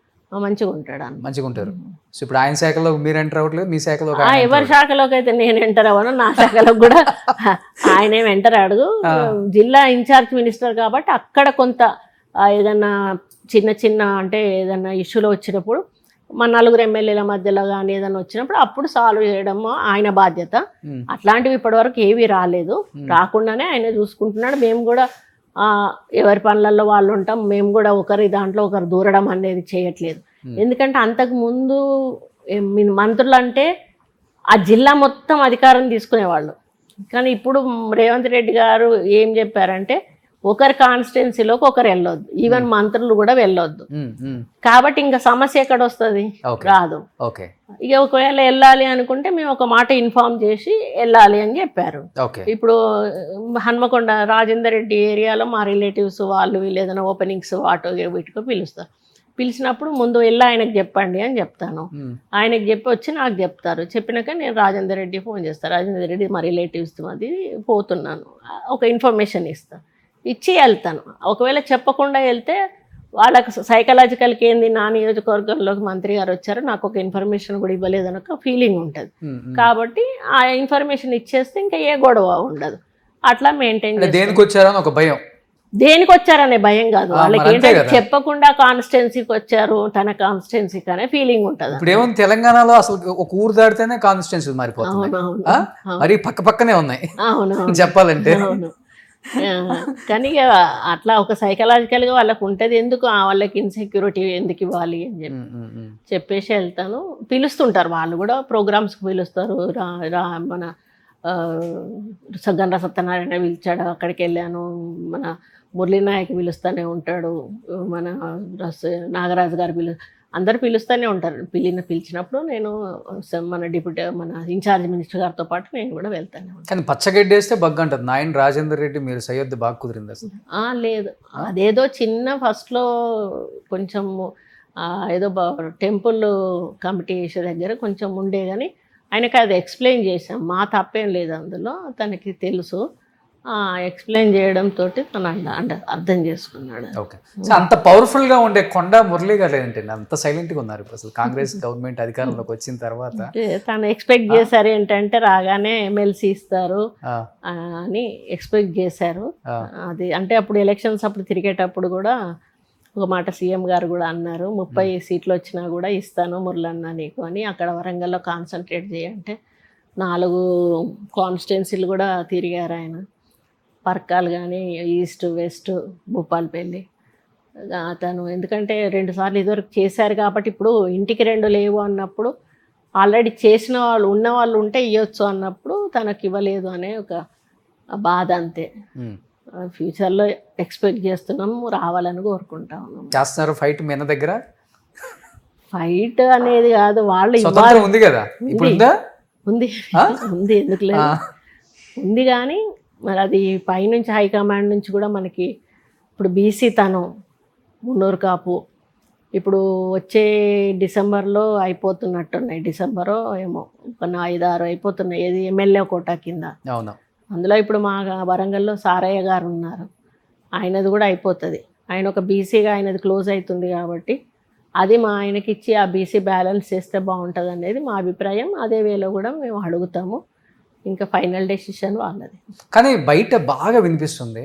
[SPEAKER 4] మంచిగా ఉంటాడు అన్న.
[SPEAKER 2] మంచిగా ఉంటారు. సో ఇప్పుడు ఆయన శాఖలో మీరు ఎంటర్ అవ్వట్లేదు, మీ శాఖలో?
[SPEAKER 4] ఎవరి శాఖలోకి అయితే నేను ఎంటర్ అవ్వను, నా శాఖలోకి కూడా ఆయన ఏమి ఎంటర్ అడుగు. జిల్లా ఇన్ఛార్జ్ మినిస్టర్ కాబట్టి అక్కడ కొంత ఏదన్నా చిన్న చిన్న అంటే ఏదన్నా ఇష్యూలో వచ్చినప్పుడు మన 4 ఎమ్మెల్యేల మధ్యలో కానీ ఏదైనా వచ్చినప్పుడు అప్పుడు సాల్వ్ చేయడం ఆయన బాధ్యత. అట్లాంటివి ఇప్పటివరకు ఏవి రాలేదు, రాకుండానే ఆయన చూసుకుంటున్నాడు. మేము కూడా ఎవరి పనులలో వాళ్ళు ఉంటాం, మేము కూడా ఒకరి దాంట్లో ఒకరు దూరడం అనేది చేయట్లేదు. ఎందుకంటే అంతకుముందు మంత్రులు అంటే ఆ జిల్లా మొత్తం అధికారం తీసుకునేవాళ్ళు. కానీ ఇప్పుడు రేవంత్ రెడ్డి గారు ఏం చెప్పారంటే ఒకరి కాన్స్టిట్యున్సీలోకి ఒకరు వెళ్ళొద్దు, ఈవెన్ మంత్రులు కూడా వెళ్ళొద్దు. కాబట్టి ఇంకా సమస్య ఎక్కడ వస్తుంది? రాదు. ఇక ఒకవేళ వెళ్ళాలి అనుకుంటే మేము ఒక మాట ఇన్ఫార్మ్ చేసి వెళ్ళాలి అని చెప్పారు. ఇప్పుడు హన్మకొండ రాజేందర్ రెడ్డి ఏరియాలో మా రిలేటివ్స్ వాళ్ళు వీళ్ళు ఏదైనా ఓపెనింగ్స్ ఆటో వీటికో పిలుస్తారు. పిలిచినప్పుడు ముందు వెళ్ళి ఆయనకు చెప్పండి అని చెప్తాను. ఆయనకు చెప్పి వచ్చి నాకు చెప్తారు. చెప్పినాక నేను రాజేందర్ రెడ్డి ఫోన్ చేస్తాను, రాజేందర్ రెడ్డి మా రిలేటివ్స్ అది పోతున్నాను, ఒక ఇన్ఫర్మేషన్ ఇస్తాను, ఇచ్చి వెళ్తాను. ఒకవేళ చెప్పకుండా వెళ్తే వాళ్ళకి సైకలాజికల్కి ఏంది, నా నియోజకవర్గంలోకి మంత్రి గారు వచ్చారు, నాకు ఒక ఇన్ఫర్మేషన్ కూడా ఇవ్వలేదని ఒక ఫీలింగ్ ఉంటుంది. కాబట్టి ఆ ఇన్ఫర్మేషన్ ఇచ్చేస్తే ఇంకా ఏ గొడవ ఉండదు. అట్లా మెయింటైన్ చేస్తాను.
[SPEAKER 2] దేనికి వచ్చారని ఒక భయం,
[SPEAKER 4] దేనికి వచ్చారనే భయం కాదు, వాళ్ళకి ఏంటంటే చెప్పకుండా కాన్స్టిట్యున్సీకి వచ్చారు, తన కాన్స్టిట్యున్సీకి అనే ఫీలింగ్ ఉంటుంది.
[SPEAKER 2] ఇప్పుడు ఏమో తెలంగాణలో అసలు ఒక ఊరు దాటితేనే కాన్స్టిట్యున్సీ మారిపోతుంది, మరి పక్క పక్కనే ఉన్నాయి చెప్పాలంటే.
[SPEAKER 4] కానీ అట్లా ఒక సైకలాజికల్గా వాళ్ళకు ఉంటుంది. ఎందుకు వాళ్ళకి ఇన్సెక్యూరిటీ ఎందుకు ఇవ్వాలి అని చెప్పేసి వెళ్తాను. పిలుస్తుంటారు వాళ్ళు కూడా, ప్రోగ్రామ్స్కి పిలుస్తారు. మన గండ్ర సత్యనారాయణ పిలిచాడు, అక్కడికి వెళ్ళాను. మన మురళీనాయక్ పిలుస్తూనే ఉంటాడు, మన నాగరాజు గారు అందరు పిలుస్తూనే ఉంటారు. పిలిచినప్పుడు నేను మన మన ఇన్ఛార్జ్ మినిస్టర్ గారితో పాటు నేను కూడా వెళ్తాను.
[SPEAKER 2] కానీ పచ్చగడ్డి వేస్తే బగ్గు అంటారు. నాయన రాజేందర్ రెడ్డి మీరు సయ్యద్దు బాగా కుదిరింది అసలు?
[SPEAKER 4] లేదు, అదేదో చిన్న ఫస్ట్లో కొంచెం ఏదో టెంపుల్ కమిటీ దగ్గర కొంచెం ఉండే, కానీ ఆయనకి అది ఎక్స్ప్లెయిన్ చేసాం. మా తప్పేం లేదు అందులో, తనకి తెలుసు. ఎక్స్ప్లెయిన్ చేయడంతో తను అర్థం చేసుకున్నాడు.
[SPEAKER 2] ఓకే, అంత పవర్ఫుల్గా ఉండే కొండ మురళీ గారు ఏంటండి అంత సైలెంట్గా ఉన్నారు అసలు కాంగ్రెస్ గవర్నమెంట్ అధికారంలోకి వచ్చిన తర్వాత?
[SPEAKER 4] తను ఎక్స్పెక్ట్ చేశారు ఏంటంటే రాగానే ఎమ్మెల్సీ ఇస్తారు అని ఎక్స్పెక్ట్ చేశారు. అది అంటే అప్పుడు ఎలక్షన్స్ అప్పుడు తిరిగేటప్పుడు కూడా ఒక మాట సీఎం గారు కూడా అన్నారు, 30 సీట్లు వచ్చినా కూడా ఇస్తాను మురళన్న నీకు అని. అక్కడ వరంగల్లో కాన్సన్ట్రేట్ చేయంటే 4 కాన్స్టిట్యున్సీలు కూడా తిరిగారు ఆయన. పర్కాలు కానీ, ఈస్ట్ వెస్ట్ భూపాలపల్లి. అతను ఎందుకంటే 2 సార్లు ఇదివరకు చేశారు కాబట్టి ఇప్పుడు ఇంటికి 2 లేవు అన్నప్పుడు, ఆల్రెడీ చేసిన వాళ్ళు ఉన్న వాళ్ళు ఉంటే ఇవ్వచ్చు అన్నప్పుడు తనకి ఇవ్వలేదు అనే ఒక బాధ అంతే. ఫ్యూచర్లో ఎక్స్పెక్ట్ చేస్తున్నాము, రావాలని కోరుకుంటా ఉన్నాం.
[SPEAKER 2] చేస్తున్నారు ఫైట్ మీ దగ్గర?
[SPEAKER 4] ఫైట్ అనేది కాదు, వాళ్ళు
[SPEAKER 2] ఉంది కదా ఇప్పుడు?
[SPEAKER 4] ఉంది ఎందుకు లేదు, ఉంది. కానీ మరి అది పైనుంచి హైకమాండ్ నుంచి కూడా మనకి ఇప్పుడు బీసీ తనం మున్నూరు కాపు ఇప్పుడు వచ్చే డిసెంబర్లో అయిపోతున్నట్టున్నాయి. డిసెంబరో ఏమో ఒక 5-6 అయిపోతున్నాయి. ఏది ఎమ్మెల్యే కోటా కింద. అందులో ఇప్పుడు మా వరంగల్లో సారయ్య గారు ఉన్నారు, ఆయనది కూడా అయిపోతుంది. ఆయన ఒక బీసీగా ఆయనది క్లోజ్ అవుతుంది కాబట్టి అది మా ఆయనకి ఇచ్చి ఆ బీసీ బ్యాలెన్స్ చేస్తే బాగుంటుంది అనేది మా అభిప్రాయం. అదే వేలో కూడా మేము అడుగుతాము. ఇంకా ఫైనల్ డెసిషన్ వాళ్ళది.
[SPEAKER 2] కానీ బయట బాగా వినిపిస్తుంది,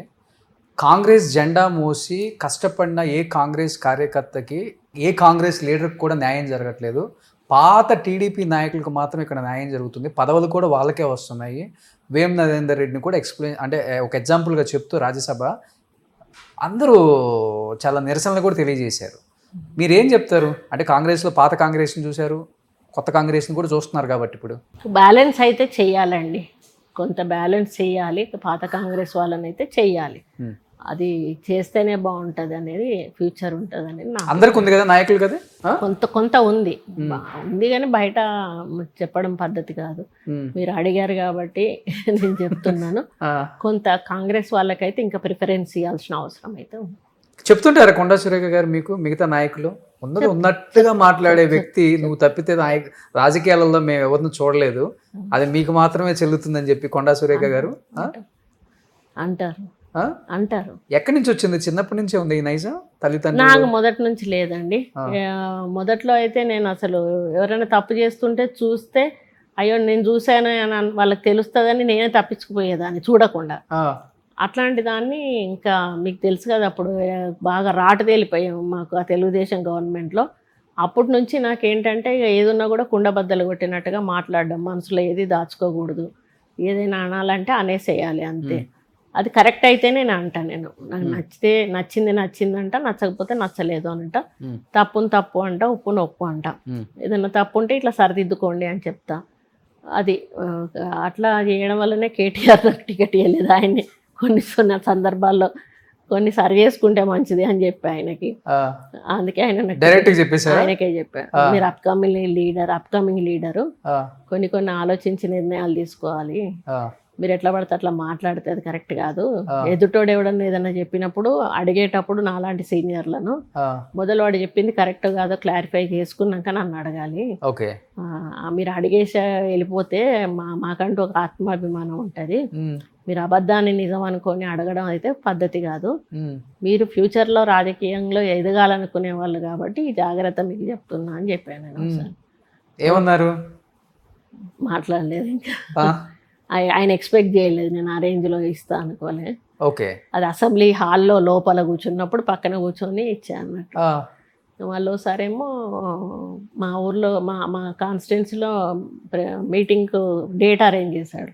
[SPEAKER 2] కాంగ్రెస్ జెండా మోసి కష్టపడిన ఏ కాంగ్రెస్ కార్యకర్తకి, ఏ కాంగ్రెస్ లీడర్కి కూడా న్యాయం జరగట్లేదు. పాత టీడీపీ నాయకులకు మాత్రం ఇక్కడ న్యాయం జరుగుతుంది. పదవులు కూడా వాళ్ళకే వస్తున్నాయి. వేం నరేందర్ రెడ్డిని కూడా ఒక ఎగ్జాంపుల్గా చెప్తూ రాజ్యసభ అందరూ చాలా నిరసనలు కూడా తెలియజేశారు. మీరేం చెప్తారు? అంటే కాంగ్రెస్లో పాత కాంగ్రెస్ని చూశారు, కొత్త కాంగ్రెస్ని కూడా చూస్తున్నారు కాబట్టి ఇప్పుడు
[SPEAKER 4] బ్యాలెన్స్ అయితే చెయ్యాలండి. కొంత బ్యాలెన్స్ చేయాలి. పాత కాంగ్రెస్ వాళ్ళని అయితే చెయ్యాలి. అది చేస్తేనే బాగుంటుంది అనేది, ఫ్యూచర్ ఉంటుంది అనేది నా
[SPEAKER 2] అందరికి ఉంది కదా, నాయకులు కదా
[SPEAKER 4] కొంత ఉంది కానీ బయట చెప్పడం పద్ధతి కాదు. మీరు అడిగారు కాబట్టి నేను చెప్తున్నాను. కొంత కాంగ్రెస్ వాళ్ళకైతే ఇంకా ప్రిఫరెన్స్ ఇవ్వాల్సిన అవసరం అయితే ఉంది.
[SPEAKER 2] చెప్తుంటారా కొండా సురేఖ గారు మీకు? మిగతా నాయకులు ఉన్నట్టుగా మాట్లాడే వ్యక్తి నువ్వు తప్పితే రాజకీయాలలో మేము ఎవరిని చూడలేదు, అది మీకు మాత్రమే చెల్లుతుందని చెప్పి కొండా సురేఖ గారు
[SPEAKER 4] అంటారు.
[SPEAKER 2] ఎక్కడి నుంచి వచ్చింది? చిన్నప్పటి నుంచే ఉంది ఈ నైజం తల్లిదండ్రులు?
[SPEAKER 4] నాకు మొదటి నుంచి లేదండి. మొదట్లో అయితే నేను అసలు ఎవరైనా తప్పు చేస్తుంటే చూస్తే అయ్యో నేను చూశాను అని వాళ్ళకి తెలుస్తుందని నేనే తప్పించుకుపోయేదాన్ని చూడకుండా. అట్లాంటి దాన్ని ఇంకా మీకు తెలుసు కదా, అప్పుడు బాగా రాటు తేలిపోయాము మాకు ఆ తెలుగుదేశం గవర్నమెంట్లో. అప్పటి నుంచి నాకేంటంటే ఇక ఏదున్నా కూడా కుండబద్దలు కొట్టినట్టుగా మాట్లాడడం, మనసులో ఏది దాచుకోకూడదు, ఏదైనా అనాలంటే అనేసేయాలి అంతే. అది కరెక్ట్ అయితేనే నేను అంటా. నాకు నచ్చితే నచ్చిందంట, నచ్చకపోతే నచ్చలేదు అనంట. తప్పు అంట, ఉప్పును ఒప్పు అంట. ఏదైనా తప్పు ఉంటే ఇట్లా సరిదిద్దుకోండి అని చెప్తా. అది అట్లా చేయడం వల్లనే కేటీఆర్ నాకు టికెట్ ఇవ్వలేదు. ఆయన్ని కొన్ని సందర్భాల్లో కొన్ని సరి చేసుకుంటే మంచిది అని చెప్పి ఆయనకి. అందుకే ఆయన ఆయనకే చెప్పారు, మీరు అప్కమింగ్ లీడరు, కొన్ని ఆలోచించి నిర్ణయాలు తీసుకోవాలి. మీరు ఎట్లా పడితే అట్లా మాట్లాడితే అది కరెక్ట్ కాదు. ఎదుటోడు ఎవడన్నా ఏదన్నా చెప్పినప్పుడు అడిగేటప్పుడు నాలాంటి సీనియర్లను మొదలు వాడు చెప్పింది కరెక్ట్ కాదో క్లారిఫై చేసుకున్నాక నన్ను అడగాలి. మీరు అడిగేసి వెళ్ళిపోతే మాకంటూ ఒక ఆత్మాభిమానం ఉంటుంది. మీరు అబద్ధాన్ని నిజం అనుకొని అడగడం అయితే పద్ధతి కాదు. మీరు ఫ్యూచర్లో రాజకీయంలో ఎదగాలనుకునే వాళ్ళు కాబట్టి ఈ జాగ్రత్త మీకు చెప్తున్నా అని చెప్పాను నేను. ఒకసారి
[SPEAKER 2] ఏమన్నారు?
[SPEAKER 4] మాట్లాడలేదు ఇంకా. ఆయన ఎక్స్పెక్ట్ చేయలేదు నేను ఆ రేంజ్లో ఇస్తా అనుకోలే. అది అసెంబ్లీ హాల్లో లోపల కూర్చున్నప్పుడు పక్కన కూర్చొని ఇచ్చా అన్నట్టు. వాళ్ళు ఒకసారేమో మా ఊర్లో మా కాన్స్టిట్యున్సీలో మీటింగ్కు డేట్ అరేంజ్ చేశాడు.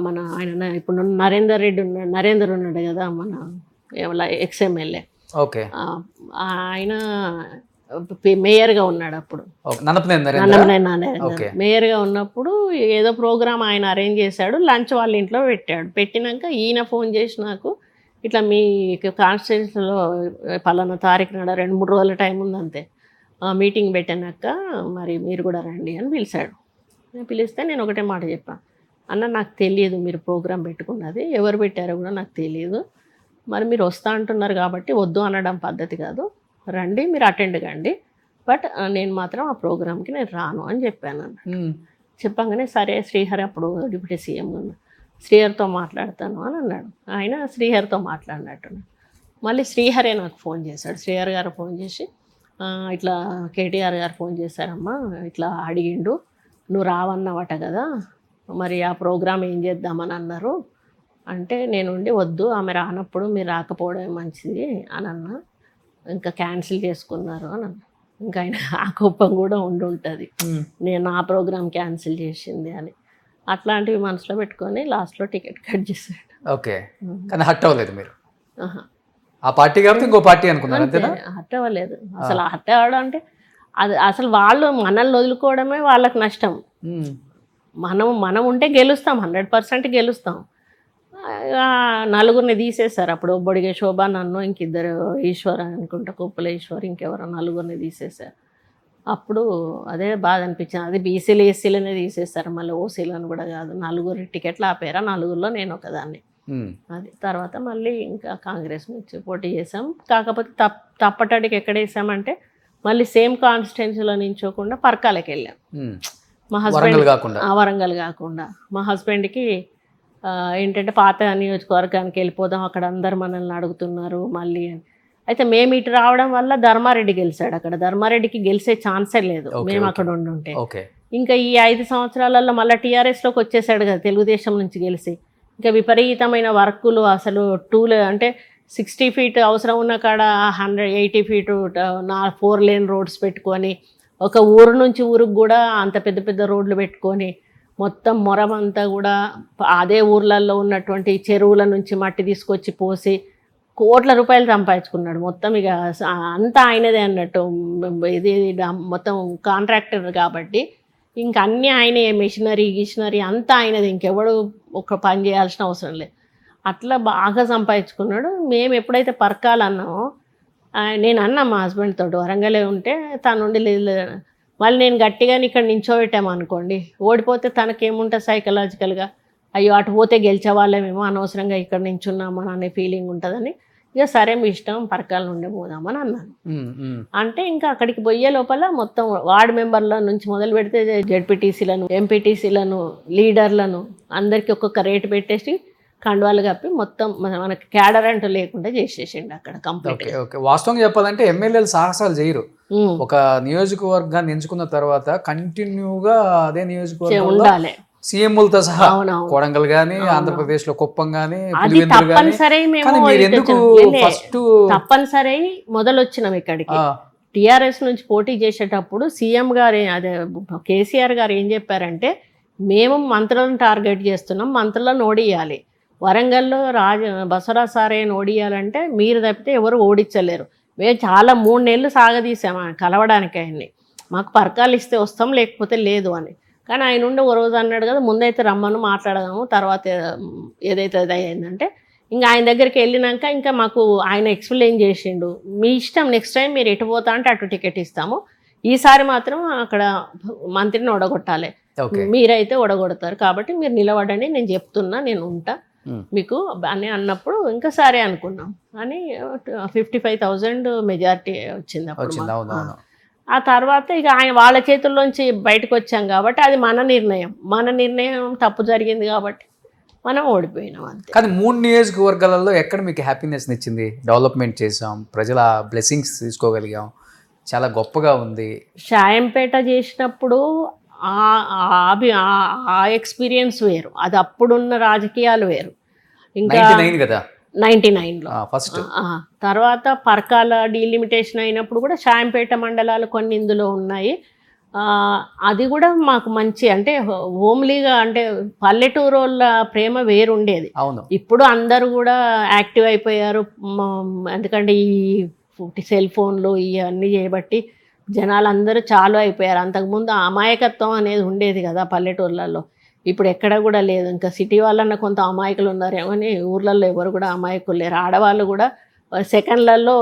[SPEAKER 4] మన ఆయన ఇప్పుడు నరేందర్ ఉన్నాడు కదా, మన ఎక్స్ఎమ్మెల్యే. ఆయన మేయర్గా ఉన్నాడు అప్పుడు. మేయర్గా ఉన్నప్పుడు ఏదో ప్రోగ్రామ్ ఆయన అరేంజ్ చేశాడు. లంచ్ వాళ్ళ ఇంట్లో పెట్టినాక ఈయన ఫోన్ చేసి నాకు, ఇట్లా మీ కాన్స్టిట్యున్సీలో పలానా తారీఖు నాడు 2-3 రోజుల టైం ఉంది అంతే, మీటింగ్ పెట్టాక మరి మీరు కూడా రండి అని పిలిచాడు. పిలిస్తే నేను ఒకటే మాట చెప్పాను, అన్న నాకు తెలియదు మీరు ప్రోగ్రామ్ పెట్టుకున్నది, ఎవరు పెట్టారో కూడా నాకు తెలియదు. మరి మీరు వస్తా అంటున్నారు కాబట్టి వద్దు అనడం పద్ధతి కాదు, రండి మీరు అటెండ్ కండి, బట్ నేను మాత్రం ఆ ప్రోగ్రామ్కి నేను రాను అని చెప్పాను. చెప్పగానే సరే శ్రీహరి అప్పుడు డిప్యూటీ సీఎం శ్రీహరితో మాట్లాడతాను అని అన్నాడు. ఆయన శ్రీహరితో మాట్లాడినట్టు. మళ్ళీ శ్రీహరే నాకు ఫోన్ చేశాడు. శ్రీహరి గారు ఫోన్ చేసి, ఇట్లా కేటీఆర్ గారు ఫోన్ చేశారమ్మా, ఇట్లా అడిగిండు, నువ్వు రావన్నవట కదా, మరి ఆ ప్రోగ్రామ్ ఏం చేద్దామని అన్నారు అంటే, నేనుండి వద్దు ఆమె రానప్పుడు మీరు రాకపోవడమే మంచిది అని అన్నా, ఇంకా క్యాన్సిల్ చేసుకున్నారు అని అన్నా. ఇంకా ఆయన ఆ కోపం కూడా ఉంటుంది, నేను ఆ ప్రోగ్రామ్ క్యాన్సిల్ చేసింది అని. అట్లాంటివి మనసులో పెట్టుకొని లాస్ట్లో టికెట్ కట్ చేశాడు.
[SPEAKER 2] కానీ హర్ట్ అవ్వలేదు మీరు? ఆ పార్టీ కాబట్టి ఇంకో పార్టీ అనుకున్నారు?
[SPEAKER 4] హర్ట్ అవ్వలేదు అసలు. హర్ట్ అవ్వడం అంటే అది అసలు వాళ్ళు మనల్ని వదులుకోవడమే వాళ్ళకి నష్టం. మనం ఉంటే గెలుస్తాం, 100% గెలుస్తాం. నలుగురిని తీసేశారు అప్పుడు. బొడిగే శోభ, నన్ను, ఇంకిద్దరు ఈశ్వర్ అనుకుంటా, కుప్పల ఈశ్వర్, ఇంకెవరో నలుగురిని తీసేశారు. అప్పుడు అదే బాధ అనిపించింది. అది బీసీలు ఎస్సీలనే తీసేస్తారు, మళ్ళీ ఓసీలను కూడా కాదు. 4 టికెట్లు ఆపారా, 4లో నేను ఒకదాన్ని. అది తర్వాత మళ్ళీ ఇంకా కాంగ్రెస్ నుంచి పోటీ చేసాం. కాకపోతే తప్పటడికి ఎక్కడ వేసామంటే మళ్ళీ సేమ్ కాన్స్టిట్యున్సీలో నించోకుండా పరకాలకి వెళ్ళాం. మా హస్బెండ్ వరంగల్ కాకుండా మా హస్బెండ్కి ఏంటంటే పాత నియోజకవర్గానికి వెళ్ళిపోదాం, అక్కడ అందరు మనల్ని అడుగుతున్నారు మళ్ళీ అని. అయితే మేము ఇటు రావడం వల్ల ధర్మారెడ్డి గెలిచాడు. అక్కడ ధర్మారెడ్డికి గెలిచే ఛాన్సే లేదు మేము అక్కడ ఉండుంటే.
[SPEAKER 2] ఓకే.
[SPEAKER 4] ఇంకా ఈ 5 సంవత్సరాలలో మళ్ళీ టీఆర్ఎస్లోకి వచ్చేసాడు కదా తెలుగుదేశం నుంచి గెలిచి. ఇంకా విపరీతమైన వర్కులు అసలు అంటే 60 ఫీట్ అవసరం ఉన్న కాడ 180 ఫీటు 4 లేన్ రోడ్స్ పెట్టుకొని, ఒక ఊరు నుంచి ఊరికి కూడా అంత పెద్ద పెద్ద రోడ్లు పెట్టుకొని, మొత్తం మొరమంతా కూడా అదే ఊర్లలో ఉన్నటువంటి చెరువుల నుంచి మట్టి తీసుకొచ్చి పోసి కోట్ల రూపాయలు సంపాదించుకున్నాడు. మొత్తం ఇక అంతా ఆయనదే అన్నట్టు. ఇది మొత్తం కాంట్రాక్టర్ కాబట్టి ఇంక అన్నీ ఆయనే, మిషనరీ అంతా ఆయనది, ఇంకెవడు ఒక పని చేయాల్సిన అవసరం లేదు. అట్లా బాగా సంపాదించుకున్నాడు. మేము ఎప్పుడైతే పరకాలన్నామో నేను అన్నా మా హస్బెండ్ తోటి, వరంగలే ఉంటే తను ఉండి లేదు, మళ్ళీ నేను గట్టిగాని ఇక్కడ నించోబెట్టామనుకోండి, ఓడిపోతే తనకేముంటుంది సైకలాజికల్గా, అయ్యో అటు పోతే గెలిచేవాళ్ళమేమో, అనవసరంగా ఇక్కడ నించున్నామని అనే ఫీలింగ్ ఉంటుందని, ఇక సరే మీ ఇష్టం పరకాల నుండి పోదామని అన్నాను. అంటే ఇంకా అక్కడికి పోయే లోపల మొత్తం వార్డు మెంబర్ల నుంచి మొదలు పెడితే జెడ్పీటీసీలను, ఎంపీటీసీలను, లీడర్లను అందరికీ ఒక్కొక్క రేటు పెట్టేసి కండువాలు కప్పి మొత్తం మనకి క్యాడర్ అంటూ లేకుండా చేసేసిండు అక్కడ కంప్లీట్.
[SPEAKER 2] ఓకే. వాస్తవంగా చెప్పాలంటే ఎమ్మెల్యేలు సాహసాలు చేయరు. ఒక నియోజకవర్గాన్ని ఎంచుకున్న తర్వాత కంటిన్యూగా అదే నియోజకవర్గంలో
[SPEAKER 4] ఉండాలి,
[SPEAKER 2] సీఎంలతో సహా. కొడంగల్ గానీ, ఆంధ్రప్రదేశ్ లో కుప్పం గానీ,
[SPEAKER 4] తప్పనిసరి మొదలొచ్చినాం ఇక్కడికి. టిఆర్ఎస్ నుంచి పోటీ చేసేటప్పుడు సీఎం గారు అదే కేసీఆర్ గారు ఏం చెప్పారంటే, మేము మంత్రులను టార్గెట్ చేస్తున్నాం, మంత్రులను ఓడియాలి. వరంగల్లో బసవరాజ్ సారే ఓడియాలంటే మీరు తప్పితే ఎవరు ఓడించలేరు. మేము చాలా 3 నెలలు సాగదీసాము కలవడానికి ఆయన్ని. మాకు పరకాలు ఇస్తే వస్తాం, లేకపోతే లేదు అని. కానీ ఆయన ఉండి ఒక రోజు అన్నాడు కదా, ముందైతే రమ్మను మాట్లాడదాము, తర్వాత ఏదైతే అది అయిందంటే ఇంకా ఆయన దగ్గరికి వెళ్ళినాక ఇంకా మాకు ఆయన ఎక్స్ప్లెయిన్ చేసిండు, మీ ఇష్టం, నెక్స్ట్ టైం మీరు ఎటు పోతా అంటే అటు టికెట్ ఇస్తాము, ఈసారి మాత్రం అక్కడ మంత్రిని ఓడగొట్టాలి, మీరైతే ఓడగొడతారు కాబట్టి మీరు నిలబడండి, నేను చెప్తున్నా, నేను ఉంటా మీకు అని అన్నప్పుడు ఇంకా సరే అనుకున్నాం అని 55,000 మెజారిటీ వచ్చింది అప్పుడు. ఆ తర్వాత ఇక ఆయన వాళ్ళ చేతుల్లోంచి బయటకు వచ్చాం కాబట్టి అది మన నిర్ణయం తప్పు జరిగింది కాబట్టి మనం ఓడిపోయినాం అంతే.
[SPEAKER 2] కానీ 3 నియోజకవర్గాలలో ఎక్కడ మీకు హ్యాపీనెస్ ఇచ్చింది? డెవలప్మెంట్ చేసాం, ప్రజల బ్లెస్సింగ్స్ తీసుకోగలిగాం, చాలా గొప్పగా ఉంది.
[SPEAKER 4] షాయంపేట చేసినప్పుడు ఆ ఎక్స్పీరియన్స్ వేరు, అది అప్పుడున్న రాజకీయాలు వేరు. ఇంకా 99లో
[SPEAKER 2] ఫస్ట్.
[SPEAKER 4] తర్వాత పరకాల డీలిమిటేషన్ అయినప్పుడు కూడా షాయంపేట మండలాలు కొన్ని ఇందులో ఉన్నాయి. అది కూడా మాకు మంచి, అంటే హోమ్లీగా, అంటే పల్లెటూరు వాళ్ళ ప్రేమ వేరుండేది.
[SPEAKER 2] అవును.
[SPEAKER 4] ఇప్పుడు అందరూ కూడా యాక్టివ్ అయిపోయారు, ఎందుకంటే ఈ సెల్ ఫోన్లు ఇవన్నీ చేయబట్టి జనాలు అందరూ చాలు అయిపోయారు. అంతకుముందు అమాయకత్వం అనేది ఉండేది కదా పల్లెటూర్లలో, ఇప్పుడు ఎక్కడ కూడా లేదు. ఇంకా సిటీ వాళ్ళన్న కొంత అమాయకులు ఉన్నారేమో కానీ ఊర్లలో ఎవరు కూడా అమాయకులు లేరు. ఆడవాళ్ళు కూడా సెకండ్లలో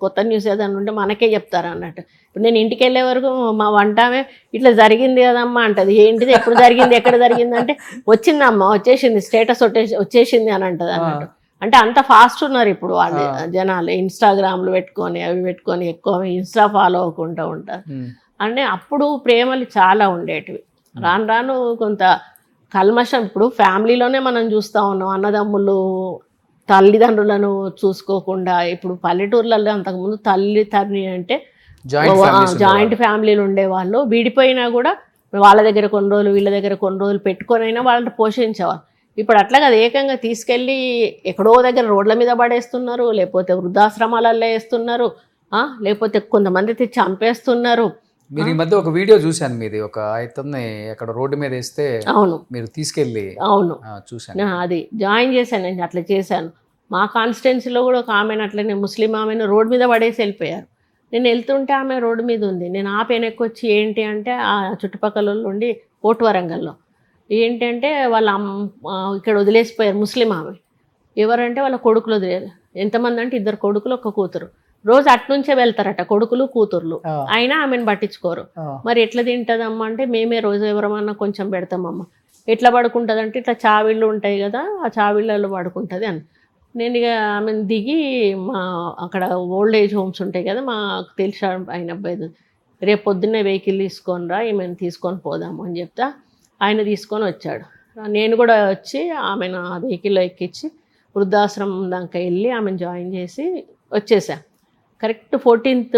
[SPEAKER 4] కొత్త న్యూస్ ఏదైనా ఉంటే మనకే చెప్తారు అన్నట్టు. ఇప్పుడు నేను ఇంటికి వెళ్ళే వరకు మా వంటామే ఇట్లా జరిగింది కదమ్మా అంటది, ఏంటిది, ఎప్పుడు జరిగింది, ఎక్కడ జరిగింది అంటే, వచ్చిందమ్మా, వచ్చేసింది, స్టేటస్ వచ్చేసింది అని అంటది అన్నట్టు. అంటే అంత ఫాస్ట్ ఉన్నారు ఇప్పుడు వాళ్ళు జనాలు, ఇన్స్టాగ్రామ్లు పెట్టుకొని అవి పెట్టుకొని ఎక్కువ ఇన్స్టా ఫాలో అవ్వకుండా ఉంటారు. అంటే అప్పుడు ప్రేమలు చాలా ఉండేటివి. రాను రాను కొంత కల్మషం, ఇప్పుడు ఫ్యామిలీలోనే మనం చూస్తూ ఉన్నాం, అన్నదమ్ములు తల్లిదండ్రులను చూసుకోకుండా. ఇప్పుడు పల్లెటూర్లలో అంతకుముందు తండ్రి అంటే జాయింట్ ఫ్యామిలీలు ఉండేవాళ్ళు, విడిపోయినా కూడా వాళ్ళ దగ్గర కొన్ని రోజులు వీళ్ళ దగ్గర కొన్ని రోజులు పెట్టుకొని అయినా వాళ్ళని పోషించేవాళ్ళు. ఇప్పుడు అట్లా కదా, ఏకంగా తీసుకెళ్ళి ఎక్కడో దగ్గర రోడ్ల మీద పడేస్తున్నారు, లేకపోతే వృద్ధాశ్రమాలలో వేస్తున్నారు, లేకపోతే కొంతమంది చంపేస్తున్నారు.
[SPEAKER 2] మీరు ఈ మధ్య ఒక వీడియో చూశాను, మీది ఒక ఆయతన్ని అక్కడ రోడ్డు మీద వేస్తే
[SPEAKER 4] అవును
[SPEAKER 2] మీరు తీసుకెళ్ళి చూశాను,
[SPEAKER 4] అది జాయిన్ చేశాను, నేను అట్లా చేశాను. మా కాన్స్టిట్యున్సీలో కూడా ఒక ఆమెను అట్లనే ముస్లిం ఆమెను రోడ్డు మీద పడేసి వెళ్ళిపోయారు. నేను వెళ్తుంటే ఆమె రోడ్డు మీద ఉంది, నేను వెనక్కొచ్చి ఏంటి అంటే ఆ చుట్టుపక్కల ఉండి కోటు వరంగల్లో ఏంటంటే వాళ్ళ ఇక్కడ వదిలేసిపోయారు ముస్లిం ఆమె. ఎవరంటే వాళ్ళ కొడుకులు వదిలేరు. ఎంతమంది అంటే 2 కొడుకులు 1 కూతురు. రోజు అట్నుంచే వెళ్తారట కొడుకులు కూతుర్లు, అయినా ఆమెను పట్టించుకోరు. మరి ఎట్లా తింటుందమ్మా అంటే, మేమే రోజు ఎవరమన్నా కొంచెం పెడతామమ్మ. ఎట్లా పడుకుంటుంది అంటే, ఇట్లా చావిళ్ళు ఉంటాయి కదా, ఆ చావిళ్ళలో పడుకుంటుంది అని. నేను ఇక ఆమెను దిగి అక్కడ ఓల్డ్ ఏజ్ హోమ్స్ ఉంటాయి కదా, మాకు తెలిసిన ఆయన అబ్బాయి, రేపు పొద్దున్నే వెహికల్ తీసుకొని రా, ఈమెను తీసుకొని పోదాము అని చెప్తా. ఆయన తీసుకొని వచ్చాడు. నేను కూడా వచ్చి ఆమెను ఆ వెహికల్లో ఎక్కించి వృద్ధాశ్రమం దాకా వెళ్ళి ఆమెను జాయిన్ చేసి వచ్చేసా. కరెక్ట్ 14th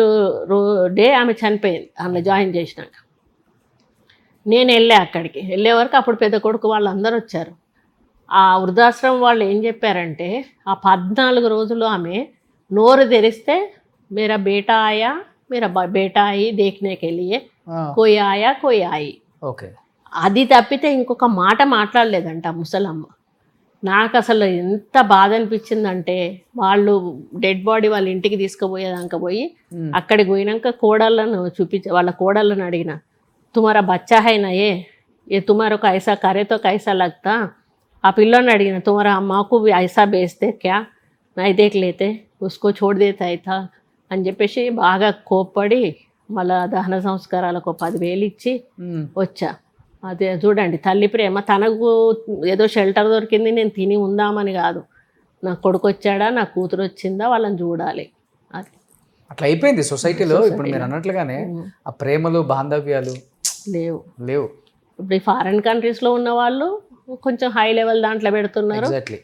[SPEAKER 4] డే ఆమె చనిపోయింది అందులో జాయిన్ చేసినాక. నేను వెళ్ళా అక్కడికి. వెళ్ళే వరకు అప్పుడు పెద్ద కొడుకు వాళ్ళందరూ వచ్చారు. ఆ వృద్ధాశ్రమం వాళ్ళు ఏం చెప్పారంటే ఆ 14 రోజులు ఆమె నోరు తెరిస్తే మేరా బేటా ఆయా, మేరా బేటా అయి దేఖనేకి వెళ్ళియే, కోయి ఆయా కోయి ఆయి.
[SPEAKER 2] ఓకే.
[SPEAKER 4] అది తప్పితే ఇంకొక మాట మాట్లాడలేదంట ఆ ముసలమ్మ. నాకు అసలు ఎంత బాధ అనిపించిందంటే, వాళ్ళు డెడ్ బాడీ వాళ్ళ ఇంటికి తీసుకుపోయేదాకా పోయి అక్కడికి పోయినాక కోడళ్ళను వాళ్ళ కోడళ్ళను అడిగిన, తుమారా బచ్చా హై నా ఏ తుమారో కైసా కరేతో కైసా లగ్తా. ఆ పిల్లని అడిగిన, తుమారా అమ్మకు ఐసా బేస్తే క్యా నై దేఖ్ లేతే ఉస్కో చోడ్ దేతా అయితా అని చెప్పేసి బాగా కోప్పడి మళ్ళా దహన సంస్కారాలకు 10,000 ఇచ్చి వచ్చా. అదే చూడండి తల్లి ప్రేమ. తనకు ఏదో షెల్టర్ దొరికింది నేను తిని ఉందామని కాదు, నా కొడుకు వచ్చాడా నా కూతురు వచ్చిందా వాళ్ళని చూడాలి. అది
[SPEAKER 2] అట్లా అయిపోయింది సొసైటీలో. ఇప్పుడు మీరు అన్నట్లుగానే ఆ ప్రేమలు బాంధవ్యాలు
[SPEAKER 4] లేవు.
[SPEAKER 2] ఇప్పుడు
[SPEAKER 4] ఈ ఫారెన్ కంట్రీస్లో ఉన్న వాళ్ళు కొంచెం హై లెవెల్ దాంట్లో పెడుతున్నారు.
[SPEAKER 2] ఎగ్జాక్ట్లీ.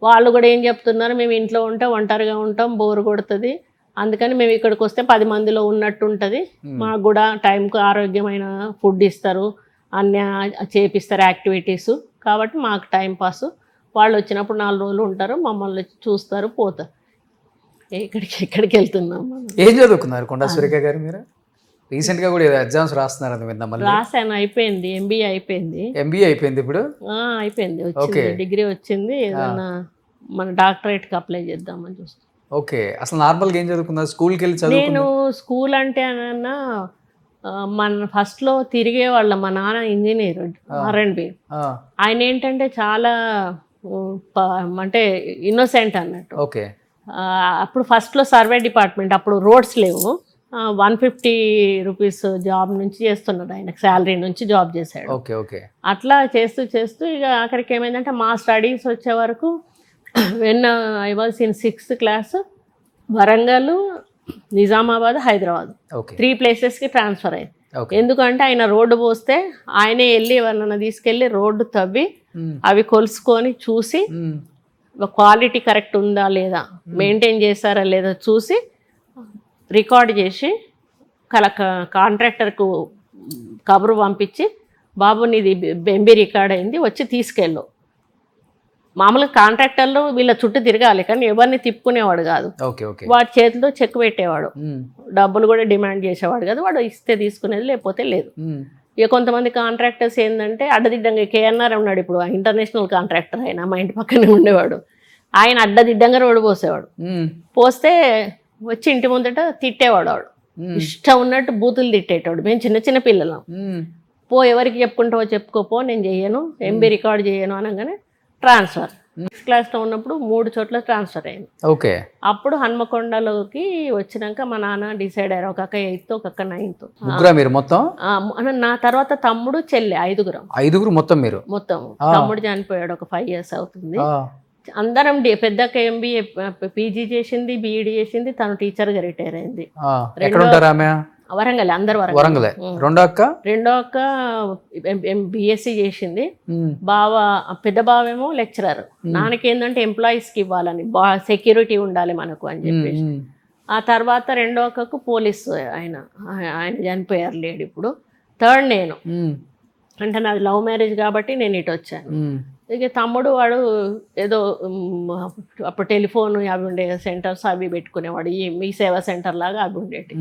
[SPEAKER 4] వాళ్ళు కూడా ఏం చెప్తున్నారు, మేము ఇంట్లో ఉంటే ఒంటరిగా ఉంటాం, బోర్ కొడుతుంది, అందుకని మేము ఇక్కడికి వస్తే 10 మందిలో ఉన్నట్టు ఉంటుంది, మాకు కూడా టైంకు ఆరోగ్యమైన ఫుడ్ ఇస్తారు, అన్నీ చేపిస్తారు యాక్టివిటీస్, కాబట్టి మాకు టైం పాస్. వాళ్ళు వచ్చినప్పుడు 4 రోజులు ఉంటారు, మమ్మల్ని వచ్చి చూస్తారు, పోతారు. ఎక్కడికి వెళ్తున్నాం మనం.
[SPEAKER 2] ఏం చదువుకున్నారు కొండా సురేఖ గారు మీరు? రీసెంట్గా కూడా ఏదో ఎగ్జామ్స్ రాస్తున్నారు విన్నా. మళ్ళీ
[SPEAKER 4] రాశాను, అయిపోయింది. ఎంబీఏ అయిపోయింది.
[SPEAKER 2] ఎంబీఏ అయిపోయింది ఇప్పుడు?
[SPEAKER 4] అయిపోయింది, వచ్చింది, డిగ్రీ వచ్చింది. ఏదన్నా మన డాక్టరేట్కి అప్లై చేద్దామని చూస్తాను.
[SPEAKER 2] ఓకే. అసలు నార్మల్గా ఏం చదువుకున్నారు? స్కూల్కి వెళ్ళి చదువు?
[SPEAKER 4] నేను స్కూల్ అంటే అన్నా మన ఫస్ట్లో తిరిగేవాళ్ళం. మా నాన్న ఇంజనీర్ R&B. ఆయన ఏంటంటే చాలా అంటే ఇన్నోసెంట్ అన్నట్టు.
[SPEAKER 2] ఓకే.
[SPEAKER 4] అప్పుడు ఫస్ట్లో సర్వే డిపార్ట్మెంట్, అప్పుడు రోడ్స్ లేవు, 150 రూపీస్ జాబ్ నుంచి చేస్తున్నాడు, ఆయనకు శాలరీ నుంచి జాబ్ చేశాడు.
[SPEAKER 2] ఓకే. ఓకే.
[SPEAKER 4] అట్లా చేస్తూ ఇక అక్కడికి ఏమైందంటే మా స్టడీస్ వచ్చే వరకు when I was in 6th class Warangal, Nizamabad, Hyderabad 3 ప్లేసెస్కి ట్రాన్స్ఫర్ అయ్యింది. ఎందుకంటే ఆయన రోడ్డు పోస్తే ఆయనే వెళ్ళి ఎవరన్నా తీసుకెళ్ళి రోడ్డు తవ్వి అవి కొలుసుకొని చూసి క్వాలిటీ కరెక్ట్ ఉందా లేదా, మెయింటైన్ చేస్తారా లేదా చూసి రికార్డ్ చేసి కాంట్రాక్టర్కు కబురు పంపించి, బాబు నీది ఎంబీ రికార్డ్ అయింది వచ్చి తీసుకెళ్ళు. మామూలుగా కాంట్రాక్టర్లు వీళ్ళ చుట్టూ తిరగాలి, కానీ ఎవరిని తిప్పుకునేవాడు కాదు. వాడి చేతిలో చెక్ పెట్టేవాడు, డబ్బులు కూడా డిమాండ్ చేసేవాడు కాదు. వాడు ఇస్తే తీసుకునేది, లేకపోతే లేదు. ఇక కొంతమంది కాంట్రాక్టర్స్ ఏంటంటే అడ్డదిడ్డంగా, కేఎన్ఆర్ ఉన్నాడు ఇప్పుడు ఇంటర్నేషనల్ కాంట్రాక్టర్, ఆయన మా ఇంటి పక్కనే ఉండేవాడు. ఆయన అడ్డదిడ్డంగా రోడ్డు పోసేవాడు. పోస్తే వచ్చి ఇంటి ముందట తిట్టేవాడు. వాడు ఇష్టం ఉన్నట్టు బూతులు తిట్టేటోడు. మేము చిన్న పిల్లలం. ఎవరికి చెప్పుకుంటావో చెప్పుకోపో, నేను చెయ్యను, ఎంబీ రికార్డ్ చేయను అనగానే ట్రాన్స్ఫర్. 6th క్లాస్లో ఉన్నప్పుడు 3 చోట్ల ట్రాన్స్ఫర్ అయింది.
[SPEAKER 2] ఓకే.
[SPEAKER 4] అప్పుడు హన్మకొండలోకి వచ్చినాక మా నాన్న డిసైడ్ అయ్యారు, ఒక అక్క 8th, ఒక అక్క 9th.
[SPEAKER 2] మీరు మొత్తం?
[SPEAKER 4] నా తర్వాత తమ్ముడు, చెల్లె, 5గురు
[SPEAKER 2] మొత్తం. మీరు
[SPEAKER 4] మొత్తం. తమ్ముడు చనిపోయాడు, ఒక 5 years అవుతుంది. అందరం పెద్దక్క ఎంబీఏ పీజీ చేసింది, బీఈడీ చేసింది, తను టీచర్గా రిటైర్ అయింది. వరంగల్, అందరు వరంగల్. రెండో అక్క బిఎస్సి చేసింది. పెద్ద బావేమో లెక్చరర్. నాన్నకేందంటే ఎంప్లాయీస్కి ఇవ్వాలని, సెక్యూరిటీ ఉండాలి మనకు అని చెప్పేసి. ఆ తర్వాత రెండో అక్కకు పోలీసు, ఆయన చనిపోయారు, లేడు ఇప్పుడు. థర్డ్ నేను, అంటే నాది లవ్ మ్యారేజ్ కాబట్టి నేను ఇటు వచ్చాను. ఇక తమ్ముడు వాడు ఏదో అప్పుడు టెలిఫోన్ అవి ఉండే సెంటర్స్ అవి పెట్టుకునేవాడు, మీ సేవా సెంటర్ లాగా అవి ఉండేవి.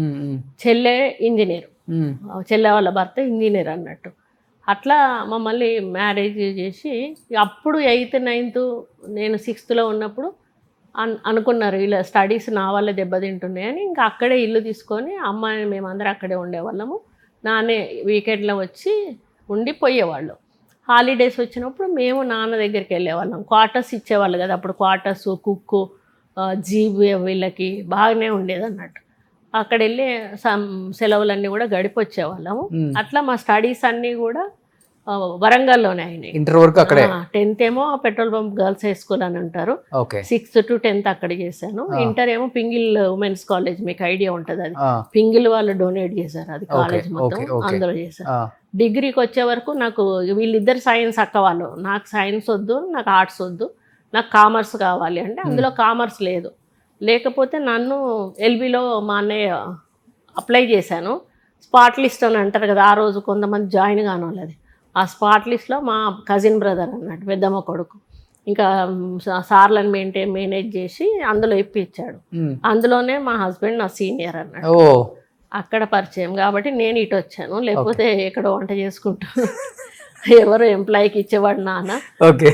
[SPEAKER 4] చెల్లె ఇంజనీర్, చెల్లె వాళ్ళ భర్త ఇంజనీర్ అన్నట్టు. అట్లా మమ్మల్ని మ్యారేజ్ చేసి అప్పుడు 8th, 9th, నేను 6thలో ఉన్నప్పుడు అనుకున్నారు ఇలా స్టడీస్ నా వల్ల దెబ్బతింటున్నాయని. ఇంకా అక్కడే ఇల్లు తీసుకొని అమ్మాయిని మేమందరం అక్కడే ఉండేవాళ్ళము. నాన్నే వీకెండ్లో వచ్చి ఉండి పోయేవాళ్ళు. హాలిడేస్ వచ్చినప్పుడు మేము నాన్న దగ్గరికి వెళ్ళేవాళ్ళం. క్వార్టర్స్ ఇచ్చేవాళ్ళు కదా అప్పుడు, క్వార్టర్స్, కుక్కు, జీబు వీళ్ళకి బాగానే ఉండేది అన్నట్టు. అక్కడ వెళ్ళి సెలవులన్నీ కూడా గడిపి వచ్చేవాళ్ళము. అట్లా మా స్టడీస్ అన్నీ కూడా వరంగల్లోనే అయినాయి.
[SPEAKER 2] ఇంటర్ వరకు అక్కడే.
[SPEAKER 4] 10th ఏమో petrol pump girls high school అని అంటారు. 6th to 10th అక్కడ చేశాను. ఇంటర్ ఏమో పింగిల్ ఉమెన్స్ కాలేజ్, మీకు ఐడియా ఉంటుంది, అది పింగిల్ వాళ్ళు డొనేట్ చేశారు, అది కాలేజ్ మొత్తం అందులో చేశారు. డిగ్రీకి వచ్చే వరకు నాకు వీళ్ళిద్దరు సైన్స్ అక్క వాళ్ళు, నాకు సైన్స్ వద్దు, నాకు ఆర్ట్స్ వద్దు, నాకు కామర్స్ కావాలి అంటే అందులో కామర్స్ లేదు. లేకపోతే నన్ను ఎల్బీలో మా అన్నయ్య అప్లై చేశాను. స్పాట్ లిస్ట్ అని అంటారు కదా, ఆ రోజు కొంతమంది జాయిన్ కాని వాళ్ళది. ఆ స్పాట్ లిస్ట్లో మా కజిన్ బ్రదర్ అన్నట్టు, పెద్దమ్మ కొడుకు, ఇంకా సార్లను మేనేజ్ చేసి అందులో ఇప్పించాడు. అందులోనే మా హస్బెండ్ నా సీనియర్ అన్నాడు. అక్కడ పరిచయం కాబట్టి నేను ఇటు వచ్చాను, లేకపోతే ఎక్కడో వంట చేసుకుంటాను. ఎవరు ఎంప్లాయీకి ఇచ్చేవాడు నాన్న.
[SPEAKER 2] ఓకే,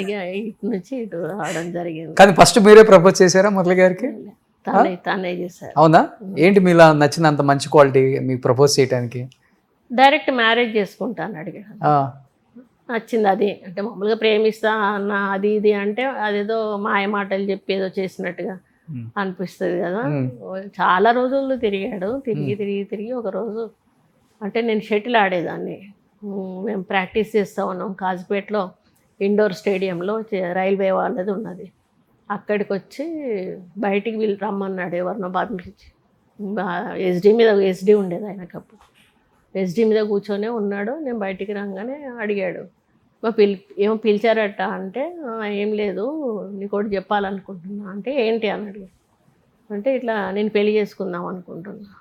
[SPEAKER 4] ఇక ఇటు నుంచి ఇటు రావడం జరిగింది.
[SPEAKER 2] కానీ ఫస్ట్ మీరే ప్రపోజ్ చేశారా మురళి గారికి?
[SPEAKER 4] తనే చేశారు.
[SPEAKER 2] అవునా? ఏంటి మీలా నచ్చిన అంత మంచి క్వాలిటీ మీకు ప్రపోజ్ చేయడానికి?
[SPEAKER 4] డైరెక్ట్ మ్యారేజ్ చేసుకుంటాను అడిగాను. నచ్చింది అది. అంటే మామూలుగా ప్రేమిస్తా అన్న అది ఇది అంటే అదేదో మాయ మాటలు చెప్పి ఏదో చేసినట్టుగా అనిపిస్తుంది కదా. చాలా రోజులు తిరిగాడు, తిరిగి ఒక రోజు అంటే నేను షటిల్ ఆడేదాన్ని. మేము ప్రాక్టీస్ చేస్తూ ఉన్నాం కాజీపేటలో ఇండోర్ స్టేడియంలో, రైల్వే వాళ్ళది ఉన్నది. అక్కడికి వచ్చి బయటికి వీళ్ళు రమ్మన్నాడు, ఎవరినో పంపించి. ఎస్డి ఉండేది ఆయనకు అప్పుడు. ఎస్డి మీద కూర్చొనే ఉన్నాడు. నేను బయటికి రాగానే అడిగాడు, ఏమో పిలిచారట అంటే, ఏం లేదు నీకు ఒకటి చెప్పాలనుకుంటున్నా అంటే, ఏంటి అని అడిగాడు. అంటే ఇట్లా నేను పెళ్లి చేసుకుందాం అనుకుంటున్నా,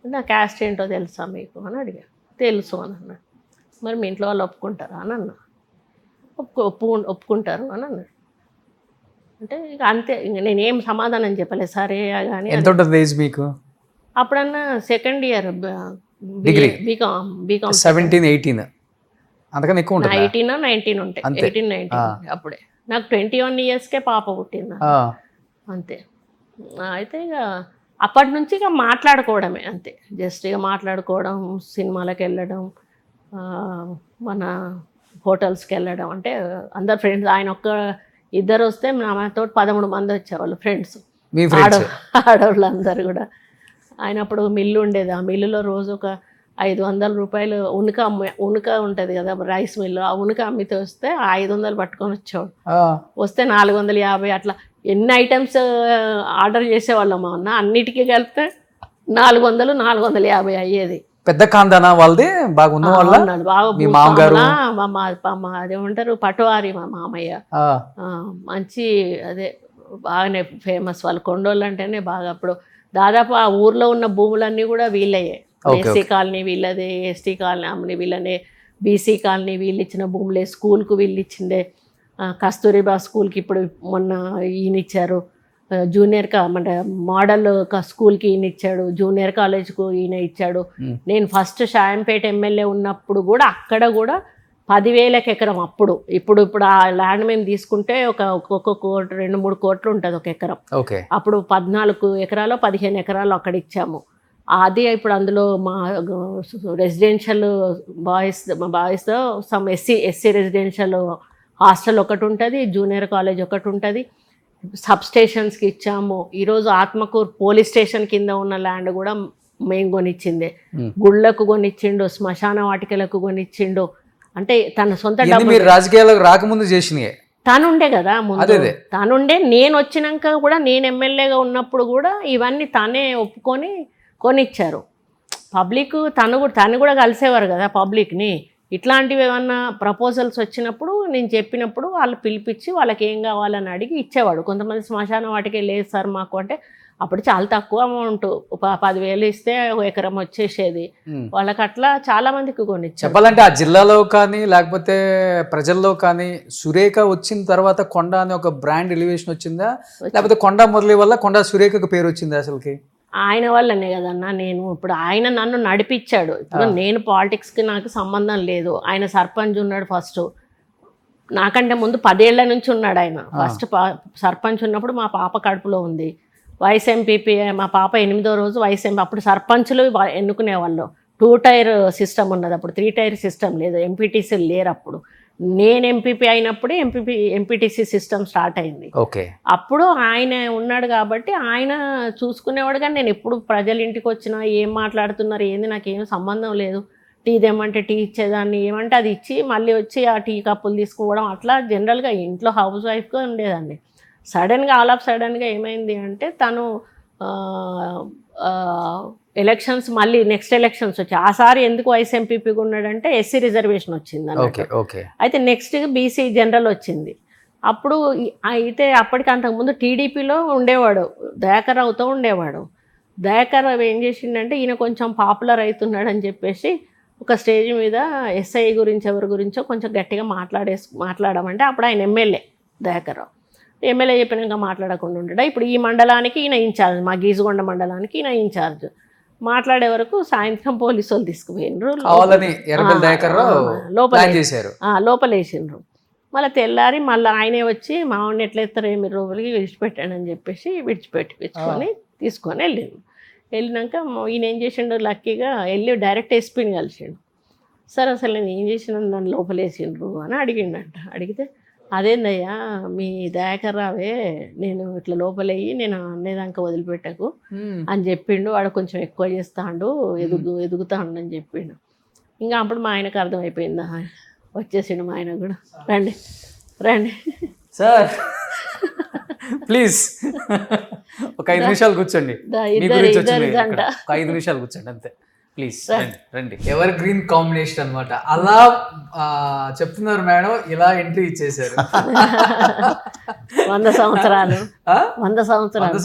[SPEAKER 4] నా క్యాస్ట్ ఏంటో తెలుసా మీకు అని అడిగాడు. తెలుసు అని అన్నాడు. మరి మీ ఇంట్లో వాళ్ళు ఒప్పుకుంటారా అని అన్నా. ఒప్పుకుంటారు అని అన్నాడు. అంటే ఇక అంతే, ఇంక నేనేం సమాధానం చెప్పలేదు. సరే కానీ
[SPEAKER 2] ఎంత ఉంటుంది ఏజ్ మీకు
[SPEAKER 4] అప్పుడన్నా సెకండ్ ఇయర్
[SPEAKER 2] డిగ్రీ,
[SPEAKER 4] బీకామ్
[SPEAKER 2] 17, 18 అంతకన్నా ఎక్కువ ఉంటుంది.
[SPEAKER 4] 18, 19 ఉంటాయి. 18, 19 అప్పుడే. నాకు 21 ఇయర్స్కే పాప పుట్టింది అంతే. అయితే ఇక అప్పటి నుంచి ఇక మాట్లాడుకోవడమే అంతే. జస్ట్ ఇక మాట్లాడుకోవడం, సినిమాలకు వెళ్ళడం, మన హోటల్స్కి వెళ్ళడం. అంటే అందరు ఫ్రెండ్స్, ఆయన ఒక్క ఇద్దరు వస్తే నాతో 13 మంది వచ్చేవాళ్ళు ఫ్రెండ్స్, ఆడవాళ్ళు అందరు కూడా. ఆయన అప్పుడు మిల్లు ఉండేది. ఆ మిల్లులో రోజు ఒక 500 రూపాయలు ఉనుక ఉంటుంది కదా, రైస్ మిల్లు, ఆ ఉనుక అమ్మితే వస్తే 500 పట్టుకొని వచ్చేవాడు. వస్తే 450 అట్లా ఎన్ని ఐటమ్స్ ఆర్డర్ చేసేవాళ్ళం అన్న, అన్నిటికీ కలిపితే 400, 450 అయ్యేది.
[SPEAKER 2] పెద్ద కాందానా వాళ్ళది? బాగా ఉన్న వాళ్ళ మీ మామగారు?
[SPEAKER 4] అదేమంటారు, పటవారి మా మామయ్య. మంచి అదే బాగానే ఫేమస్ వాళ్ళు. కొండోళ్ళు అంటేనే బాగా. అప్పుడు దాదాపు ఆ ఊర్లో ఉన్న భూములన్నీ కూడా వీళ్ళయ్యే. ఎస్సీ కాలనీ వీళ్ళదే, ఎస్టీ కాలనీ వీళ్ళనే, బీసీ కాలనీ వీళ్ళు ఇచ్చిన భూములే, స్కూల్కు వీళ్ళు ఇచ్చిందే. కస్తూరిబా స్కూల్కి ఇప్పుడు మొన్న ఈయన ఇచ్చారు, జూనియర్ అంటే మోడల్ స్కూల్కి ఈయన ఇచ్చాడు, జూనియర్ కాలేజ్కు ఈయన ఇచ్చాడు. నేను ఫస్ట్ షాయంపేట ఎమ్మెల్యే ఉన్నప్పుడు కూడా అక్కడ కూడా 10,000 ఎకరం అప్పుడు. ఇప్పుడు ఆ ల్యాండ్ మేము తీసుకుంటే ఒక్కొక్క కోటి, 2-3 కోట్లు ఉంటుంది ఒక ఎకరం. అప్పుడు 14 ఎకరాలు 15 ఎకరాలు అక్కడ ఇచ్చాము. అది ఇప్పుడు అందులో మా రెసిడెన్షియల్ బాయ్స్తో సమ్ ఎస్సీ రెసిడెన్షియల్ హాస్టల్ ఒకటి ఉంటుంది, జూనియర్ కాలేజ్ ఒకటి ఉంటుంది. సబ్ స్టేషన్స్కి ఇచ్చాము. ఈరోజు ఆత్మకూరు పోలీస్ స్టేషన్ కింద ఉన్న ల్యాండ్ కూడా మేము కొనిచ్చిందే. గుళ్ళకు కొనిచ్చిండు, శ్మశాన వాటికలకు కొనిచ్చిండు. అంటే తన సొంత డబ్బు.
[SPEAKER 2] రాజకీయాలకు రాకముందు చేసినాయి
[SPEAKER 4] తనుండే కదా ముందు. తనుండే, నేను వచ్చినాక కూడా, నేను ఎమ్మెల్యేగా ఉన్నప్పుడు కూడా ఇవన్నీ తనే ఒప్పుకొని కొనిచ్చారు. పబ్లిక్ తను కూడా కలిసేవారు కదా పబ్లిక్ని. ఇట్లాంటివి ఏమన్నా ప్రపోజల్స్ వచ్చినప్పుడు నేను చెప్పినప్పుడు వాళ్ళు పిలిపించి వాళ్ళకి ఏం కావాలని అడిగి ఇచ్చేవాడు. కొంతమంది శ్మశానం వాటికే లేదు సార్ మాకు అంటే, అప్పుడు చాలా తక్కువ అమౌంట్, 10,000 ఇస్తే ఒక ఎకరం వచ్చేసేది వాళ్ళకి. అట్లా చాలా మందికి కొనిచ్చారు.
[SPEAKER 2] చెప్పాలంటే ఆ జిల్లాలో కానీ లేకపోతే ప్రజల్లో కానీ సురేఖ వచ్చిన తర్వాత కొండ అనే ఒక బ్రాండ్ ఎలివేషన్ వచ్చిందా, లేకపోతే కొండ మురళి వల్ల కొండ సురేఖకు పేరు వచ్చిందా? అసలుకి
[SPEAKER 4] ఆయన వల్లనే కదన్నా. నేను ఇప్పుడు ఆయన నన్ను నడిపించాడు. ఇప్పుడు నేను పాలిటిక్స్కి నాకు సంబంధం లేదు. ఆయన సర్పంచ్ ఉన్నాడు ఫస్ట్, నాకంటే ముందు 10 ఏళ్ల నుంచి ఉన్నాడు ఆయన. ఫస్ట్ సర్పంచ్ ఉన్నప్పుడు మా పాప కడుపులో ఉంది. వైస్ ఎంపీపీ మా పాప 8వ రోజు వైస్ ఎంపీ. అప్పుడు సర్పంచులు ఎన్నుకునేవాళ్ళు. 2 టైర్ సిస్టమ్ ఉన్నది అప్పుడు, 3 టైర్ సిస్టమ్ లేదు. ఎంపీటీసీలు లేరు అప్పుడు. నేను ఎంపీపీ అయినప్పుడే ఎంపీటీసీ సిస్టమ్ స్టార్ట్ అయింది. అప్పుడు ఆయన ఉన్నాడు కాబట్టి ఆయన చూసుకునేవాడు. కానీ నేను ఎప్పుడు ప్రజల ఇంటికి వచ్చినా ఏం మాట్లాడుతున్నారు ఏంది నాకేం సంబంధం లేదు. టీ తెమ్మంటే టీ ఇచ్చేదాన్ని, ఏమంటే అది ఇచ్చి మళ్ళీ వచ్చి ఆ టీ కప్పులు తీసుకోవడం, అట్లా జనరల్గా ఇంట్లో హౌస్ వైఫ్గా ఉండేదాన్ని. సడన్గా ఆల్ ఆఫ్ సడన్గా ఏమైంది అంటే, తను ఎలక్షన్స్ మళ్ళీ నెక్స్ట్ ఎలక్షన్స్ వచ్చాయి. ఆసారి ఎందుకు వైస్ ఎంపీపీగా ఉన్నాడంటే ఎస్సీ రిజర్వేషన్ వచ్చింది అన్నట్టు. అయితే నెక్స్ట్ బీసీ జనరల్ వచ్చింది. అప్పుడు అయితే అప్పటికి అంతకుముందు టీడీపీలో ఉండేవాడు, దయాకర్రావుతో ఉండేవాడు. దయాకర్రావు ఏం చేసిండంటే ఈయన కొంచెం పాపులర్ అవుతున్నాడు అని చెప్పేసి ఒక స్టేజ్ మీద ఎస్ఐ గురించి ఎవరి గురించో కొంచెం గట్టిగా మాట్లాడమంటే అప్పుడు ఆయన ఎమ్మెల్యే దయాకర్రావు. ఎమ్మెల్యే చెప్పినాక మాట్లాడకుండా ఉంటాడా. ఇప్పుడు ఈ మండలానికి ఈయన ఇన్ఛార్జ్, మా గీజుగొండ మండలానికి ఈయన ఇన్ఛార్జ్. మాట్లాడే వరకు సాయంత్రం పోలీసు వాళ్ళు తీసుకుపోయినరు, లోపలేసిండ్రు. మళ్ళీ తెల్లారి మళ్ళీ ఆయనే వచ్చి మావాడిని ఎట్లా ఎత్తారు మీరు లోపలికి విడిచిపెట్టాను అని చెప్పేసి విడిచిపెట్టించుకొని తీసుకొని వెళ్ళినాక ఈయన ఏం చేసిండు, లక్కీగా వెళ్ళి డైరెక్ట్ ఎస్పీని కలిసిండు. సార్ అసలు నేను ఏం చేసిన నన్ను లోపలేసిండ్రు అని అడిగిండంట. అడిగితే అదేందయ్యా మీ దయాకర్రావే నేను ఇట్లా లోపలయ్యి నేను అనేదాకా వదిలిపెట్టకు అని చెప్పిండు, వాడు కొంచెం ఎక్కువ చేస్తాడు, ఎదుగుతాడు అని చెప్పిండు. ఇంకా అప్పుడు మా ఆయనకు అర్థమైపోయిందా, వచ్చేసిండు మా ఆయన కూడా. రండి రండి
[SPEAKER 2] సార్ ప్లీజ్ ఒక 5 నిమిషాలు కూర్చోండి, మీ గురించి వచ్చింది ఒక 5 నిమిషాలు కూర్చోండి అంతే ప్లీజ్. రండి. ఎవర్ గ్రీన్ కాంబినేషన్ అన్నమాట. అలా చెప్తున్నారు మేడం, ఇలా ఎంట్రీ ఇచ్చేసారు.
[SPEAKER 4] 100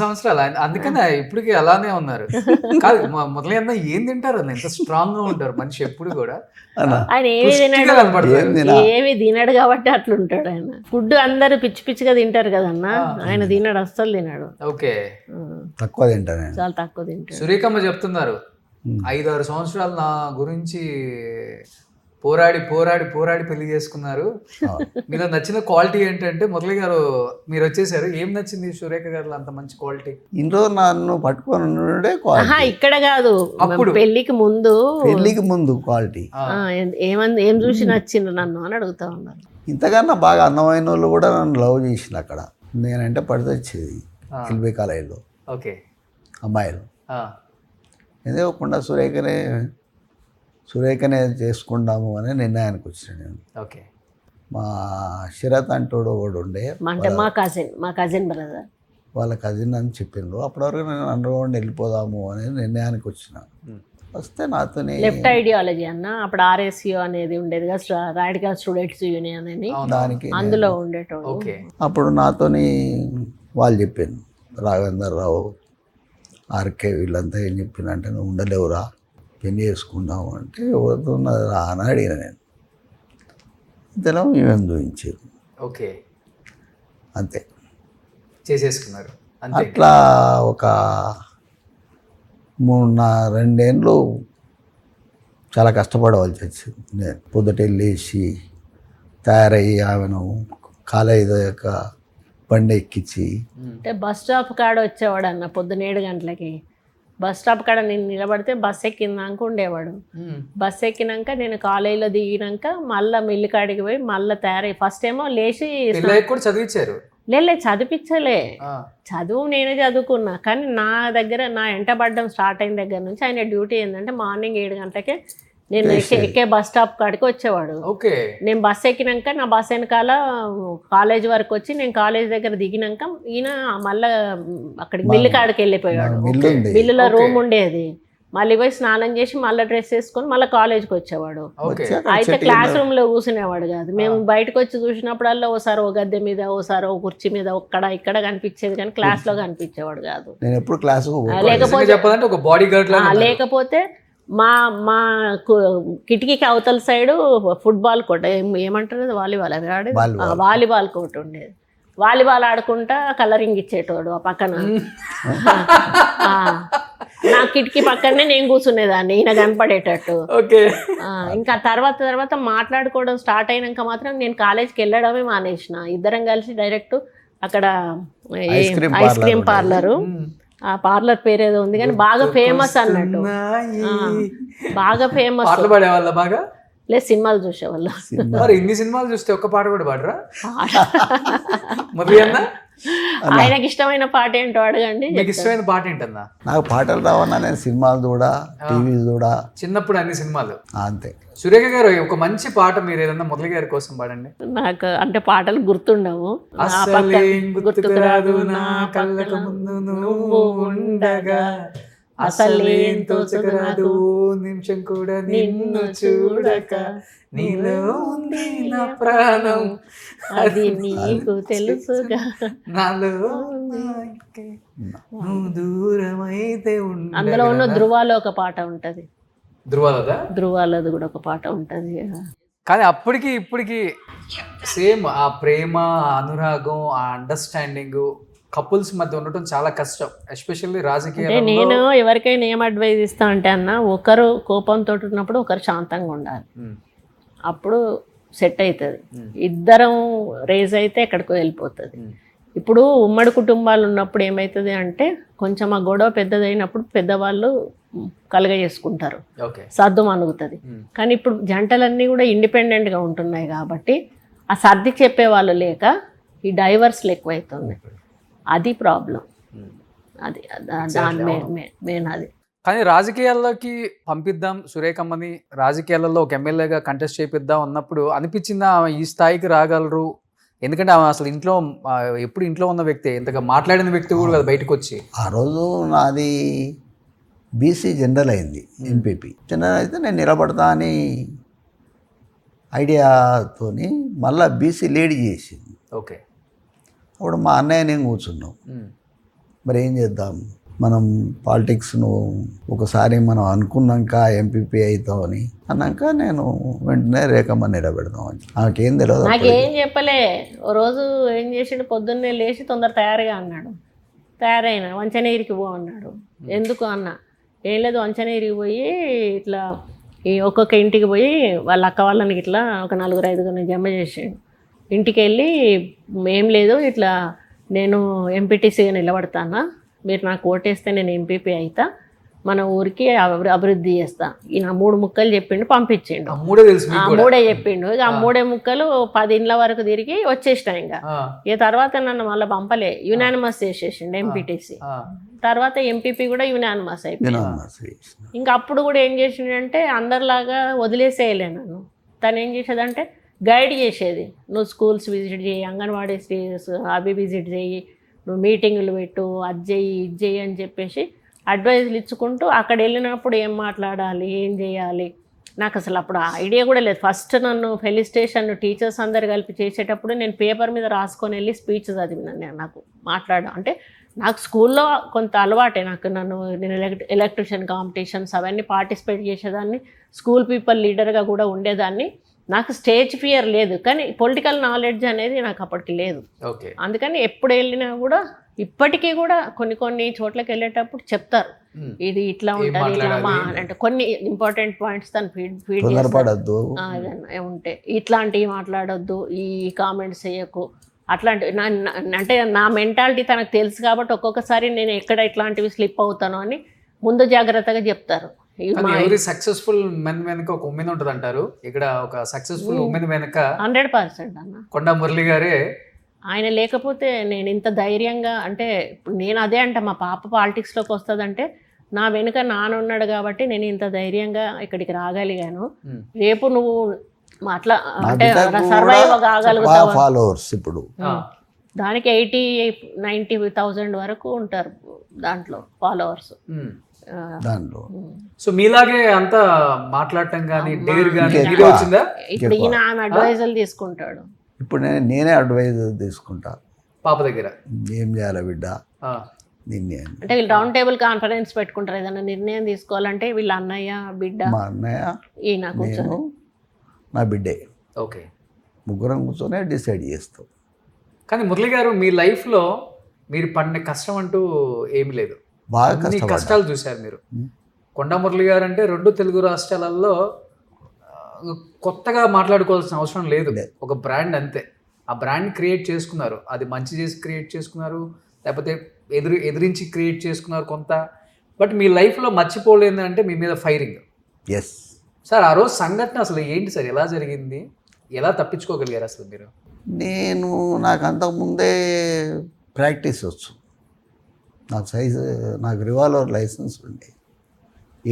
[SPEAKER 4] సంవత్సరాలు
[SPEAKER 2] అందుకనే ఇప్పటికి అలానే ఉన్నారు. కాదు మొదలైనా ఏం తింటారు అన్న, ఎంత స్ట్రాంగ్ గా ఉంటారు మనిషి ఎప్పుడు కూడా.
[SPEAKER 4] ఆయన ఏమి తినడు కాబట్టి అట్లుంటాడు ఆయన. ఫుడ్ అందరు పిచ్చి పిచ్చిగా తింటారు కదన్నా, ఆయన తినడు, అస్సలు తినడు.
[SPEAKER 2] ఓకే,
[SPEAKER 3] తక్కువ తింటాను,
[SPEAKER 4] చాలా తక్కువ తింటాడు.
[SPEAKER 2] సురేఖమ్మ చెప్తున్నారు 5-6 సంవత్సరాలు నా గురించి పోరాడి పోరాడి పోరాడి పెళ్లి చేసుకున్నారు. మీలో నచ్చిన క్వాలిటీ ఏంటంటే మురళి గారు మీరు వచ్చేసారు, ఏం నచ్చింది సురేఖ గారు అంత మంచి క్వాలిటీ?
[SPEAKER 3] ఇంట్లో నన్ను పట్టుకొని
[SPEAKER 4] ఇక్కడ కాదు, అప్పుడు పెళ్లికి ముందు
[SPEAKER 3] క్వాలిటీ
[SPEAKER 4] ఏం చూసి నచ్చింది నన్ను అని అడుగుతా ఉన్నారు.
[SPEAKER 3] ఇంతకన్నా బాగా అందమైన వాళ్ళు కూడా నన్ను లవ్ చేసిన అక్కడ. నేనంటే పడితే వచ్చేది ఎల్బీ కాలేజీలో.
[SPEAKER 2] ఓకే,
[SPEAKER 3] అమ్మాయిలు ఏదో కొండ సురేఖనే చేసుకుందాము అనే నిర్ణయానికి వచ్చిన నేను.
[SPEAKER 2] ఓకే,
[SPEAKER 3] మా శరత్ అంటోడు ఒకడు ఉండే,
[SPEAKER 4] అంటే మా కజిన్ బ్రదర్,
[SPEAKER 3] వాళ్ళ కజిన్ అని చెప్పిండ్రు. అప్పటివరకు నేను అండర్గ్రౌండ్ వెళ్ళిపోదాము అనే నిర్ణయానికి వచ్చిన. వస్తే నాతోనే
[SPEAKER 4] లెఫ్ట్ ఐడియాలజీ అన్న, అప్పుడు ఆర్ఎస్యూ అనేది ఉండేది కదా, రాడికల్ స్టూడెంట్స్ యూనియన్ అని, దానికి అందులో ఉండేటోడు.
[SPEAKER 3] అప్పుడు నాతోని వాళ్ళు చెప్పాను, రాఘవేందర్ రావు ఆర్కే వీళ్ళంతా ఏం చెప్పినంటే నువ్వు ఉండలేవురా, పెళ్లి చేసుకుందాము అంటే ఎవరుతున్నది రా అని అడిగిన నేను. ఇంతలో మేమేం చూపించారు.
[SPEAKER 2] ఓకే,
[SPEAKER 3] అంతే
[SPEAKER 2] చేసేసుకున్నారు.
[SPEAKER 3] అట్లా ఒక 2 ఏళ్ళు చాలా కష్టపడవలసి వచ్చింది. నేను పొద్దుట వెళ్ళేసి తయారయ్యి ఆమెను కాలేజీ యొక్క బండి ఎక్కించి,
[SPEAKER 4] అంటే బస్ స్టాప్ కాడ వచ్చేవాడు అన్న, పొద్దున 7 గంటలకి బస్ స్టాప్ కాడ నేను నిలబడితే బస్ ఎక్కినాక ఉండేవాడు. బస్ ఎక్కినాక నేను కాలేజీలో దిగినాక మళ్ళీ మిల్లు కాడికి పోయి మళ్ళీ తయారయ్యి ఫస్ట్ ఏమో లేచి
[SPEAKER 2] చదివించారు.
[SPEAKER 4] చదివించలే, చదువు నేనే చదువుకున్నా. కానీ నా దగ్గర నా ఎంటబడ్డం స్టార్ట్ అయిన దగ్గర నుంచి ఆయన డ్యూటీ ఏంటంటే మార్నింగ్ 7 గంటలకే నేను ఎక్కే బస్ స్టాప్ కాడికి వచ్చేవాడు. నేను బస్ ఎక్కినాక నా బస్ వెనకాల కాలేజ్ వరకు వచ్చి నేను కాలేజ్ దగ్గర దిగినాక ఈయన మళ్ళా అక్కడికి మిల్లు కాడికి వెళ్ళిపోయాడు. మిల్లులో రూమ్ ఉండేది, మళ్ళీ పోయి స్నానం చేసి మళ్ళీ డ్రెస్ వేసుకొని మళ్ళీ కాలేజ్కి వచ్చేవాడు. అయితే క్లాస్ రూమ్ లో కూర్చునేవాడు కాదు. మేము బయటకు వచ్చి చూసినప్పుడల్లా ఓసారి ఓ గద్దె మీద, ఓసారి ఓ కుర్చీ మీద, ఇక్కడ కనిపించేది కానీ క్లాస్ లో కనిపించేవాడు కాదు. లేకపోతే మా కిటికీకి అవతల సైడు ఫుట్బాల్ కోర్ట్, ఏమంటారు వాలీబాల్ కోర్ట్ ఉండేది. వాలీబాల్ ఆడుకుంటా కలరింగ్ ఇచ్చేటోడు ఆ పక్కన. నా కిటికీ పక్కనే నేను కూర్చునేదాన్ని ఈయన కనపడేటట్టు. ఇంకా తర్వాత మాట్లాడుకోవడం స్టార్ట్ అయినాక మాత్రం నేను కాలేజ్కి వెళ్ళడమే మానేసిన. ఇద్దరం కలిసి డైరెక్ట్ అక్కడ ఐస్ క్రీమ్ పార్లరు, ఆ పార్లర్ పేరు ఏదో ఉంది కానీ బాగా ఫేమస్ అన్నట్టు, బాగా ఫేమస్. లేదు, సినిమాలు చూసేవాళ్ళు.
[SPEAKER 2] ఇన్ని సినిమాలు చూస్తే ఒక్క పాట కూడా పాడరా?
[SPEAKER 4] ఆయనకి ఇష్టమైన పాట ఏంటో అడగండి.
[SPEAKER 2] మీకు ఇష్టమైన పాట ఏంటన్నా?
[SPEAKER 3] నాకు పాటలు రావన్నా, నేను సినిమాలు చూడా, టీవీ చూడా.
[SPEAKER 2] చిన్నప్పుడు అన్ని సినిమాలు
[SPEAKER 3] అంతే.
[SPEAKER 2] సురేఖ గారు ఒక మంచి పాట మీరు ఏదన్నా మురళి గారి కోసం పాడండి.
[SPEAKER 4] నాకు అంటే పాటలు గుర్తుండవు.
[SPEAKER 2] గుర్తుకు రాదు నా కళ్ళకు ముందు నువ్వు ఉండగా,
[SPEAKER 4] అసలేం తోచదు నాకు
[SPEAKER 2] నిమిషం కూడా నిన్ను చూడక నీలో ఉంది నా ప్రాణం
[SPEAKER 4] అది నీకు తెలుసుగా.
[SPEAKER 2] నాలో నువ్వు దూరమైతే
[SPEAKER 4] అందులో ఉన్న ధృవాలో ఒక పాట ఉంటది,
[SPEAKER 2] ధృవాలదా
[SPEAKER 4] ధృవాలది కూడా ఒక పాట ఉంటది.
[SPEAKER 2] కానీ అప్పటికి ఇప్పటికి సేమ్ ఆ ప్రేమ, ఆ అనురాగం, ఆ అండర్స్టాండింగ్ కపుల్స్ మధ్య ఉండటం చాలా కష్టం, ఎస్పెషల్లీ
[SPEAKER 4] అంటే
[SPEAKER 2] రాజకీయాల్లో.
[SPEAKER 4] నేను ఎవరికైనా ఏం అడ్వైజ్ ఇస్తా అంటే అన్న, ఒకరు కోపంతో ఉన్నప్పుడు ఒకరు శాంతంగా ఉండాలి, అప్పుడు సెట్ అవుతుంది. ఇద్దరం రేజ్ అయితే ఎక్కడికో వెళ్ళిపోతుంది. ఇప్పుడు ఉమ్మడి కుటుంబాలు ఉన్నప్పుడు ఏమవుతుంది అంటే కొంచెం ఆ గొడవ పెద్దదైనప్పుడు పెద్దవాళ్ళు కలగజేసుకుంటారు,
[SPEAKER 2] ఓకే
[SPEAKER 4] సర్దు మనుగుతుంది. కానీ ఇప్పుడు జంటలన్నీ కూడా ఇండిపెండెంట్గా ఉంటున్నాయి కాబట్టి ఆ సర్ది చెప్పే వాళ్ళు లేక ఈ డైవర్స్లు ఎక్కువైతున్నాయి. అది ప్రాబ్లం, అది దాని మెయిన్ అది.
[SPEAKER 2] కానీ రాజకీయాల్లోకి పంపిద్దాం సురేఖమ్మని, రాజకీయాలలో ఒక ఎమ్మెల్యేగా కంటెస్ట్ చేపిద్దాం అన్నప్పుడు అనిపించిందా ఆమె ఈ స్థాయికి రాగలరు? ఎందుకంటే ఆమె అసలు ఇంట్లో ఎప్పుడు ఇంట్లో ఉన్న వ్యక్తి, ఇంతగా మాట్లాడిన వ్యక్తి కూడా కదా బయటకు వచ్చి.
[SPEAKER 3] ఆ రోజు నాది బీసీ జనరల్ అయింది, ఎంపీపీ జనరల్ అయితే నేను నిలబడతా అని ఐడియాతోని మళ్ళీ బీసీ లీడ్ చేసింది.
[SPEAKER 2] ఓకే,
[SPEAKER 3] అప్పుడు మా అన్నయ్య నేను కూర్చున్నాం, మరి ఏం చేద్దాం, మనం పాలిటిక్స్ను ఒకసారి మనం అనుకున్నాక ఎంపీపీ అవుతామని అన్నాక నేను వెంటనే రేఖమ్మ నిలబెడదామని. నాకేం తెలియదు,
[SPEAKER 4] నాకేం చెప్పలే. ఓ రోజు ఏం చేసిండు, పొద్దున్నే లేచి తొందర తయారుగా అన్నాడు, తయారైన వంచనగిరికి పో అన్నాడు. ఎందుకు అన్న, ఏం లేదు వంచనగిరికి పోయి ఇట్లా ఈ ఒక్కొక్క ఇంటికి పోయి వాళ్ళ అక్క వాళ్ళని ఇట్లా ఒక 4-5 జమ చేసాడు. ఇంటికి వెళ్ళి ఏం లేదు ఇట్లా నేను ఎంపీటీసీగా నిలబడతానా, మీరు నాకు ఓటేస్తే నేను ఎంపీపీ అవుతా, మన ఊరికి అభివృద్ధి చేస్తా. ఈయన 3 ముక్కలు చెప్పిండు, పంపించిండు. మూడే చెప్పిండు. ఇక ఆ 3 ముక్కలు 10 ఇండ్ల వరకు తిరిగి వచ్చేసిన. ఇక తర్వాత నన్ను మళ్ళీ పంపలే, యునానిమస్ చేసేసిండు ఎంపీటీసీ. తర్వాత ఎంపీపీ కూడా యునానిమస్ అయిపోయింది. ఇంకా అప్పుడు కూడా ఏం చేసిండంటే అందరిలాగా వదిలేసేయలే నన్ను. తను ఏం చేసేదంటే గైడ్ చేసేది, నువ్వు స్కూల్స్ విజిట్ చేయి, అంగన్వాడీ అవి విజిట్ చేయి, నువ్వు మీటింగులు పెట్టు, అది చెయ్యి ఇది చెయ్యి అని చెప్పేసి అడ్వైజులు ఇచ్చుకుంటూ అక్కడ వెళ్ళినప్పుడు ఏం మాట్లాడాలి, ఏం చేయాలి, నాకు అసలు అప్పుడు ఐడియా కూడా లేదు. ఫస్ట్ నన్ను ఫెలిస్టేషన్ టీచర్స్ అందరు కలిపి చేసేటప్పుడు నేను పేపర్ మీద రాసుకొని వెళ్ళి స్పీచ్ చదివినాను. నాకు అంటే నాకు స్కూల్లో కొంత అలవాటే, నేను ఎలక్ట్రిషియన్ కాంపిటీషన్స్ అవన్నీ పార్టిసిపేట్ చేసేదాన్ని, స్కూల్ పీపుల్ లీడర్గా కూడా ఉండేదాన్ని. నాకు స్టేజ్ ఫియర్ లేదు, కానీ పొలిటికల్ నాలెడ్జ్ అనేది నాకు అప్పటికి లేదు. అందుకని ఎప్పుడు వెళ్ళినా కూడా ఇప్పటికీ కూడా కొన్ని చోట్లకి వెళ్ళేటప్పుడు చెప్తారు, ఇది ఇట్లా ఉంటుంది ఇట్లా అంటే కొన్ని ఇంపార్టెంట్ పాయింట్స్ తను ఫీడ్
[SPEAKER 3] తొందరపడద్దు,
[SPEAKER 4] ఉంటే ఇట్లాంటివి మాట్లాడొద్దు, ఈ కామెంట్స్ చేయకు, అట్లాంటివి అంటే నా మెంటాలిటీ తనకు తెలుసు కాబట్టి ఒక్కొక్కసారి నేను ఎక్కడ ఇట్లాంటివి స్లిప్ అవుతానో అని ముందు జాగ్రత్తగా చెప్తారు.
[SPEAKER 2] ఎవరి సక్సెస్ఫుల్ మెన్ వెనక ఒక ఉమెన్ ఉంటుంది అంటారు. ఇక్కడ ఒక సక్సెస్ఫుల్ ఉమెన్ వెనక
[SPEAKER 4] 100% అన్న
[SPEAKER 2] కొండా మురళి గారే.
[SPEAKER 4] ఆయన లేకపోతే నేను ఇంత ధైర్యంగా, అంటే ఇప్పుడు నేను అదే అంటే మా పాప పాలిటిక్స్లోకి వస్తుందంటే నా వెనుక నాన్న ఉన్నాడు కాబట్టి నేను ఇంత ధైర్యంగా ఇక్కడికి రాగలిగాను. రేపు నువ్వు అట్లా అంటే సర్వైవ్ కాగలుగుతావు.
[SPEAKER 3] ఫాలోవర్స్ ఇప్పుడు
[SPEAKER 4] దానికి 80,000-90,000 వరకు ఉంటారు దాంట్లో ఫాలోవర్స్.
[SPEAKER 3] దాంట్లో
[SPEAKER 2] సో మీలాగే అంతా మాట్లాడటం కానీ డేర్ కానీ వచ్చిందా?
[SPEAKER 4] ఇప్పుడు ఈయన ఆమె అడ్వైజులు తీసుకుంటాడు.
[SPEAKER 3] ఇప్పుడు నేనే అడ్వైజ్ తీసుకుంటా
[SPEAKER 2] పాప దగ్గర,
[SPEAKER 3] ఏం చేయాలి బిడ్డ నిర్ణయం.
[SPEAKER 4] అంటే వీళ్ళు రౌండ్ టేబుల్ కాన్ఫరెన్స్ పెట్టుకుంటారు, ఏదైనా నిర్ణయం తీసుకోవాలంటే వీళ్ళ అన్నయ్య బిడ్డ,
[SPEAKER 3] మా అన్నయ్య
[SPEAKER 4] ఈయన కూర్చొని
[SPEAKER 3] నా బిడ్డే,
[SPEAKER 2] ఓకే,
[SPEAKER 3] ముగ్గురం కూర్చొని డిసైడ్ చేస్తాం.
[SPEAKER 2] కానీ మురళి గారు మీ లైఫ్లో మీరు పడిన కష్టం అంటూ ఏమి లేదు,
[SPEAKER 3] బాగా
[SPEAKER 2] కష్టాలు చూశారు మీరు. కొండా మురళి గారు అంటే 2 తెలుగు రాష్ట్రాలలో కొత్తగా మాట్లాడుకోవాల్సిన అవసరం లేదు, ఒక బ్రాండ్ అంతే. ఆ బ్రాండ్ క్రియేట్ చేసుకున్నారు, అది మంచి చేసి క్రియేట్ చేసుకున్నారు, లేకపోతే ఎదిరించి క్రియేట్ చేసుకున్నారు కొంత. బట్ మీ లైఫ్లో మర్చిపోలేదు అంటే మీ మీద ఫైరింగ్.
[SPEAKER 3] ఎస్
[SPEAKER 2] సార్, ఆ రోజు సంఘటన అసలు ఏంటి సార్, ఎలా జరిగింది, ఎలా తప్పించుకోగలిగారు అసలు మీరు?
[SPEAKER 3] నాకు అంతకుముందే ప్రాక్టీస్ వచ్చు, నాకు రివాల్వర్ లైసెన్స్ ఉండే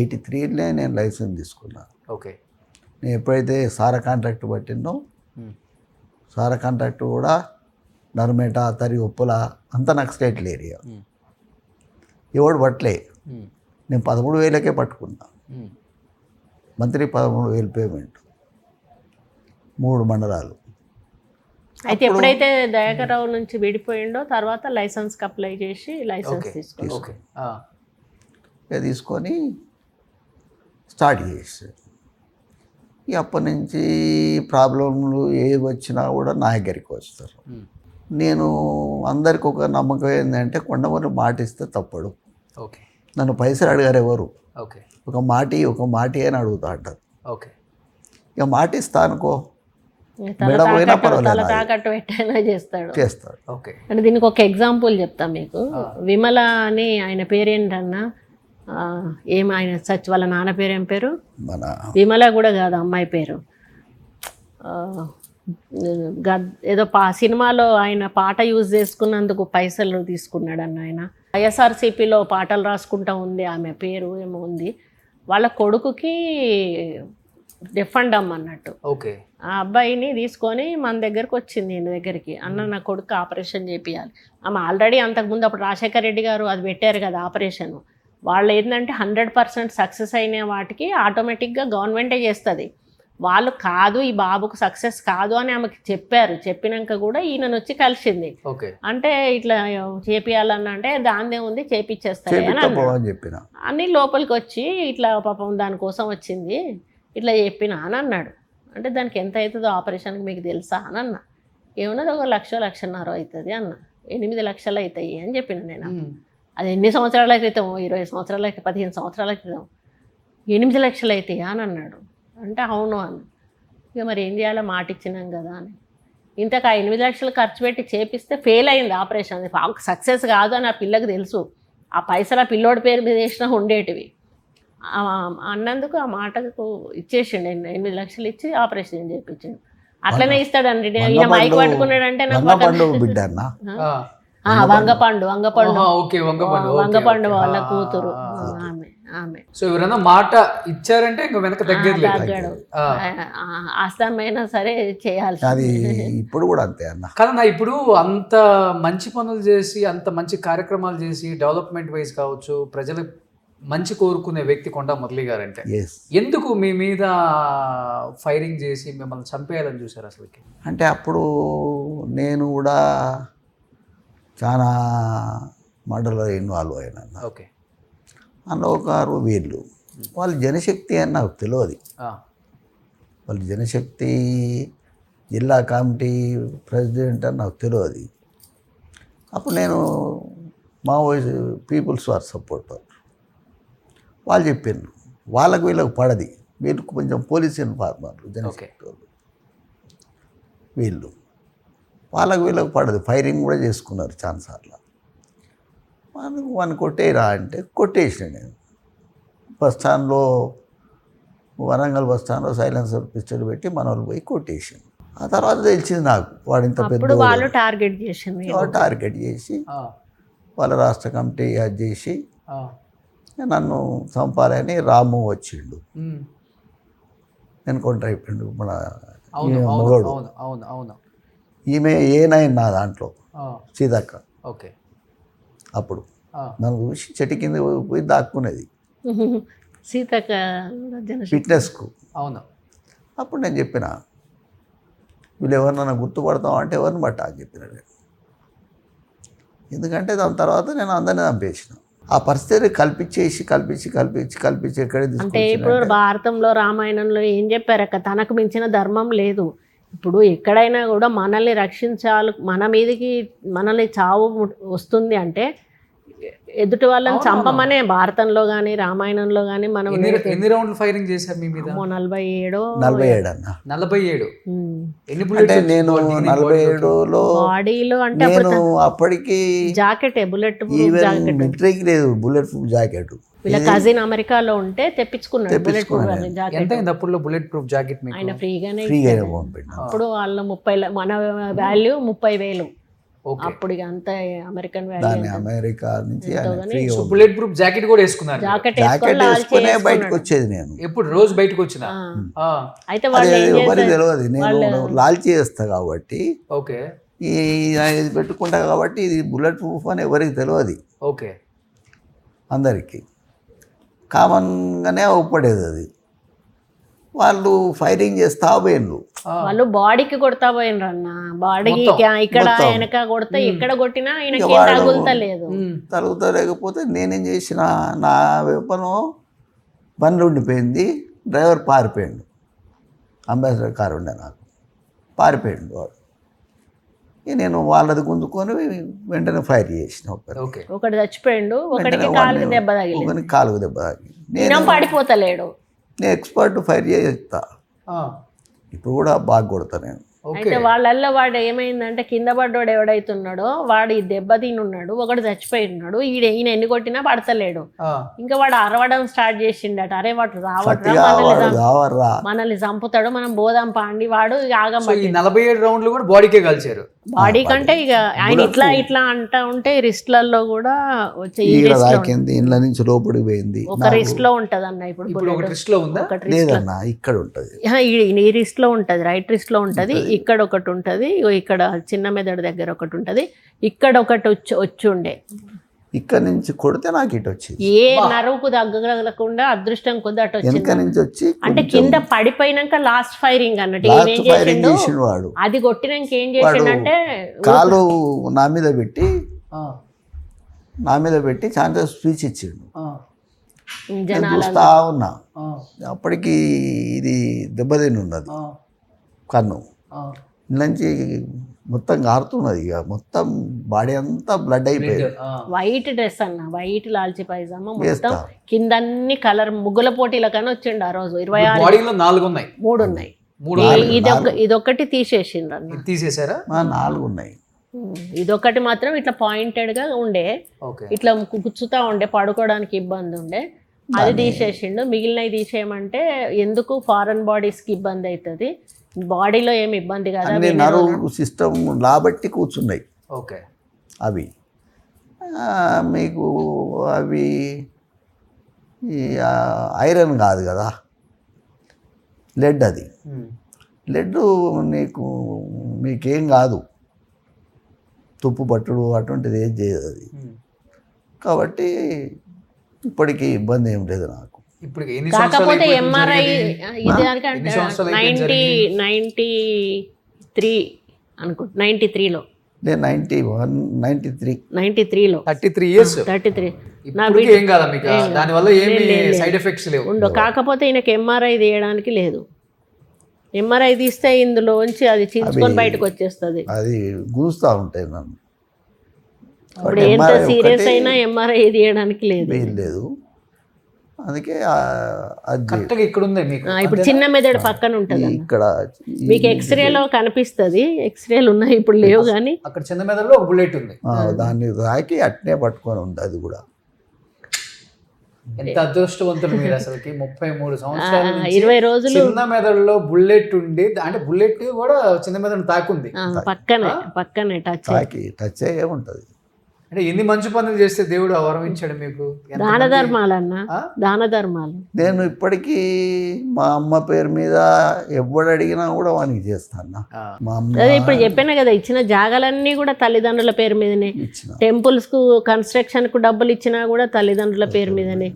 [SPEAKER 3] 83లో నేను లైసెన్స్ తీసుకున్నాను.
[SPEAKER 2] ఓకే,
[SPEAKER 3] నేను ఎప్పుడైతే సారా కాంట్రాక్ట్ పట్టినో, సారా కాంట్రాక్ట్ కూడా నర్మేట, తరి, ఉప్పుల అంతా నాకు స్టేట్ ఏరియా, ఎవడు పట్టలే. నేను 13,000కే పట్టుకున్నా. మంత్లీ 13,000 పేమెంట్, 3 మండలాలు.
[SPEAKER 4] అయితే ఎప్పుడైతే దయాకర్రావు నుంచి విడిపోయిండో తర్వాత లైసెన్స్కి అప్లై చేసి లైసెన్స్ తీసుకున్నాం.
[SPEAKER 2] ఓకే.
[SPEAKER 3] ఇక తీసుకొని స్టార్ట్ చేసాడు. ఇక అప్పటి నుంచి ప్రాబ్లంలు ఏవి వచ్చినా కూడా నా దగ్గరికి వస్తారు. నేను అందరికి ఒక నమ్మకం ఏంటంటే కొండమూరి మాట ఇస్తే తప్పడు.
[SPEAKER 2] ఓకే.
[SPEAKER 3] నన్ను పైసలు అడిగారు ఎవరు,
[SPEAKER 2] ఓకే.
[SPEAKER 3] ఒక మాటి అని అడుగుతా అంటారు.
[SPEAKER 2] ఓకే.
[SPEAKER 3] ఇక మాట ఇస్తా అనుకో,
[SPEAKER 4] తల
[SPEAKER 3] మెడ పోయినా
[SPEAKER 4] తాకట్టు
[SPEAKER 3] పర్వాలేదు,
[SPEAKER 4] తాకట్టు పెట్టైనా చేస్తాడు.
[SPEAKER 2] ఓకే.
[SPEAKER 4] అంటే దీనికి ఒక ఎగ్జాంపుల్ చెప్తా మీకు. విమల అని ఆయన పేరేంటన్నా, ఆయన వాళ్ళ నాన్న పేరు ఏం పేరు?
[SPEAKER 3] మన
[SPEAKER 4] విమల కూడా కాదు, అమ్మాయి పేరు ఏదో సినిమాలో ఆయన పాట యూజ్ చేసుకున్నందుకు పైసలు తీసుకున్నాడు అన్న ఆయన. ఐఎస్ఆర్సీపీలో పాటలు రాసుకుంటా ఉంది, ఆమె పేరు ఏమో ఉంది. వాళ్ళ కొడుకుకి రిఫండ్ అన్నట్టు.
[SPEAKER 2] ఓకే.
[SPEAKER 4] ఆ అబ్బాయిని తీసుకొని మన దగ్గరకు వచ్చింది, ఈయన దగ్గరికి. అన్న నా కొడుకు ఆపరేషన్ చేపియాలి. ఆమె ఆల్రెడీ అంతకుముందు అప్పుడు రాజశేఖర రెడ్డి గారు అది పెట్టారు కదా ఆపరేషన్. వాళ్ళు ఏంటంటే 100% సక్సెస్ అయిన వాటికి ఆటోమేటిక్గా గవర్నమెంటే చేస్తుంది. వాళ్ళు కాదు, ఈ బాబుకు సక్సెస్ కాదు అని ఆమెకి చెప్పారు. చెప్పినాక కూడా ఈయనను వచ్చి కలిసింది. అంటే ఇట్లా చేపియాలన్న అంటే దానిదే ఉంది, చేపిచ్చేస్తారు అని
[SPEAKER 3] చెప్పిన
[SPEAKER 4] అన్ని లోపలికి వచ్చి ఇట్లా పాపం దానికోసం వచ్చింది ఇట్లా చెప్పిన అని అన్నాడు. అంటే దానికి ఎంత అవుతుందో ఆపరేషన్కి మీకు తెలుసా అని అన్న. ఏమన్నది 1,00,00,000-1,50,000 అవుతుంది అన్న. 8 లక్షలు అవుతాయి అని చెప్పిన నేను. అది ఎన్ని సంవత్సరాల క్రితం, 20 సంవత్సరాల 15 సంవత్సరాల క్రితం 8 లక్షలు అవుతాయి అని అన్నాడు. అంటే అవును అని. ఇక మరి ఏం చేయాలో, మాట ఇచ్చినాం కదా అని. ఇంతకు 8 లక్షలు ఖర్చు పెట్టి చేపిస్తే ఫెయిల్ అయింది ఆపరేషన్. అది సక్సెస్ కాదు అని ఆ పిల్లకి తెలుసు. ఆ పైసలు ఆ పిల్లోడి పేరు మీద వేసినా ఉండేటివి. అన్నందుకు ఆ మాటకు ఇచ్చేసిండు. 8 లక్షలు ఇచ్చి ఆపరేషన్ చేయించిండు. అట్లనే ఇస్తాడండి. ఈయన మైక్ పట్టుకున్నాడంటే
[SPEAKER 3] బిడ్డ అన్న,
[SPEAKER 4] వంగపండు వాళ్ళ కూతురు ఆమె.
[SPEAKER 2] సో ఎవరైనా మాట ఇచ్చారంటే ఇంకా వెనక
[SPEAKER 4] తగ్గాడు. ఆస్తమైనా సరే చేయాల్సి.
[SPEAKER 3] అది ఇప్పుడు కూడా అంతే అన్న.
[SPEAKER 2] కదన్నా, ఇప్పుడు అంత మంచి పనులు చేసి, అంత మంచి కార్యక్రమాలు చేసి, డెవలప్మెంట్ వైజ్ కావచ్చు, ప్రజలకు మంచి కోరుకునే వ్యక్తి కొండా మురళి గారు అంటే ఎందుకు మీ మీద ఫైరింగ్ చేసి మిమ్మల్ని చంపేయాలని చూసారు అసలుకి?
[SPEAKER 3] అంటే అప్పుడు నేను కూడా చాలా మర్డర్లో ఇన్వాల్వ్ అయినా.
[SPEAKER 2] ఓకే.
[SPEAKER 3] అందులో ఒకరు వీళ్ళు, వాళ్ళు జనశక్తి అని నాకు తెలియదు. వాళ్ళు జనశక్తి జిల్లా కమిటీ ప్రెసిడెంట్ అని నాకు తెలియదు. అప్పుడు నేను మావోయిస్ట్ పీపుల్స్ వార్ సపోర్టర్. వాళ్ళు చెప్పారు వాళ్ళకు వీళ్ళకు పడది, వీళ్ళకు కొంచెం పోలీస్ ఇన్ఫార్మర్లు జనశక్తి వాళ్ళు, వీళ్ళు వాళ్ళకు వీళ్ళకు పడదు. ఫైరింగ్ కూడా చేసుకున్నారు చాలాసార్లు. వాడిని కొట్టేరా అంటే కొట్టేసిన నేను. బస్ స్టాండ్లో, వరంగల్ బస్ స్టాండ్లో సైలెన్సర్ పిస్టల్ పెట్టి మన వాళ్ళు పోయి కొట్టేసాను. ఆ తర్వాత తెలిసింది నాకు వాడు ఇంత పెద్ద
[SPEAKER 4] టార్గెట్
[SPEAKER 3] చేసి వాళ్ళ రాష్ట్ర కమిటీ అది చేసి నన్ను చంపాలని రాము వచ్చిండు. ఎన్కౌంటర్ అయిపోయిండు మన మొగడు. ఈమె ఏనైనా నా దాంట్లో సీతక్క.
[SPEAKER 2] ఓకే.
[SPEAKER 3] అప్పుడు నన్ను చూసి చెట్టు కింద పోయి దాక్కునేది
[SPEAKER 4] సీతక్క
[SPEAKER 3] ఫిట్నెస్కు.
[SPEAKER 2] అవును.
[SPEAKER 3] అప్పుడు నేను చెప్పిన వీళ్ళు ఎవరినైనా గుర్తుపడతాం అంటే ఎవరిని బట్ట అని చెప్పిన నేను. ఎందుకంటే దాని తర్వాత నేను అందరినీ చంపేసిన. ఆ పరిస్థితి కల్పించి ఎక్కడ
[SPEAKER 4] అంటే ఇప్పుడు భారతంలో రామాయణంలో ఏం చెప్పారక్క, తనకు మించిన ధర్మం లేదు. ఇప్పుడు ఎక్కడైనా కూడా మనల్ని రక్షించాలి, మన మీదకి మనల్ని చావు వస్తుంది అంటే ఎదుటి వాళ్ళని చంపమనే భారతంలో కానీ రామాయణంలో కానీ మనం.
[SPEAKER 2] ఎన్ని రౌండ్లు ఫైరింగ్ చేశారు మీ మీద?
[SPEAKER 3] 47 అన్న.
[SPEAKER 2] 47.
[SPEAKER 3] అంటే నేను 47లో
[SPEAKER 4] బాడీలో అంటే
[SPEAKER 3] నేను అప్పటికి
[SPEAKER 4] జాకెట్ బుల్లెట్
[SPEAKER 3] మిలిటరీకి లేదు బుల్లెట్ ప్రూఫ్ జాకెట్.
[SPEAKER 4] వీళ్ళ కజిన్ అమెరికాలో ఉంటే తెప్పించుకున్నాడు బుల్లెట్ ప్రూఫ్ జాకెట్.
[SPEAKER 2] అప్పుడు బుల్లెట్ ప్రూఫ్ జాకెట్
[SPEAKER 4] ఆయన ఫ్రీగానే
[SPEAKER 3] పంపించాడు.
[SPEAKER 4] అప్పుడు వాళ్ళ 30 మన వాల్యూ 30,000 అప్పుడు అంత అమెరికన్ వాల్యూ.
[SPEAKER 3] అమెరికా నుంచి
[SPEAKER 2] బుల్లెట్ ప్రూఫ్ జాకెట్ కూడా వేసుకున్నారు.
[SPEAKER 4] జాకెట్
[SPEAKER 3] వేసుకునే బయటకు వచ్చేది నేను.
[SPEAKER 2] ఎప్పుడు రోజు బయటకు వచ్చిన
[SPEAKER 4] అయితే
[SPEAKER 3] ఎవరికి తెలియదు, నేను లాల్చీ చేస్తా కాబట్టి.
[SPEAKER 2] ఓకే.
[SPEAKER 3] ఇది పెట్టుకుంటా కాబట్టి ఇది బుల్లెట్ ప్రూఫ్ అని ఎవరికి తెలియదు.
[SPEAKER 2] ఓకే.
[SPEAKER 3] అందరికీ కామన్గానే అవుపడేది అది. వాళ్ళు ఫైరింగ్ చేస్తా పోయిండ్రు.
[SPEAKER 4] వాళ్ళు బాడీకి కొడతా పోయినరు అన్న, బాడీకి ఇక్కడ
[SPEAKER 3] మొత్తం.
[SPEAKER 4] వెనక కొడతా, ఎక్కడ కొట్టినా
[SPEAKER 3] ఇక
[SPEAKER 4] ఆయనకి
[SPEAKER 3] వాడు
[SPEAKER 4] తగులుతలేదు.
[SPEAKER 3] తరుగుతలేకపోతే నేనేం చేసిన, నా వెపను బండ్లు ఉండిపోయింది, డ్రైవర్ పారిపోయాడు. అంబాసిడర్ కారు ఉండే నాకు, పారిపోయాడు వాడు. ఇక నేను వాళ్ళది గుంజుకొని వెంటనే ఫైర్ చేసిన.
[SPEAKER 2] ఓకే.
[SPEAKER 4] ఒకటి చచ్చిపోయిండు, ఒకటికి కాలుకి దెబ్బ తగిలింది,
[SPEAKER 3] ఒకరికి కాలుకు దెబ్బ తగిలింది.
[SPEAKER 4] ఈయన పడిపోతలేడు.
[SPEAKER 3] నేను ఎక్స్పర్ట్ ఫైర్ చేస్తా, ఇప్పుడు కూడా బాగా కొడతా నేను.
[SPEAKER 4] అయితే వాళ్ళల్లో వాడు ఏమైందంటే, కింద పడ్డోడు ఎవడైతున్నాడో వాడు ఈ దెబ్బ తినున్నాడు, ఒకడు చచ్చిపోయి ఉన్నాడు. ఈయన ఎన్ని కొట్టినా పడతలేడు. ఇంకా వాడు అరవడం స్టార్ట్ చేసిండట, అరే వాడు రావట్రా, మనల్ని చంపుతాడు, మనం బోదాం పాండి. వాడు ఆగం
[SPEAKER 2] 47 రౌండ్లు కూడా బాడీకే కాల్చారు.
[SPEAKER 4] బాడీ కంటే ఇక ఆయన ఇట్లా ఇట్లా అంటా ఉంటే రిస్ట్లలో కూడా
[SPEAKER 3] ఇండ్ల నుంచి లోపలికి పోయింది.
[SPEAKER 4] ఒక రిస్ట్ లో ఉంటది అన్న. ఇప్పుడు
[SPEAKER 2] ఒక రిస్ట్ లో ఉందా?
[SPEAKER 3] లేదన్నా, ఇక్కడ ఉంటది.
[SPEAKER 4] ఈ రిస్ట్ లో ఉంటది, రైట్ రిస్ట్ లో ఉంటది. ఇక్కడ ఒకటి ఉంటది, ఇక్కడ చిన్న మెదడు దగ్గర ఒకటి ఉంటది, ఇక్కడ ఒకటి వచ్చి ఉండే.
[SPEAKER 3] ఇక్కడ నుంచి కొడితే నాకు ఇటు వచ్చింది.
[SPEAKER 4] ఏ నరువుకు తగ్గకుండా అదృష్టం కొద్ది అటు
[SPEAKER 3] వెనక నుంచి
[SPEAKER 4] వచ్చింది.
[SPEAKER 3] వచ్చి
[SPEAKER 4] అంటే కింద పడిపోయినాక లాస్ట్ ఫైరింగ్ అన్నట్టు
[SPEAKER 3] లాస్ట్
[SPEAKER 4] ఏం
[SPEAKER 3] ఫైరింగ్
[SPEAKER 4] చేసిండు,
[SPEAKER 3] చేసిండు వాడు.
[SPEAKER 4] అది కొట్టినాక ఏం చేసిండంటే
[SPEAKER 3] కాలు నా మీద పెట్టి ఛాన్సెస్ స్పీచ్ ఇచ్చిండు. నేను
[SPEAKER 4] జనాలు
[SPEAKER 3] చూస్తా ఉన్నా. అప్పటికి ఇది దెబ్బతిని ఉన్నది కన్ను నుంచి మొత్తం కారుతున్నది. ఇక మొత్తం బాడీ అంతా బ్లడ్ అయిపోయింది.
[SPEAKER 4] వైట్ డ్రెస్ అన్న, వైట్ లాల్చి పైజామా, మొత్తం
[SPEAKER 3] వేస్తా.
[SPEAKER 4] కింద అన్ని కలర్ ముగ్గుల పోటీల కానీ వచ్చిండు ఆ రోజు. 26
[SPEAKER 2] బాడీలో 4 ఉన్నాయి,
[SPEAKER 4] 3 ఉన్నాయి. ఇదొకటి తీసేసిండ్రు అన్న.
[SPEAKER 2] తీసేసారా?
[SPEAKER 3] 4 ఉన్నాయి.
[SPEAKER 4] ఇదొకటి మాత్రం ఇట్లా పాయింటెడ్ గా ఉండే, ఇట్లా గుచ్చుతా ఉండే, పడుకోవడానికి ఇబ్బంది ఉండే, అది తీసేసిండు. మిగిలినవి తీసేయమంటే ఎందుకు, ఫారెన్ బాడీస్ కి ఇబ్బంది అవుతుంది, బాడీలో ఏమి ఇబ్బంది కదా,
[SPEAKER 3] అన్ని నరువు సిస్టమ్ లాబట్టి కూర్చున్నాయి.
[SPEAKER 2] ఓకే.
[SPEAKER 3] అవి మీకు అవి ఐరన్ కాదు కదా, లెడ్. అది లెడ్ మీకేం కాదు, తుప్పు పట్టుడు అటువంటిది ఏం చేయదు అది. కాబట్టి ఇప్పటికీ ఇబ్బంది ఏం లేదు నాకు.
[SPEAKER 4] కాకపోతే ఎంఆర్ఐ ఇది 93 అనుకుంటా, 93లో,
[SPEAKER 3] నేను 91,
[SPEAKER 4] 93లో
[SPEAKER 2] 33 ఇయర్స్.
[SPEAKER 4] 33
[SPEAKER 2] ఏం కాదా మీకు? దానివల్ల ఏమి సైడ్ ఎఫెక్ట్స్ లేవు.
[SPEAKER 4] ఉండవు. కాకపోతే ఈయనకి ఎంఆర్ఐ తీయడానికి లేదు. ఎంఆర్ఐ తీస్తే ఇందులోంచి అది చీల్చుకొని బయటకు వచ్చేస్తుంది.
[SPEAKER 3] అది గూస్తూ ఉంటాయి నన్ను.
[SPEAKER 4] ఇప్పుడు ఎంత సీరియస్ అయినా ఎంఆర్ఐ తీయడానికి
[SPEAKER 3] లేదు. అందుకే
[SPEAKER 2] కరెక్ట్గా ఇక్కడ ఉంది మీకు.
[SPEAKER 4] ఇప్పుడు చిన్న మెదడు పక్కన ఉంటుంది
[SPEAKER 3] ఇక్కడ.
[SPEAKER 4] మీకు ఎక్స్రేలో కనిపిస్తుంది, ఎక్స్రేలు ఉన్నాయి, ఇప్పుడు లేవు. కానీ
[SPEAKER 2] అక్కడ చిన్న మెదడులో ఒక బుల్లెట్ ఉంది,
[SPEAKER 3] దాన్ని తాకి అట్నే పట్టుకొని ఉంది. అది కూడా
[SPEAKER 2] ఎంత అదృష్టవంతులు మీరు అసలుకి. 33 సంవత్సరాలు
[SPEAKER 4] 20 రోజులు
[SPEAKER 2] చిన్న మెదడులో బుల్లెట్ ఉండి, అంటే బుల్లెట్ కూడా చిన్న మెదడు తాకుంది,
[SPEAKER 4] పక్కనే టచ్
[SPEAKER 3] అయ్యే ఉంటుంది.
[SPEAKER 2] అంటే ఎన్ని మంచి పనులు చేస్తే దేవుడు వరం ఇచ్చాడు మీకు.
[SPEAKER 4] దాన ధర్మాలన్నా, దాన ధర్మాలు.
[SPEAKER 3] నేను ఇప్పటికీ మా అమ్మ పేరు మీద ఎవడు అడిగినా కూడా వానికి చేస్తాను. మా అమ్మ
[SPEAKER 4] అదే ఇప్పుడు చెప్పాను కదా, ఇచ్చిన జాగాలన్నీ కూడా తల్లిదండ్రుల పేరు మీదనే.
[SPEAKER 3] ఇచ్చిన
[SPEAKER 4] టెంపుల్స్ కు కన్స్ట్రక్షన్ కు డబ్బులు ఇచ్చినా కూడా తల్లిదండ్రుల పేరు మీదనే.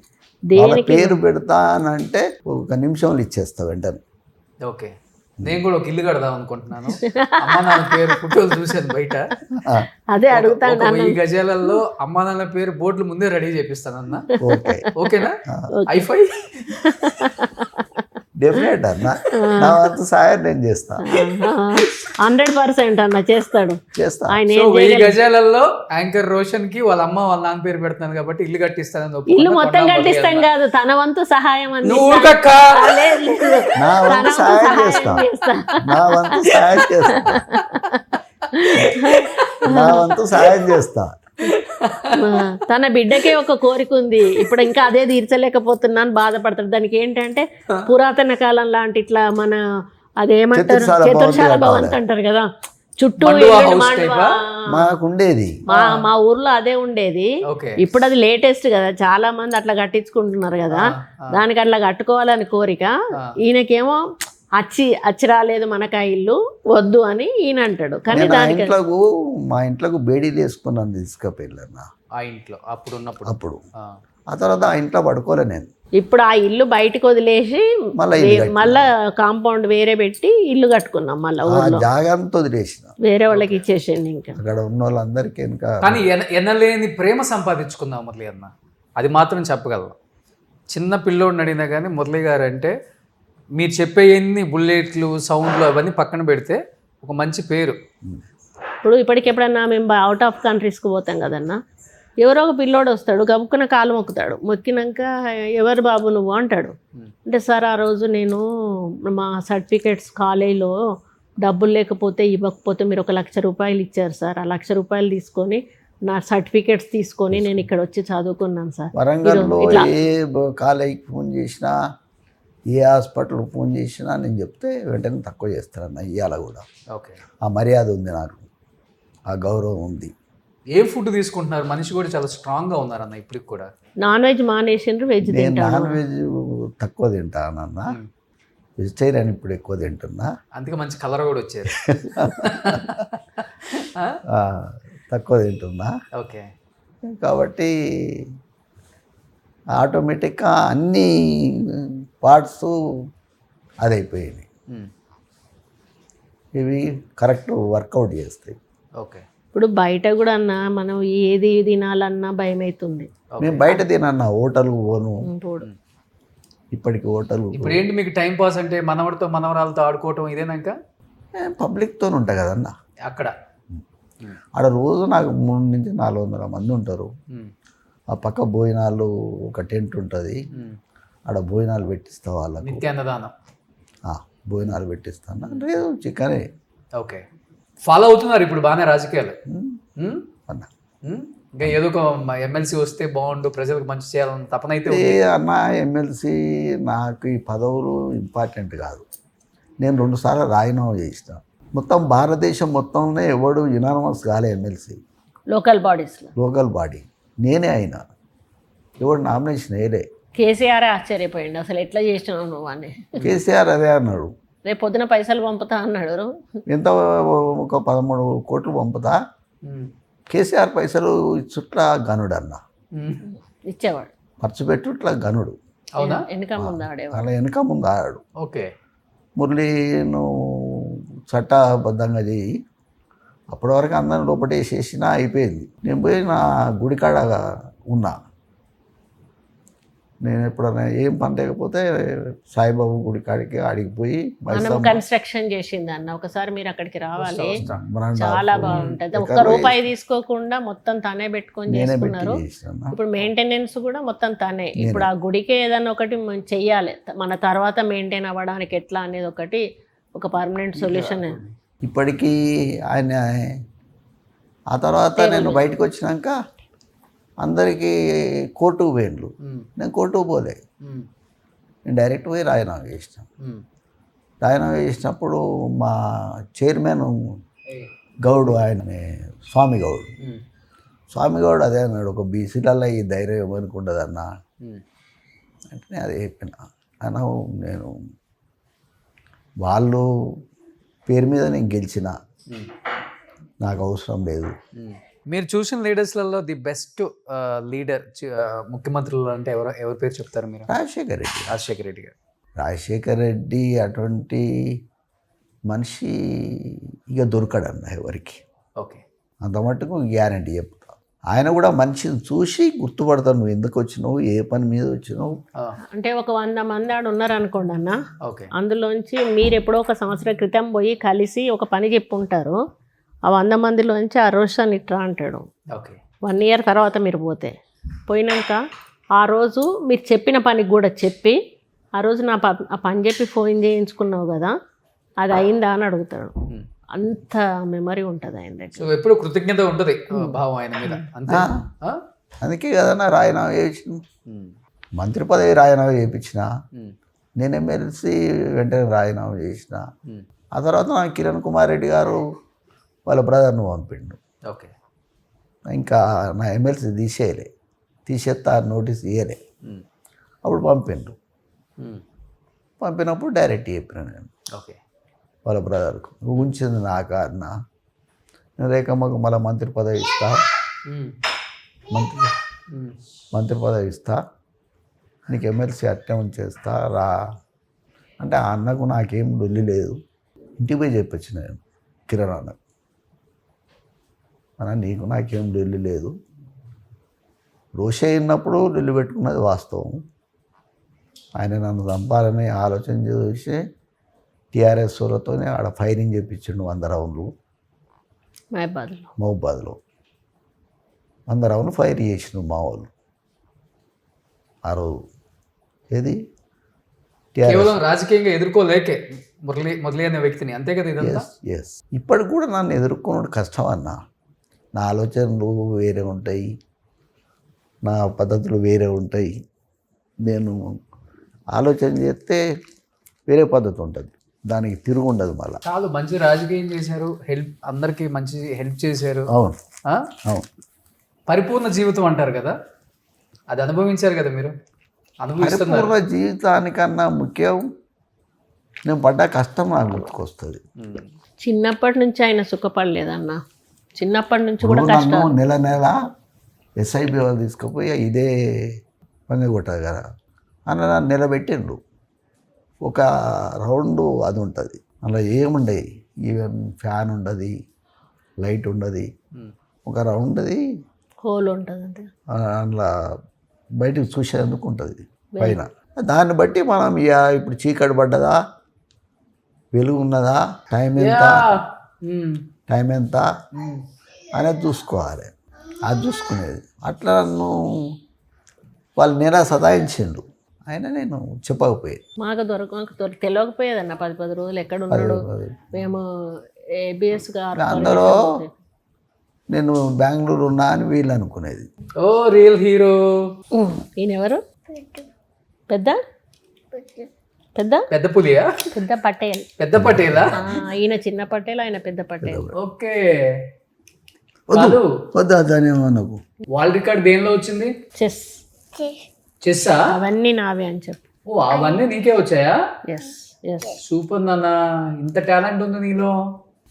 [SPEAKER 3] వాళ్ళ పేరు పెడతానంటే 1 నిమిషంలో ఇచ్చేస్తా వెంటనే.
[SPEAKER 2] ఓకే. నేను కూడా ఒక ఇల్లు కడదాం అనుకుంటున్నాను. అమ్మ నాన్న పేరు ఫోటోలు చూశాను బయట.
[SPEAKER 4] అదే అడుగుతాను.
[SPEAKER 2] 1000 గజాలలో అమ్మ నాన్న పేరు బోర్డులు ముందే రెడీ చేపిస్తానన్నా. ఓకేనా? ఐఫై
[SPEAKER 3] డెఫినెట్ అన్న, నా వంతు సాయం నేను చేస్తా.
[SPEAKER 4] 100% అన్న చేస్తాడు. ఆయన
[SPEAKER 2] 1000 గజాలలో యాంకర్ రోషన్ కి వాళ్ళ అమ్మ వాళ్ళ నాన్న పేరు పెడతాను కాబట్టి ఇల్లు కట్టిస్తానని.
[SPEAKER 4] ఇల్లు మొత్తం కట్టిస్తాం కాదు, తన వంతు సహాయం
[SPEAKER 3] నా వంతు సాయం చేస్తా. నా వంతు సాయం చేస్తా.
[SPEAKER 4] తన బిడ్డకే ఒక కోరిక ఉంది, ఇప్పుడు ఇంకా అదే తీర్చలేకపోతున్నాను బాధపడతాడు. దానికి ఏంటంటే పురాతన కాలం లాంటి ఇట్లా మన అదేమంటారు చతుర్శాల భవంతి అంటారు కదా, చుట్టూ
[SPEAKER 3] మాకుండేది.
[SPEAKER 4] మా ఊర్లో అదే ఉండేది. ఇప్పుడు అది లేటెస్ట్ కదా, చాలా మంది అట్లా కట్టించుకుంటున్నారు కదా, దానికి అట్లా కట్టుకోవాలని కోరిక. ఈయనకేమో అచ్చి రాలేదు మనకు ఆ ఇల్లు వద్దు అని ఈయన అంటాడు. కానీ దానికి
[SPEAKER 3] మా ఇంట్లోకి బేడీలు వేసుకున్నాను తీసుకుపోయినా ఆ ఇంట్లో అప్పుడు. ఆ తర్వాత ఆ ఇంట్లో పడుకోలే నేను.
[SPEAKER 4] ఇప్పుడు ఆ ఇల్లు బయటకు వదిలేసి
[SPEAKER 3] మళ్ళా ఇల్లు కట్టినాం.
[SPEAKER 4] మళ్ళా కాంపౌండ్ వేరే పెట్టి ఇల్లు కట్టుకున్నాం మళ్ళీ
[SPEAKER 3] ఆ
[SPEAKER 4] ఊర్లో.
[SPEAKER 3] జాగంతా వదిలేసిన.
[SPEAKER 4] వేరే వాళ్ళకి ఇచ్చేసింది ఇంకా.
[SPEAKER 3] అక్కడ ఉన్న వాళ్ళందరికీ ఇంకా
[SPEAKER 2] కానీ ఎనలేని ప్రేమ సంపాదించుకుందాం మురళి అన్న, అది మాత్రం చెప్పగలం. చిన్న పిల్లోడిని అడిగినా కానీ మురళి గారు అంటే మీరు చెప్పే ఎన్ని బుల్లెట్లు సౌండ్లు అవన్నీ పక్కన పెడితే ఒక మంచి పేరు.
[SPEAKER 4] ఇప్పుడు ఇప్పటికెప్పుడన్నా మేము అవుట్ ఆఫ్ కంట్రీస్కి పోతాం కదన్నా, ఎవరో ఒక పిల్లోడు వస్తాడు, గబుక్కున కాలు మొక్కుతాడు, మొక్కినాక ఎవరు బాబు నువ్వు అంటాడు. అంటే సార్ ఆ రోజు నేను మా సర్టిఫికేట్స్ కాలేజీలో డబ్బులు లేకపోతే ఇవ్వకపోతే మీరు 1,00,000 రూపాయలు ఇచ్చారు సార్, ఆ 1,00,000 రూపాయలు తీసుకొని నా సర్టిఫికేట్స్ తీసుకొని నేను ఇక్కడ వచ్చి చదువుకున్నాను సార్.
[SPEAKER 3] వరంగల్లో ఏ కాలేజీకి ఫోన్ చేసినా, ఏ హాస్పిటల్కి ఫోన్ చేసినా నేను చెప్తే వెంటనే తక్కువ చేస్తారన్న. ఇవాళ కూడా
[SPEAKER 2] ఓకే,
[SPEAKER 3] ఆ మర్యాద ఉంది నాకు, ఆ గౌరవం ఉంది.
[SPEAKER 2] ఏ ఫుడ్ తీసుకుంటున్నారు? మనిషి కూడా చాలా స్ట్రాంగ్గా ఉన్నారన్న ఇప్పటికి కూడా.
[SPEAKER 4] నాన్ వెజ్ మానేసిండ్రు, వెజ్
[SPEAKER 3] నేను
[SPEAKER 4] తింటాను.
[SPEAKER 3] నాన్ వెజ్ తక్కువ తింటానన్న, వెజిటేరియన్ ఇప్పుడు ఎక్కువ తింటున్నా.
[SPEAKER 2] అందుకే మంచి కలర్ కూడా వచ్చారు.
[SPEAKER 3] తక్కువ తింటున్నా.
[SPEAKER 2] ఓకే,
[SPEAKER 3] కాబట్టి ఆటోమేటిక్గా అన్ని పార్ట్స్ అదైపోయినాయి. ఇవి కరెక్ట్ వర్కౌట్ చేస్తాయి.
[SPEAKER 2] ఓకే,
[SPEAKER 4] ఇప్పుడు బయట కూడా అన్న మనం ఏది తినాలన్నా భయం అవుతుంది.
[SPEAKER 3] మేము బయట తినన్నా, హోటల్కి పోను.
[SPEAKER 4] ఇప్పుడు
[SPEAKER 3] ఇప్పటికి హోటల్
[SPEAKER 2] ఇప్పుడు ఏంటి మీకు టైం పాస్ అంటే మనవడితో మనవరాలతో ఆడుకోవటం ఇదేనాక
[SPEAKER 3] పబ్లిక్తో ఉంటా కదన్న.
[SPEAKER 2] అక్కడ
[SPEAKER 3] ఆడ రోజు నాకు 300 నుంచి 400 మంది ఉంటారు. ఆ పక్క భోజనాలు ఒక టెంట్ ఉంటుంది, ఆడ భోజనాలు పెట్టిస్తా వాళ్ళకు.
[SPEAKER 2] నిత్యాన్నదానం.
[SPEAKER 3] భోజనాలు పెట్టిస్తాను. లేదు చికెనే.
[SPEAKER 2] ఓకే, ఫాలో అవుతున్నారు ఇప్పుడు బాగానే రాజకీయాలు.
[SPEAKER 3] అన్న
[SPEAKER 2] ఇంకా ఏదో ఒక ఎమ్మెల్సీ వస్తే బాగుండు, ప్రజలకు మంచి చేయాలని తపన అయితే ఉంది.
[SPEAKER 3] అన్న ఎమ్మెల్సీ నాకు ఈ పదవులు ఇంపార్టెంట్ కాదు. నేను 2 సార్లు రాజీనామా చేసిన. మొత్తం భారతదేశం మొత్తంలో ఎవడు యునానిమస్ కాలే ఎమ్మెల్సీ.
[SPEAKER 4] లోకల్ బాడీస్లో
[SPEAKER 3] లోకల్ బాడీ నేనే అయినా, ఎవడు నామినేషన్ వేయలే.
[SPEAKER 4] కేసీఆర్ ఆశ్చర్యపోయింది, అసలు ఎట్లా చేసినావు నువ్వు అని.
[SPEAKER 3] కేసీఆర్ అదే అన్నాడు,
[SPEAKER 4] రేపు పొద్దున పైసలు పంపుతా అన్నాడు.
[SPEAKER 3] ఎంత ఒక 13 కోట్లు పంపుతా, కేసీఆర్ పైసలు ఇచ్చుట్లా గనుడు అన్న.
[SPEAKER 4] ఇచ్చేవాడు,
[SPEAKER 3] ఖర్చు పెట్టుట్లా గనుడు.
[SPEAKER 2] అవునా?
[SPEAKER 4] వెనక ముందు ఆడేవాడు.
[SPEAKER 3] అలా వెనక ముందు ఆడాడు.
[SPEAKER 2] ఓకే,
[SPEAKER 3] మురళి నువ్వు చట్టబద్ధంగా చేయి, అప్పటి వరకు అందరిని లోపటేసేసినా అయిపోయింది. నేను పోయి నా గుడికాడ ఉన్నా. నేను ఎప్పుడైనా ఏం పని లేకపోతే సాయిబాబు గుడికాడికి ఆడికిపోయి
[SPEAKER 4] మనం కన్స్ట్రక్షన్ చేసింది అన్న, ఒకసారి మీరు అక్కడికి రావాలి, చాలా బాగుంటుంది. 1 రూపాయి తీసుకోకుండా మొత్తం తనే పెట్టుకొని చేసుకున్నారు. ఇప్పుడు మెయింటెనెన్స్ కూడా మొత్తం తనే. ఇప్పుడు ఆ గుడికి ఏదన్నా ఒకటి చెయ్యాలి, మన తర్వాత మెయింటైన్ అవ్వడానికి ఎట్లా అనేది ఒకటి ఒక పర్మనెంట్ సొల్యూషన్.
[SPEAKER 3] ఇప్పటికీ ఆయన ఆ తర్వాత నేను బయటకు వచ్చినాక అందరికీ కోర్టుకు పోయిండ్రు. నేను కోర్టుకు పోలే, నేను డైరెక్ట్ పోయి రాజీనామా చేసిన. రాజీనామా చేసినప్పుడు మా చైర్మన్ గౌడ్, ఆయన స్వామి గౌడ్, స్వామి గౌడ్ అదే అన్నాడు, ఒక బీసీలలో ఈ ధైర్యం ఎవరికి ఉండదన్నా అంటే నేను అదే చెప్పిన. అన్నా నేను వాళ్ళు పేరు మీద నేను గెలిచిన, నాకు అవసరం లేదు.
[SPEAKER 2] మీరు చూసిన లీడర్స్లలో ది బెస్ట్ లీడర్ ముఖ్యమంత్రులు అంటే ఎవరి పేరు చెప్తారు మీరు?
[SPEAKER 3] రాజశేఖర్ రెడ్డి.
[SPEAKER 2] రాజశేఖర్ రెడ్డి గారు.
[SPEAKER 3] రాజశేఖర్ రెడ్డి అటువంటి మనిషి ఇక దొరకడన్న ఎవరికి.
[SPEAKER 2] ఓకే,
[SPEAKER 3] అంత మట్టుకు గ్యారంటీ చెప్తా. ఆయన కూడా మనిషిని చూసి గుర్తుపడతాను, నువ్వు ఎందుకు వచ్చినావు, ఏ పని మీద వచ్చినావు.
[SPEAKER 4] అంటే ఒక 100 మంది ఆడు ఉన్నారు అనుకోండి అన్న,
[SPEAKER 2] ఓకే,
[SPEAKER 4] అందులోంచి మీరు ఎప్పుడో ఒక సంవత్సరం క్రితం పోయి కలిసి ఒక పని చెప్పుంటారు. ఆ 100 మందిలోంచి ఆ రోషన్ ఇట్రా అంటాడు.
[SPEAKER 2] ఓకే,
[SPEAKER 4] 1 ఇయర్ తర్వాత మీరు పోయినాక ఆ రోజు మీరు చెప్పిన పనికి కూడా చెప్పి, ఆ రోజు ఆ పని చెప్పి ఫోన్ చేయించుకున్నావు కదా, అది అయిందా అని అడుగుతాడు. అంత మెమరీ ఉంటుంది ఆయన దగ్గర.
[SPEAKER 2] సో ఎప్పుడు కృతజ్ఞత ఉంటుంది భావం ఆయన మీద. అంతే,
[SPEAKER 3] అందుకే కదన్నా రాజీనామా చేసిన. మంత్రి పదవి రాజీనామా చేయించిన, నేను ఎమ్మెల్సీ వెంటనే రాజీనామా చేసిన. ఆ తర్వాత నాకు కిరణ్ కుమార్ రెడ్డి గారు వాళ్ళ బ్రదర్ను పంపిండు.
[SPEAKER 2] ఓకే,
[SPEAKER 3] ఇంకా నా ఎమ్మెల్సీ తీసేస్తా నోటీస్ ఇయ్యలే. అప్పుడు పంపిండు. పంపినప్పుడు డైరెక్ట్ చెప్పిన నేను
[SPEAKER 2] ఓకే
[SPEAKER 3] వాళ్ళ బ్రదర్కు, నువ్వు ఉంచింది నాకా అన్న, నేను రేఖమ్మకు మళ్ళీ మంత్రి పదవి ఇస్తా, మంత్రి పదవి ఇస్తా, నీకు ఎమ్మెల్సీ అట్టే ఉంచేస్తా రా అంటే ఆ అన్నకు నాకేం లొల్లి లేదు. ఇంటికి పోయి చెప్పొచ్చు నేను కిరణ్ అన్నకు, అన్న నీకు నాకేం లొల్లి లేదు, రోషే ఉన్నప్పుడు లొల్లి పెట్టుకున్నది వాస్తవం. ఆయన నన్ను చంపాలని ఆలోచన చేసి టీఆర్ఎస్ వాళ్ళతోనే ఆడ ఫైరింగ్ చేయించిండు 100 రౌండ్లు మహబాద్లో 100 రౌండ్లు ఫైర్ చేసిండు మా వాళ్ళు ఆ రోజు. ఏది
[SPEAKER 2] కేవలం రాజకీయంగా ఎదుర్కోలేకే మురళి అనే వ్యక్తిని, అంతే కదా ఇదంతా.
[SPEAKER 3] ఎస్ ఇప్పటికి కూడా నన్ను ఎదుర్కొనడం కష్టం అన్న. నా ఆలోచనలు వేరే ఉంటాయి, నా పద్ధతులు వేరే ఉంటాయి. నేను ఆలోచన చేస్తే వేరే పద్ధతి ఉంటుంది, దానికి తిరుగు ఉండదు. మళ్ళీ
[SPEAKER 2] చాలు మంచి రాజకీయం చేశారు, హెల్ప్ అందరికీ మంచి హెల్ప్ చేశారు.
[SPEAKER 3] అవును
[SPEAKER 2] ఆ?
[SPEAKER 3] అవును.
[SPEAKER 2] పరిపూర్ణ జీవితం అంటారు కదా, అది అనుభవించారు కదా మీరు, అనుభవిస్తున్నారు.
[SPEAKER 3] పరిపూర్ణ జీవితానికన్నా ముఖ్యం నేను పడ్డ కష్టం నాకు గుర్తుకొస్తుంది.
[SPEAKER 4] చిన్నప్పటి నుంచి ఆయన సుఖపడలేదన్న, చిన్నప్పటి నుంచి కూడా
[SPEAKER 3] నన్ను నెల నెల ఎస్ఐబి వాళ్ళు తీసుకుపోయి ఇదే పని కొట్టదు కదా అని నన్ను నిలబెట్టిండ్రు. ఒక రౌండ్ అది ఉంటుంది, అలా ఏముండయి, ఈవెన్ ఫ్యాన్ ఉండదు, లైట్ ఉండదు, ఒక రౌండ్ది
[SPEAKER 4] హోల్ ఉంటుంది అంతే,
[SPEAKER 3] అందులో బయటకు చూసేందుకు ఉంటుంది పైన. దాన్ని బట్టి మనం ఇప్పుడు చీకటి పడ్డదా, వెలుగు ఉన్నదా, టైం ఎంత అనేది చూసుకోవాలి. అది చూసుకునేది. అట్లా నన్ను వాళ్ళు నేరా సదాయించిండు, అయినా నేను చెప్పకపోయేది.
[SPEAKER 4] మాకు తెలియకపోయేదన్న 10 రోజులు ఎక్కడ ఉన్నాడు. మేము ఏబిఎస్ గారు
[SPEAKER 3] అందరూ నేను బెంగళూరు ఉన్నా అని వీళ్ళు అనుకునేది.
[SPEAKER 2] ఓ రియల్ హీరో.
[SPEAKER 4] ఈయన ఎవరు? పెద్ద పెద్ద
[SPEAKER 2] పెద్ద పులియా?
[SPEAKER 4] పెద్ద పటేల్.
[SPEAKER 2] పెద్ద పటేలా?
[SPEAKER 4] ఈయన చిన్న పటేల్, ఆయన పెద్ద పటేల్.
[SPEAKER 2] ఓకే.
[SPEAKER 3] వద్దు దానేమో
[SPEAKER 2] వరల్డ్ రికార్డ్ దేనిలో వచ్చింది? చెస్సా?
[SPEAKER 4] అవన్నీ నావే అని చెప్పు.
[SPEAKER 2] ఓ అవన్నీ నీకే వచ్చాయా?
[SPEAKER 4] Yes yes.
[SPEAKER 2] సూపర్ నాన్న, ఇంత టాలెంట్ ఉంది నీలో.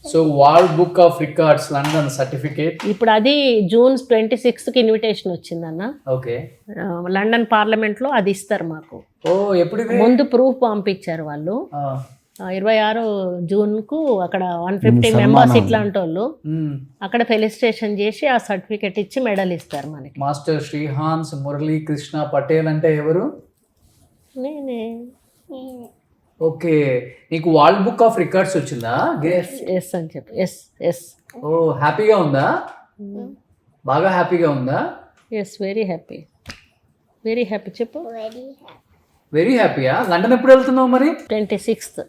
[SPEAKER 2] So world book of records London certificate.
[SPEAKER 4] ఇప్పుడు అది June 26కి ఇన్విటేషన్ వచ్చిందన్న.
[SPEAKER 2] ఓకే.
[SPEAKER 4] లండన్ పార్లమెంట్లో అది ఇస్తారు మాకు.
[SPEAKER 2] ఓ ఎప్పుడు?
[SPEAKER 4] ముందు ప్రూఫ్ పంపించారు వాళ్ళు. 26 జూన్కు అక్కడ 150 మెంబర్స్ ఇట్లాంటి వాళ్ళు అక్కడ ఫెలిస్ట్రేషన్ చేసి ఆ సర్టిఫికెట్ ఇచ్చి మెడల్ ఇస్తారు మనకి.
[SPEAKER 2] మాస్టర్ శ్రీహాన్స్ మురళీ కృష్ణ పటేల్ అంటే ఎవరు?
[SPEAKER 4] నేనే.
[SPEAKER 2] ఓకే. నీకు వరల్డ్ బుక్ ఆఫ్ రికార్డ్స్ వచ్చిందా?
[SPEAKER 4] ఎస్ అని చెప్పి. Yes yes.
[SPEAKER 2] ఓ హ్యాపీగా ఉందా? బాగా హ్యాపీగా ఉందా?
[SPEAKER 4] Yes very happy, very happy. చెప్పు.
[SPEAKER 2] వెరీ హ్యాపీయా? లండన్ ఎప్పుడు వెళ్తున్నావు మరి?
[SPEAKER 4] 26th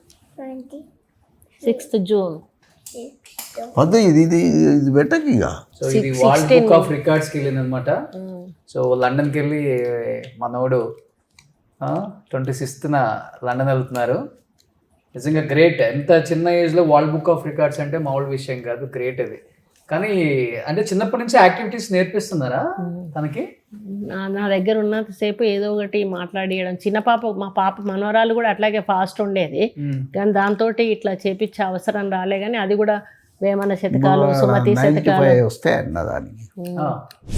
[SPEAKER 4] June.
[SPEAKER 3] వద్దు ఇది ఇది ఇది పెట్టకి ఇక.
[SPEAKER 2] సో ఇది వరల్డ్ బుక్ ఆఫ్ రికార్డ్స్కి వెళ్ళింది అనమాట. సో లండన్కి వెళ్ళి మనోడు 26th లండన్ వెళ్తున్నారు. నిజంగా గ్రేట్. ఎంత చిన్న ఏజ్లో వరల్డ్ బుక్ ఆఫ్ రికార్డ్స్ అంటే మామూలు విషయం కాదు, గ్రేట్ అది. కానీ అంటే చిన్నప్పటి నుంచి యాక్టివిటీస్ నేర్పిస్తున్నారా తనకి?
[SPEAKER 4] నా దగ్గర ఉన్నంతసేపు ఏదో ఒకటి మాట్లాడియడం. చిన్న పాప, మా పాప మనవరాలు కూడా అట్లాగే ఫాస్ట్ ఉండేది, కానీ దాంతో ఇట్లా చేపించే అవసరం రాలే. కానీ అది కూడా వేమన శతకాలు, సుమతి శతకాలు
[SPEAKER 3] వస్తే అన్నదానికి.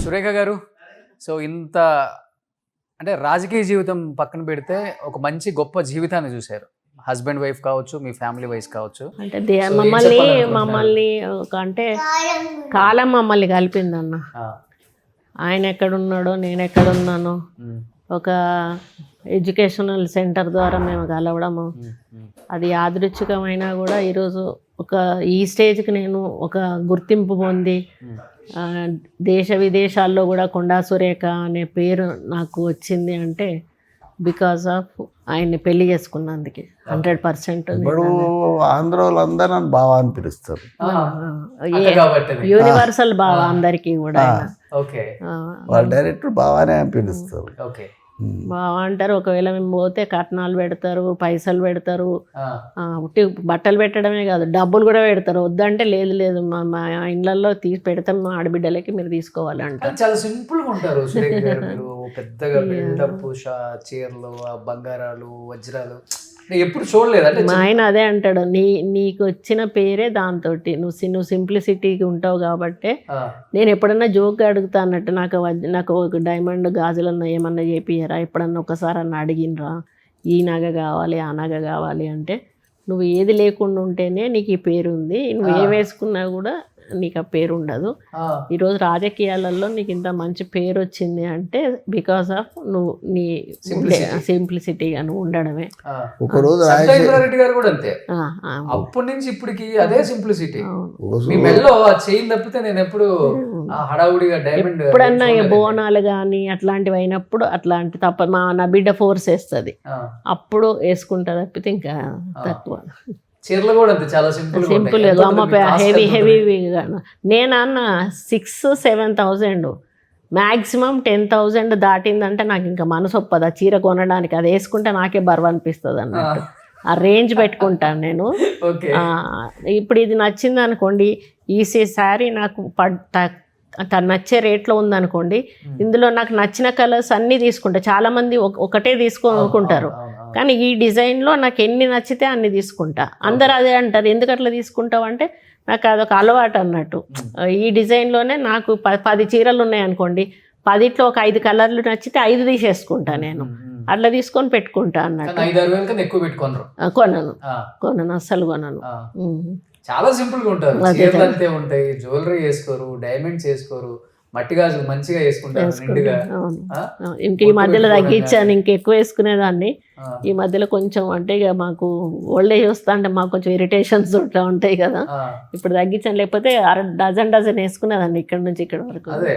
[SPEAKER 2] సురేఖ గారు, సో ఇంత అంటే రాజకీయ జీవితం పక్కన పెడితే ఒక మంచి గొప్ప జీవితాన్ని చూశారు. హస్బెండ్ వైఫ్ కావచ్చు, మీ ఫ్యామిలీ వైఫ్ కావచ్చు.
[SPEAKER 4] అంటే మమ్మల్ని ఒక అంటే కాలం మమ్మల్ని కలిపిందన్న. ఆయన ఎక్కడున్నాడో నేను ఎక్కడున్నానో ఒక ఎడ్యుకేషనల్ సెంటర్ ద్వారా మేము కలవడము, అది యాదృచ్ఛికమైనా కూడా ఈరోజు ఈ స్టేజ్కి నేను ఒక గుర్తింపు పొంది దేశ విదేశాల్లో కూడా కొండా సురేఖ అనే పేరు నాకు వచ్చింది అంటే బికాస్ ఆఫ్ ఆయన్ని పెళ్లి చేసుకున్నందుకే 100%.
[SPEAKER 3] ఇప్పుడు ఆంధ్ర వాళ్ళందరూ నన్ను బావా అని పిలుస్తారు,
[SPEAKER 4] యూనివర్సల్ బావా అందరికీ కూడా.
[SPEAKER 3] వాళ్ళు డైరెక్టర్ బావానే అని పిలుస్తారు.
[SPEAKER 4] బావా అంటారు. ఒకవేళ మేము పోతే కట్నాలు పెడతారు, పైసలు పెడతారు, ఉట్టి బట్టలు పెట్టడమే కాదు డబ్బులు కూడా పెడతారు. వద్దంటే లేదు లేదు మా ఇళ్ళల్లో తీసి పెడతాం, మా ఆడబిడ్డలకి మీరు తీసుకోవాలంటారు.
[SPEAKER 2] చాలా సింపుల్ గా ఉంటారు సురేఖ గారు. మీరు పెద్దగా బిల్డప్, చీరలు, బంగారాలు, వజ్రాలు ఎప్పుడు చూడలేదు అంటే
[SPEAKER 4] మా ఆయన అదే అంటాడు, నీకు వచ్చిన పేరే దాంతో నువ్వు సింప్లిసిటీకి ఉంటావు కాబట్టి. నేను ఎప్పుడన్నా జోక్గా అడుగుతా అన్నట్టు, నాకు ఒక డైమండ్ గాజులన్నా ఏమన్నా చేపియరా, ఎప్పుడన్నా ఒకసారి అన్న అడిగినరా, ఈ నగ కావాలి ఆ నగ కావాలి అంటే, నువ్వు ఏది లేకుండా ఉంటేనే నీకు ఈ పేరు ఉంది, నువ్వు ఏం వేసుకున్నా కూడా నీకు ఆ పేరు ఉండదు. ఈరోజు రాజకీయాలలో నీకు ఇంత మంచి పేరు వచ్చింది అంటే బికాస్ ఆఫ్ నువ్వు నీ సింప్లిసిటీగా నువ్వు ఉండడమే.
[SPEAKER 3] ఒకరోజు
[SPEAKER 2] రెడ్డి గారు కూడా అంతే, అప్పటి నుంచి ఇప్పటికి అదే సింప్లిసిటీ. మీ మెల్లో ఆ చైన్ తప్పితే నేను ఎప్పుడు హడావుడిగా డైమండ్
[SPEAKER 4] ఎప్పుడన్నా బోనాలు కానీ అట్లాంటివి అయినప్పుడు అట్లాంటి తప్ప నా బిడ్డ ఫోర్స్ వేస్తుంది, అప్పుడు వేసుకుంటా తప్పితే ఇంకా తక్కువ.
[SPEAKER 2] చీరలు కూడా అంతే చాలా సింపుల్
[SPEAKER 4] హెవీ. నేను అన్న 6,000-7,000 మ్యాక్సిమం 10,000 దాటిందంటే నాకు ఇంకా మనసు ఒప్పదు ఆ చీర కొనడానికి. అది వేసుకుంటే నాకే బరువు అనిపిస్తుంది అన్నట్టు, ఆ రేంజ్ పెట్టుకుంటాను నేను. ఇప్పుడు ఇది నచ్చింది అనుకోండి, ఈ శారీ నాకు నచ్చే రేట్లో ఉందనుకోండి, ఇందులో నాకు నచ్చిన కలర్స్ అన్నీ తీసుకుంటా. చాలామంది ఒకటే తీసుకోనుకుంటారు, కానీ ఈ డిజైన్లో నాకు ఎన్ని నచ్చితే అన్ని తీసుకుంటా. అందరు అదే అంటారు, ఎందుకు అట్లా తీసుకుంటావు అంటే నాకు అదొక అలవాటు అన్నట్టు. ఈ డిజైన్లోనే నాకు 10 చీరలు ఉన్నాయి అనుకోండి, 10లో ఒక 5 కలర్లు నచ్చితే 5 తీసేసుకుంటా నేను. అట్లా తీసుకొని పెట్టుకుంటా అన్నట్టు. కొనను అస్సలు కొనను.
[SPEAKER 2] చాలా సింపుల్ గా ఉంటారు, చీరలు అంతే ఉంటాయి, జ్యువెలరీ వేసుకోరు, డైమండ్స్ వేసుకోరు, మట్టి గాజులు మంచిగా వేసుకుంటారు నిండుగా.
[SPEAKER 4] ఇంక ఈ మధ్యలో తగ్గించాను, ఇంకెక్కువ వేసుకునేదాన్ని. ఈ మధ్యలో కొంచెం అంటే ఇక మాకు ఓల్డ్ ఏజ్ వస్తా అంటే మాకు కొంచెం ఇరిటేషన్స్ ఉంటాయి కదా, ఇప్పుడు తగ్గించాను. లేకపోతే డజన్ వేసుకునేదాన్ని ఇక్కడ నుంచి ఇక్కడ వరకు.
[SPEAKER 2] అదే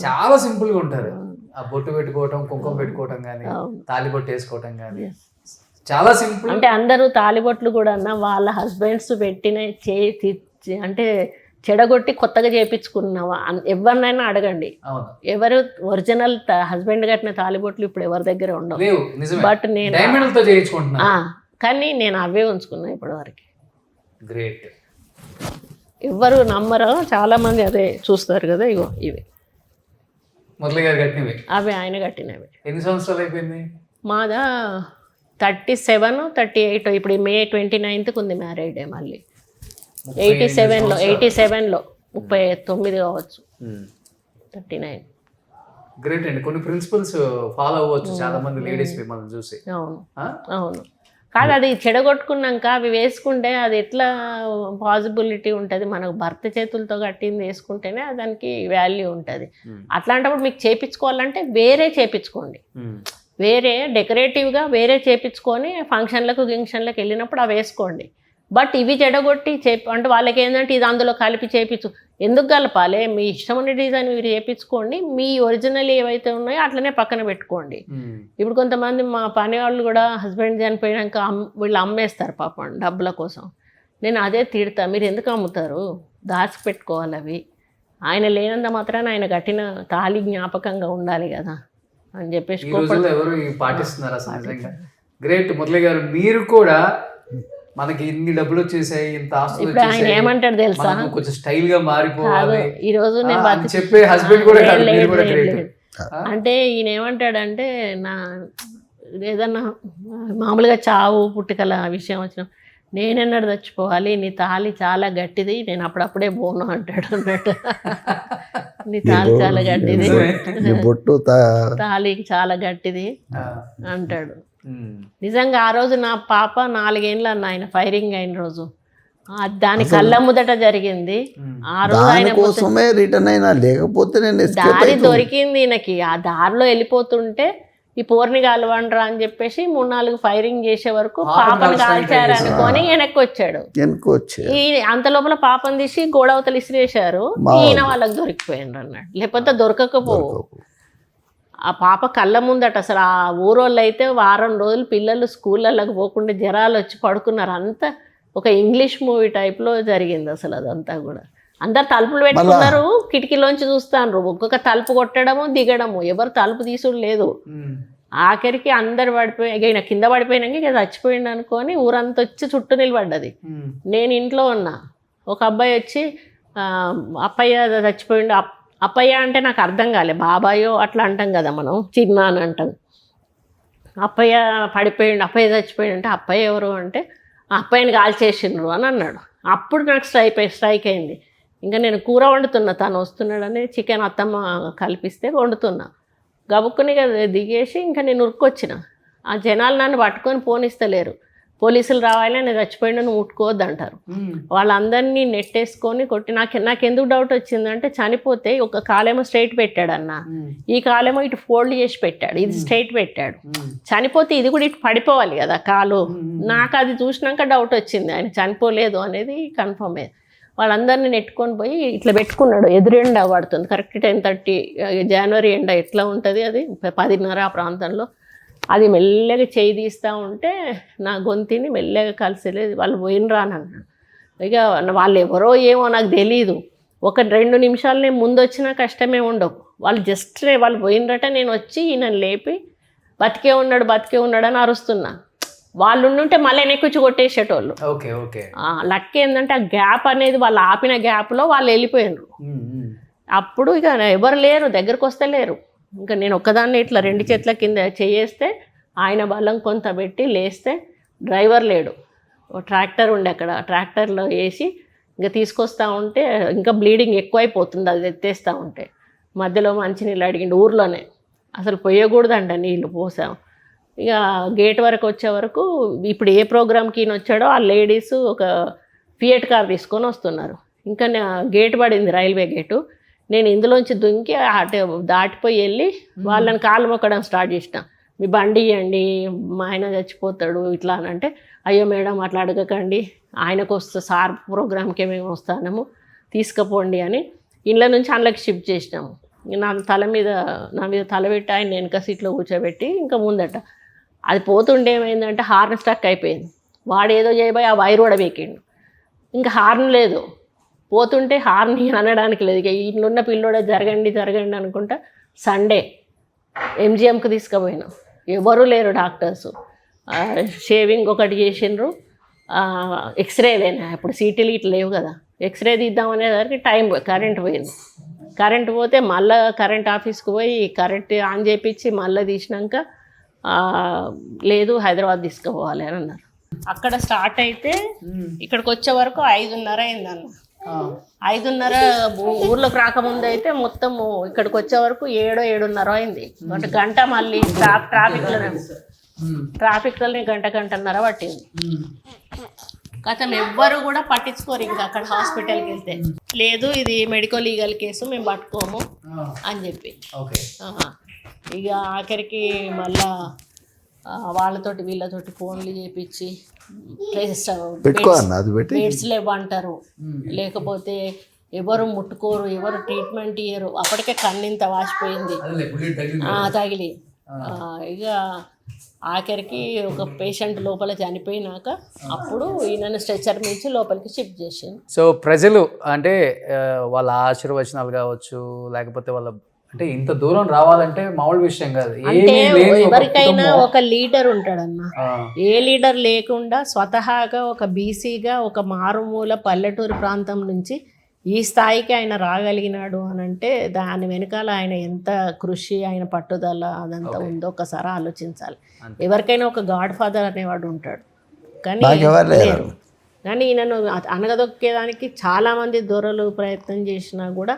[SPEAKER 2] చాలా సింపుల్ గా ఉంటారు, ఆ బొట్టు పెట్టుకోవటం, కుంకుమ పెట్టుకోవటం కానీ, తాలి బొట్టు వేసుకోవటం కానీ చాలా సింపుల్.
[SPEAKER 4] అంటే అందరూ తాలిబొట్లు కూడా వాళ్ళ హస్బెండ్స్ పెట్టిన అంటే చెడగొట్టి కొత్తగా చేయించుకున్నావా ఎవరినైనా అడగండి, ఎవరు ఒరిజినల్ హస్బెండ్ కట్టిన తాలిబొట్లు ఇప్పుడు ఎవరి దగ్గర ఉండవు. బట్ నేను కానీ నేను అవే ఉంచుకున్నా ఇప్పటి వరకు.
[SPEAKER 2] గ్రేట్.
[SPEAKER 4] ఎవరు నమ్మరు, చాలా మంది అదే చూస్తారు కదా. ఇగో ఇవి
[SPEAKER 2] మురళి గారు కట్టినవి,
[SPEAKER 4] అవే ఆయన కట్టినవి.
[SPEAKER 2] ఎన్ని సంవత్సరాలు అయిపోయింది?
[SPEAKER 4] మాదా 37-38. ఇప్పుడు May 29th ఉంది మ్యారేజ్ డే. మళ్ళీ 87లో 39 కావచ్చు. 39.
[SPEAKER 2] గ్రేట్ అండి. కొన్ని ప్రిన్సిపల్స్ ఫాలో అవ్వచ్చు చాలా మంది లేడీస్ మిమ్మల్ని చూసి.
[SPEAKER 4] అవును కాదు, అది చెడగొట్టుకున్నాక అవి వేసుకుంటే అది ఎట్లా పాసిబిలిటీ ఉంటుంది? మనకు భర్త చేతులతో కట్టింది వేసుకుంటేనే దానికి వాల్యూ ఉంటుంది. అట్లాంటప్పుడు మీకు చేయించుకోవాలంటే వేరే చేయించుకోండి, వేరే డెకరేటివ్గా వేరే చేయించుకొని ఫంక్షన్లకు వెళ్ళినప్పుడు అవి వేసుకోండి. బట్ ఇవి చెడగొట్టి అంటే వాళ్ళకి ఏంటంటే ఇది అందులో కలిపి చేయించు, ఎందుకు కలపాలి? మీ ఇష్టం ఉన్న డిజైన్ మీరు చేయించుకోండి, మీ ఒరిజినల్ ఏవైతే ఉన్నాయో అట్లనే పక్కన పెట్టుకోండి. ఇప్పుడు కొంతమంది మా పని వాళ్ళు కూడా హస్బెండ్ చనిపోయాక వీళ్ళు అమ్మేస్తారు పాపం డబ్బుల కోసం. నేను అదే తిడతా, మీరు ఎందుకు అమ్ముతారు? దాచి పెట్టుకోవాలి అవి. ఆయన లేనంత మాత్రాన ఆయన కట్టిన తాళి జ్ఞాపకంగా ఉండాలి కదా అని చెప్పేసి
[SPEAKER 2] ఎవరు పాటిస్తున్నారు అసలు నిజంగా. గ్రేట్ మురళి గారు, మీరు కూడా మనకి ఇన్ని డబ్బులు వచ్చేసాయి, ఇంత ఆస్తులు
[SPEAKER 4] ఆయన ఏమంటాడు తెలుసా,
[SPEAKER 2] కొంచెం స్టైల్ గా మారిపోవాలి
[SPEAKER 4] ఈ రోజు నేను
[SPEAKER 2] చెప్పే హస్బెండ్ కూడా
[SPEAKER 4] అంటే ఈయన ఏమంటాడంటే, నా ఏదన్నా మామూలుగా చావు పుట్టుకల విషయం వచ్చిన నేనెన్నడు చచ్చిపోవాలి, నీ తాళి చాలా గట్టిది, నేను అప్పుడప్పుడే పోను అంటాడు అన్నట్టు. నీ తాళి చాలా గట్టిది, తాళి చాలా గట్టిది అంటాడు. నిజంగా ఆ రోజు నా పాప 4 ఏళ్ళు అన్న ఆయన ఫైరింగ్ అయిన రోజు, దాని కళ్ళ ముదట జరిగింది. ఆ రోజు ఆయన
[SPEAKER 3] కోసమే రిటర్న్ అయినా, లేకపోతే
[SPEAKER 4] దారి దొరికింది ఈయనకి. ఆ దారిలో వెళ్ళిపోతుంటే ఈ పోర్ని కాలవండ్రా అని చెప్పేసి 3-4 ఫైరింగ్ చేసే వరకు పాపను కాల్చారనుకొని వెనక్కి వచ్చాడు. అంత లోపల పాపను తీసి గోడవతలు ఇసిరేశారు, ఈయన వాళ్ళకి దొరికిపోయిండ్రు అన్నాడు. లేకపోతే దొరకకపోవు. ఆ పాప కళ్ళ ముందట అసలు ఆ ఊరోళ్ళు అయితే వారం రోజులు పిల్లలు స్కూళ్ళకి పోకుండా జ్వరాలు వచ్చి పడుకున్నారు. అంతా ఒక ఇంగ్లీష్ మూవీ టైప్లో జరిగింది అసలు అదంతా కూడా. అందరు తలుపులు పెట్టుకున్నారు, కిటికీలోంచి చూస్తాను, ఒక్కొక్క తలుపు కొట్టడము దిగడము, ఎవరు తలుపు తీసుడు లేదు. ఆఖరికి అందరు పడిపోయి ఇక కింద పడిపోయినాక ఇక చచ్చిపోయిండు అనుకొని ఊరంతా వచ్చి చుట్టూ నిలబడ్డది. నేను ఇంట్లో ఉన్నా, ఒక అబ్బాయి వచ్చి అప్పయ్య చచ్చిపోయిండు. అప్పయ్య అంటే నాకు అర్థం కాలే, బాబాయో అట్లా అంటాం కదా మనం, చిన్న అని అంటాం. అప్పయ్య పడిపోయిండు, అప్పయ్య చచ్చిపోయిండు అంటే అప్పయ్య ఎవరు అంటే ఆ అప్పయ్యని కాల్చేసిండ్రు అని అన్నాడు. అప్పుడు నాకు స్ట్రైక్ అయింది. ఇంకా నేను కూర వండుతున్నా, తను వస్తున్నాడని చికెన్ అత్తమ్మ కలిపిస్తే వండుతున్నా. గబుక్కుని దిగేసి ఇంకా నేను ఉరుక్కొచ్చిన. ఆ జనాలు నన్ను పట్టుకొని పోనిస్తలేరు. పోలీసులు రావాలి, నేను చచ్చిపోయిండు, నువ్వు ముట్టుకోవద్దు అంటారు. వాళ్ళందరినీ నెట్టేసుకొని కొట్టి నాకు ఎందుకు డౌట్ వచ్చిందంటే చనిపోతే ఒక కాలేమో స్ట్రైట్ పెట్టాడన్న, ఈ కాలేమో ఇటు ఫోల్డ్ చేసి పెట్టాడు, ఇది స్ట్రైట్ పెట్టాడు. చనిపోతే ఇది కూడా ఇటు పడిపోవాలి కదా కాలు. నాకు అది చూసినాక డౌట్ వచ్చింది, ఆయన చనిపోలేదు అనేది కన్ఫర్మ్ అయ్యింది. వాళ్ళందరినీ నెట్టుకొని పోయి ఇట్లా పెట్టుకున్నాడు. ఎదురెండ పడుతుంది, కరెక్ట్ 10:30 జనవరి ఎండ ఎట్లా ఉంటుంది అది 10:30 ఆ ప్రాంతంలో. అది మెల్లగా చేయి తీస్తూ ఉంటే నా గొంతుని మెల్లగా కలిసిలేదు. వాళ్ళు పోయినరా అని అన్నాడు. ఇక వాళ్ళు ఎవరో ఏమో నాకు తెలీదు. 1-2 నిమిషాలు నేను ముందు వచ్చినా కష్టమే ఉండవు. వాళ్ళు జస్ట్ వాళ్ళు పోయినరట, నేను వచ్చి ఈయన లేపి బతికే ఉన్నాడు అని అరుస్తున్నా. వాళ్ళు ఉంటే మళ్ళీ నెక్కుచ్చి కొట్టేసేటోళ్ళు.
[SPEAKER 2] Okay okay.
[SPEAKER 4] లక్ ఏంటంటే ఆ గ్యాప్ అనేది వాళ్ళు ఆపిన గ్యాప్లో వాళ్ళు వెళ్ళిపోయినారు. అప్పుడు ఇక ఎవరు లేరు, దగ్గరకు వస్తే లేరు. ఇంకా నేను ఒక్కదాన్ని ఇట్లా 2 చేతుల కింద చేయేస్తే ఆయన బలం కొంత పెట్టి లేస్తే డ్రైవర్ లేడు. ట్రాక్టర్ ఉండే అక్కడ, ట్రాక్టర్లో వేసి ఇంకా తీసుకొస్తూ ఉంటే ఇంకా బ్లీడింగ్ ఎక్కువైపోతుంది అది ఎత్తేస్తూ ఉంటే. మధ్యలో మంచినీళ్ళు అడిగిండు ఊర్లోనే, అసలు పోయకూడదంట నీళ్ళు పోసాం. ఇక గేట్ వరకు వచ్చే వరకు ఇప్పుడు ఏ ప్రోగ్రామ్కి ఈయన వచ్చాడో ఆ లేడీస్ ఒక ఫియట్ కార్ తీసుకొని వస్తున్నారు. ఇంకా గేట్ పడింది, రైల్వే గేటు. నేను ఇందులోంచి దుంకి అటు దాటిపోయి వెళ్ళి వాళ్ళని కాళ్ళు మొక్కడం స్టార్ట్ చేసిన. మీ బండి ఇవ్వండి, మా ఆయన చచ్చిపోతాడు ఇట్లా అని అంటే, అయ్యో మేడం అట్లా అడగకండి, ఆయనకు వస్తే సార్ ప్రోగ్రామ్కి మేము వస్తాము తీసుకుపోండి అని ఇళ్ళ నుంచి అందులోకి షిఫ్ట్ చేసినాము. నా మీద తల పెట్టి ఆయన వెనక సీట్లో కూర్చోబెట్టి ఇంకా ముందట అది పోతుండే ఏమైందంటే హార్న్ స్టక్ అయిపోయింది. వాడు ఏదో చేయబోయి ఆ వైర్ కూడా వేకిండు. ఇంకా హార్న్ లేదు, పోతుంటే హార్న్ అనడానికి లేదు. ఇక ఇంట్లోన్న పిల్లోడే జరగండి అనుకుంటా సండే ఎంజిఎంకి తీసుకుపోయినాం. ఎవరు లేరు డాక్టర్స్. షేవింగ్ ఒకటి చేసిండ్రు, ఎక్స్రేలేనా ఇప్పుడు సీటీలు ఇట్లా లేవు కదా, ఎక్స్రే తీద్దామనేసరికి టైం కరెంట్ పోయింది. కరెంట్ పోతే మళ్ళీ కరెంట్ ఆఫీస్కి పోయి కరెంట్ ఆన్ చేయించి మళ్ళీ తీసినాక లేదు హైదరాబాద్ తీసుకుపోవాలి అని అన్నారు. అక్కడ స్టార్ట్ అయితే ఇక్కడికి వచ్చే వరకు 5:30 అయిందన్న. 5:30 ఊర్లోకి రాకముందు అయితే మొత్తము ఇక్కడికి వచ్చే వరకు 7-7:30 అయింది. గంట మళ్ళీ ట్రాఫిక్లోనే గంటన్నర పట్టింది. కథం ఎవ్వరు కూడా పట్టించుకోరు. ఇంకా అక్కడ హాస్పిటల్కి వెళ్తే లేదు ఇది మెడికల్ లీగల్ కేసు, మేము పట్టుకోము అని చెప్పి. ఇక ఆఖరికి మళ్ళా వాళ్ళతోటి వీళ్ళతోటి ఫోన్లు చేపించి బెడ్స్ లేవంటారు, లేకపోతే ఎవరు ముట్టుకోరు, ఎవరు ట్రీట్మెంట్ ఇయ్యరు. అప్పటికే కన్నింత వాసిపోయింది తగిలి. ఇక ఆఖరికి ఒక పేషెంట్ లోపల చనిపోయినాక అప్పుడు ఈయనను స్ట్రెచర్ నుంచి లోపలికి షిఫ్ట్ చేసింది.
[SPEAKER 2] సో ప్రజలు అంటే వాళ్ళ ఆశీర్వచనాలు కావచ్చు, లేకపోతే వాళ్ళ అంటే ఇంత దూరం రావాలంటే మామూలు విషయం కాదు.
[SPEAKER 4] అంటే ఎవరికైనా ఒక లీడర్ ఉంటాడన్న. ఏ లీడర్ లేకుండా స్వతహాగా ఒక బీసీగా ఒక మారుమూల పల్లెటూరు ప్రాంతం నుంచి ఈ స్థాయికి ఆయన రాగలిగినాడు అని అంటే దాని వెనకాల ఆయన ఎంత కృషి, ఆయన పట్టుదల అదంతా ఉందో ఒకసారి ఆలోచించాలి. ఎవరికైనా ఒక గాడ్ ఫాదర్ అనేవాడు ఉంటాడు, కానీ ఈయనను అనగదొక్కేదానికి చాలామంది దొరలు ప్రయత్నం చేసినా కూడా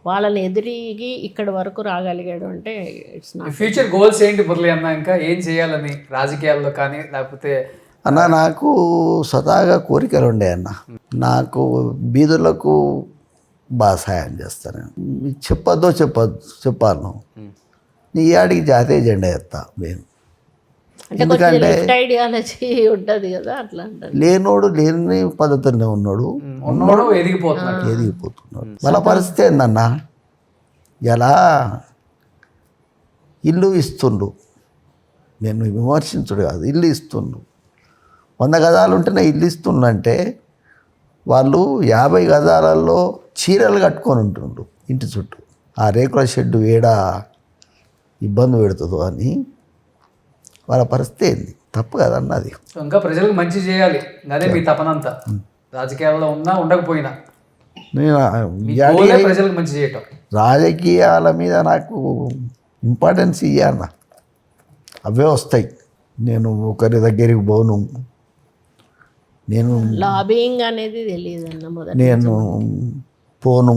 [SPEAKER 4] వాళ్ళని ఎదిరిగి ఇక్కడ వరకు రాగలిగాడు అంటే ఇట్స్ నాట్.
[SPEAKER 2] ఫ్యూచర్ గోల్స్ ఏంటి మురళి అన్న? ఇంకా ఏం చేయాలని రాజకీయాల్లో కానీ లేకపోతే?
[SPEAKER 3] అన్న నాకు స్వతహాగా కోరికలు ఉండే అన్న. నాకు బీదులకు బాగా సాయం చేస్తాను. చెప్పాను నీ ఆడికి జాతీయ జెండా ఎత్తా నేను. ఎందుకంటే
[SPEAKER 4] ఉంటుంది కదా అట్లా
[SPEAKER 3] లేనోడు లేని పద్ధతిలో ఉన్నాడు ఎదిగిపోతున్నాడు. మన పరిస్థితి ఏందన్నా, ఎలా ఇల్లు ఇస్తుండు, నేను విమర్శించుడు కాదు, ఇల్లు ఇస్తుండు. 100 గజాలు ఉంటేనే ఇల్లు ఇస్తుండంటే వాళ్ళు 50 గజాలలో చీరలు కట్టుకొని ఉంటుండ్రు ఇంటి చుట్టూ. ఆ రేకుల షెడ్డు ఏడా ఇబ్బంది పెడుతుందో అని వాళ్ళ పరిస్థితి ఏంది? తప్పు కదన్న అది.
[SPEAKER 2] ఇంకా ప్రజలకు మంచి చేయాలి, అదే మీ తపనంతా. రాజకీయాల్లో ఉన్నా ఉండకపోయినా ప్రజలకు మంచి చేయటం.
[SPEAKER 3] రాజకీయాల మీద నాకు ఇంపార్టెన్స్ ఇవ్వన్న, అవే వస్తాయి. నేను ఒకరి దగ్గరికి పోను, నేను
[SPEAKER 4] లాబింగ్ అనేది తెలియదు అన్న మొదటి
[SPEAKER 3] నేను పోను.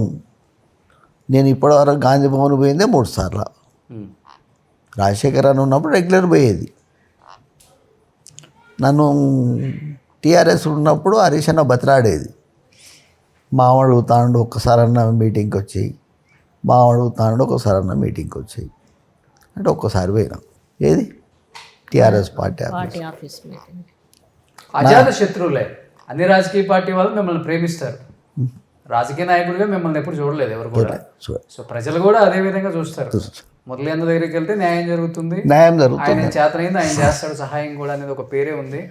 [SPEAKER 3] నేను ఇప్పటివరకు గాంధీ భవన్ పోయిందే 3 సార్లు. రాజశేఖర్ అని ఉన్నప్పుడు రెగ్యులర్ పోయేది. నన్ను టీఆర్ఎస్ ఉన్నప్పుడు హరీష్ అన్న బతిలాడేది, మావాడు అడుగుతాడు ఒక్కసారన్నా మీటింగ్కి వచ్చి, మావాడు అడుగుతాడు ఒకసారన్నా మీటింగ్కి వచ్చి అంటే ఒక్కసారి పోయినా. ఏది టీఆర్ఎస్ పార్టీ
[SPEAKER 4] ఆఫీస్ మీటింగ్.
[SPEAKER 2] అజాత శత్రువులే. అన్ని రాజకీయ పార్టీ వాళ్ళు మిమ్మల్ని ప్రేమిస్తారు, రాజకీయ నాయకుడిగా మిమ్మల్ని ఎప్పుడు చూడలేదు ఎవరు కూడా. సో ప్రజలు కూడా అదే విధంగా చూస్తారు. మురళీ అన్న దగ్గరికి వెళ్తే న్యాయం జరుగుతుంది, ఆయన చేతనైంది ఆయన చేస్తాడు, సహాయం కూడా అనేది ఒక పేరే ఉంది.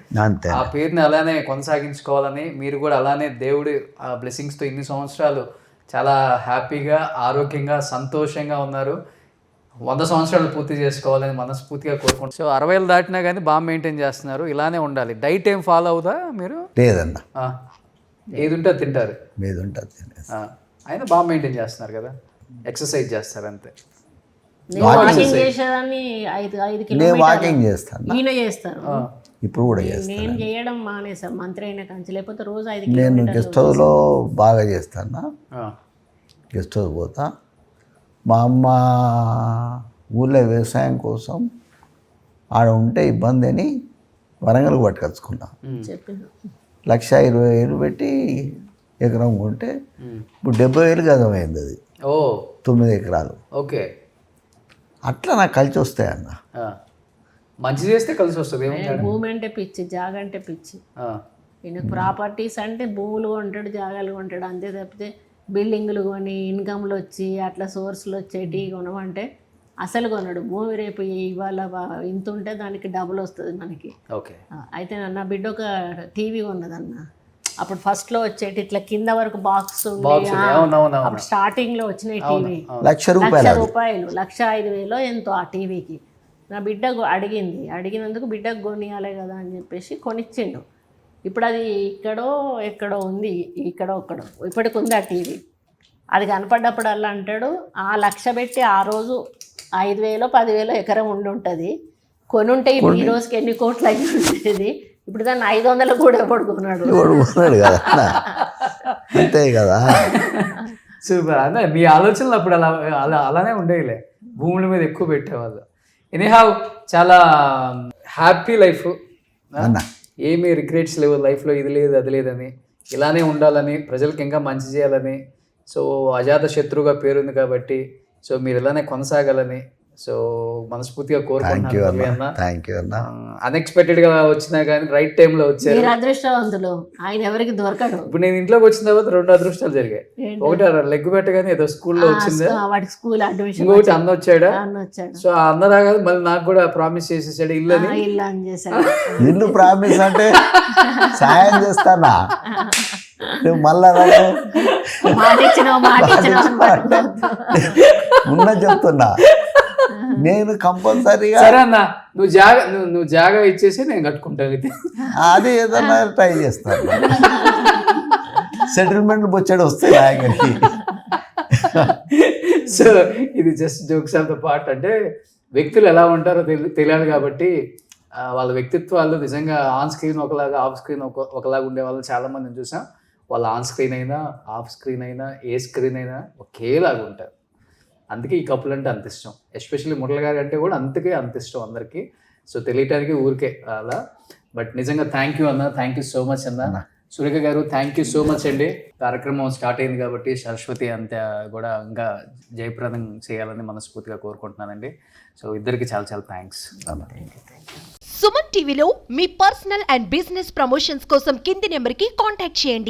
[SPEAKER 2] ఆ పేరుని అలానే కొనసాగించుకోవాలని, మీరు కూడా అలానే దేవుడి ఆ బ్లెస్సింగ్స్తో ఇన్ని సంవత్సరాలు చాలా హ్యాపీగా, ఆరోగ్యంగా, సంతోషంగా ఉన్నారు. 100 సంవత్సరాలు పూర్తి చేసుకోవాలని మనస్ఫూర్తిగా కోరుకుంటున్నాను. సో 60 దాటినా కానీ బాగా మెయింటైన్ చేస్తున్నారు, ఇలానే ఉండాలి. డైట్ ఏం ఫాలో అవుదా మీరు?
[SPEAKER 3] లేదన్నా,
[SPEAKER 2] ఏది ఉంటే తింటారు,
[SPEAKER 3] ఏది ఉంటుంది
[SPEAKER 2] అయినా బాగా మెయింటైన్ చేస్తున్నారు కదా. ఎక్సర్సైజ్ చేస్తారు అంతే.
[SPEAKER 4] వాకింగ్ చేసేదాన్ని 5
[SPEAKER 3] నేను
[SPEAKER 4] కిలోమీటర్లు
[SPEAKER 3] వాకింగ్ చేస్తాను,
[SPEAKER 4] ఈయన చేస్తారు.
[SPEAKER 3] ఇప్పుడు కూడా చేస్తాను.
[SPEAKER 4] నేను చేయడం మానేసాం, మంత్రి అయిన కంచి, లేకపోతే రోజు 5
[SPEAKER 3] నేను
[SPEAKER 4] కిలోమీటర్లు.
[SPEAKER 3] గెస్ట్ హౌస్లో బాగా చేస్తాను. గెస్ట్ హౌస్ పోతా. మా అమ్మ ఊళ్ళో వ్యవసాయం కోసం ఆడ ఉంటే ఇబ్బంది అని వరంగల్కి పట్టుకొచ్చుకున్నా.
[SPEAKER 4] చెప్పిన
[SPEAKER 3] 1,20,000 పెట్టి ఎకరం కొంటే ఇప్పుడు 70,000 గజమైంది అది. 9 ఎకరాలు.
[SPEAKER 2] ఓకే,
[SPEAKER 3] అట్లా నాకు కలిసి వస్తాయన్న.
[SPEAKER 2] మంచి చేస్తే కలిసి వస్తుంది.
[SPEAKER 4] భూమి అంటే పిచ్చి, జాగ అంటే పిచ్చి. ఈయన ప్రాపర్టీస్ అంటే భూములు కొంటాడు, జాగాలు కొంటాడు అంతే తప్పితే బిల్డింగులు కొని ఇన్కమ్లు వచ్చి అట్లా సోర్స్లు వచ్చేటి కొనమంటే అసలు కొనడు. భూమి రేపు ఇవాళ ఇంత ఉంటే దానికి డబుల్ వస్తుంది మనకి.
[SPEAKER 2] ఓకే.
[SPEAKER 4] అయితే నా బిడ్డ ఒక టీవీ కొన్నదన్న. అప్పుడు ఫస్ట్లో వచ్చేటి ఇట్లా కింద వరకు బాక్స్ అప్పుడు స్టార్టింగ్లో వచ్చినాయి టీవీ.
[SPEAKER 3] 1,00,000
[SPEAKER 4] రూపాయలు, 1,05,000 ఎంతో ఆ టీవీకి. నా బిడ్డ అడిగినందుకు బిడ్డకు కొనియాలి కదా అని చెప్పేసి కొనిచ్చిండు. ఇప్పుడు అది ఎక్కడో ఉంది, ఇక్కడో ఇప్పటికి ఉంది ఆ టీవీ. అది కనపడ్డప్పుడల్లా అంటాడు, ఆ 1,00,000 పెట్టి ఆ రోజు 5,000 10,000 ఎకరం ఉంటుంది, కొనుంటే ఇప్పుడు ఈ రోజుకి ఎన్ని కోట్లు అయి ఉంటుంది. ఇప్పుడు దాన్ని 500 కూడా ఎవడు కొన్నాడు
[SPEAKER 3] కదా, అంతే కదా.
[SPEAKER 2] సూపర్. అదే మీ ఆలోచనలు అప్పుడు అలానే ఉండేవిలే, భూముల మీద ఎక్కువ పెట్టేవాళ్ళు. ఎనీహావ్ చాలా హ్యాపీ లైఫ్, ఏమీ రిగ్రెట్స్ లేవు లైఫ్లో, ఇది లేదు అది లేదని, ఇలానే ఉండాలని, ప్రజలకు ఇంకా మంచి చేయాలని. సో అజాత శత్రువుగా పేరుంది కాబట్టి సో మీరు ఇలానే కొనసాగాలని సో మనస్ఫూర్తిగా కోరుకుంటున్నాను. అన్ఎక్స్పెక్టెడ్గా వచ్చినా కానీ రైట్ టైంలో వచ్చారు,
[SPEAKER 4] అదృష్టవంతులు. ఆయన ఎవరికి దొరకడు.
[SPEAKER 2] ఇప్పుడు నేను ఇంట్లోకి వచ్చిన తర్వాత 2 అదృష్టాలు జరిగాయి. ఒకటి లెగ్ పెట్టగానే ఏదో స్కూల్లో వచ్చింది, ఇంకొకటి అన్న వచ్చాడా. సో ఆ అన్న రాగా మళ్ళీ నాకు కూడా ప్రామిస్ చేసేసాడు ఇల్లు అని.
[SPEAKER 3] ఇల్లు ప్రామిస్ అంటే సాయం చేస్తానా, నువ్వు మళ్ళా ఉన్న చెప్తున్నా నేను కంపల్సరీగా.
[SPEAKER 2] సరే అన్న, నువ్వు జాగా ఇచ్చేసి నేను కట్టుకుంటాను.
[SPEAKER 3] అది ఏదన్నా ట్రై చేస్తాను, సెటిల్మెంట్ బొచ్చాడు వస్తాయి నాయకుడికి.
[SPEAKER 2] సో ఇది just jokes of the part. అంటే వ్యక్తులు ఎలా ఉంటారో తెలియాలి కాబట్టి వాళ్ళ వ్యక్తిత్వాలు నిజంగా ఆన్ స్క్రీన్ ఒకలాగా, ఆఫ్ స్క్రీన్ ఒకలాగా ఉండే వాళ్ళని చాలా మందిని చూసాం. వాళ్ళ ఆన్ స్క్రీన్ అయినా, ఆఫ్ స్క్రీన్ అయినా, ఏ స్క్రీన్ అయినా ఒకేలాగా ఉంటారు. అందుకే ఈ కపుల్ అంటే అంత ఇష్టం. ఎస్పెషల్లీ మురళి గారు అంటే కూడా అంతకే అంత ఇష్టం అందరికీ. సో తెలియటానికి ఊరికే అలా. బట్ నిజంగా థ్యాంక్ యూ అన్న, థ్యాంక్ యూ సో మచ్ అన్న. సురేఖ గారు థ్యాంక్ యూ సో మచ్ అండి. కార్యక్రమం స్టార్ట్ అయింది కాబట్టి సరస్వతి అంతా కూడా ఇంకా జయప్రదం చేయాలని మనస్ఫూర్తిగా కోరుకుంటున్నానండి. సో ఇద్దరికి చాలా చాలా థ్యాంక్స్.
[SPEAKER 5] సుమన్ టీవీలో మీ పర్సనల్ అండ్ బిజినెస్ ప్రమోషన్స్ కోసం కింది నెంబర్కి కాంటాక్ట్ చేయండి.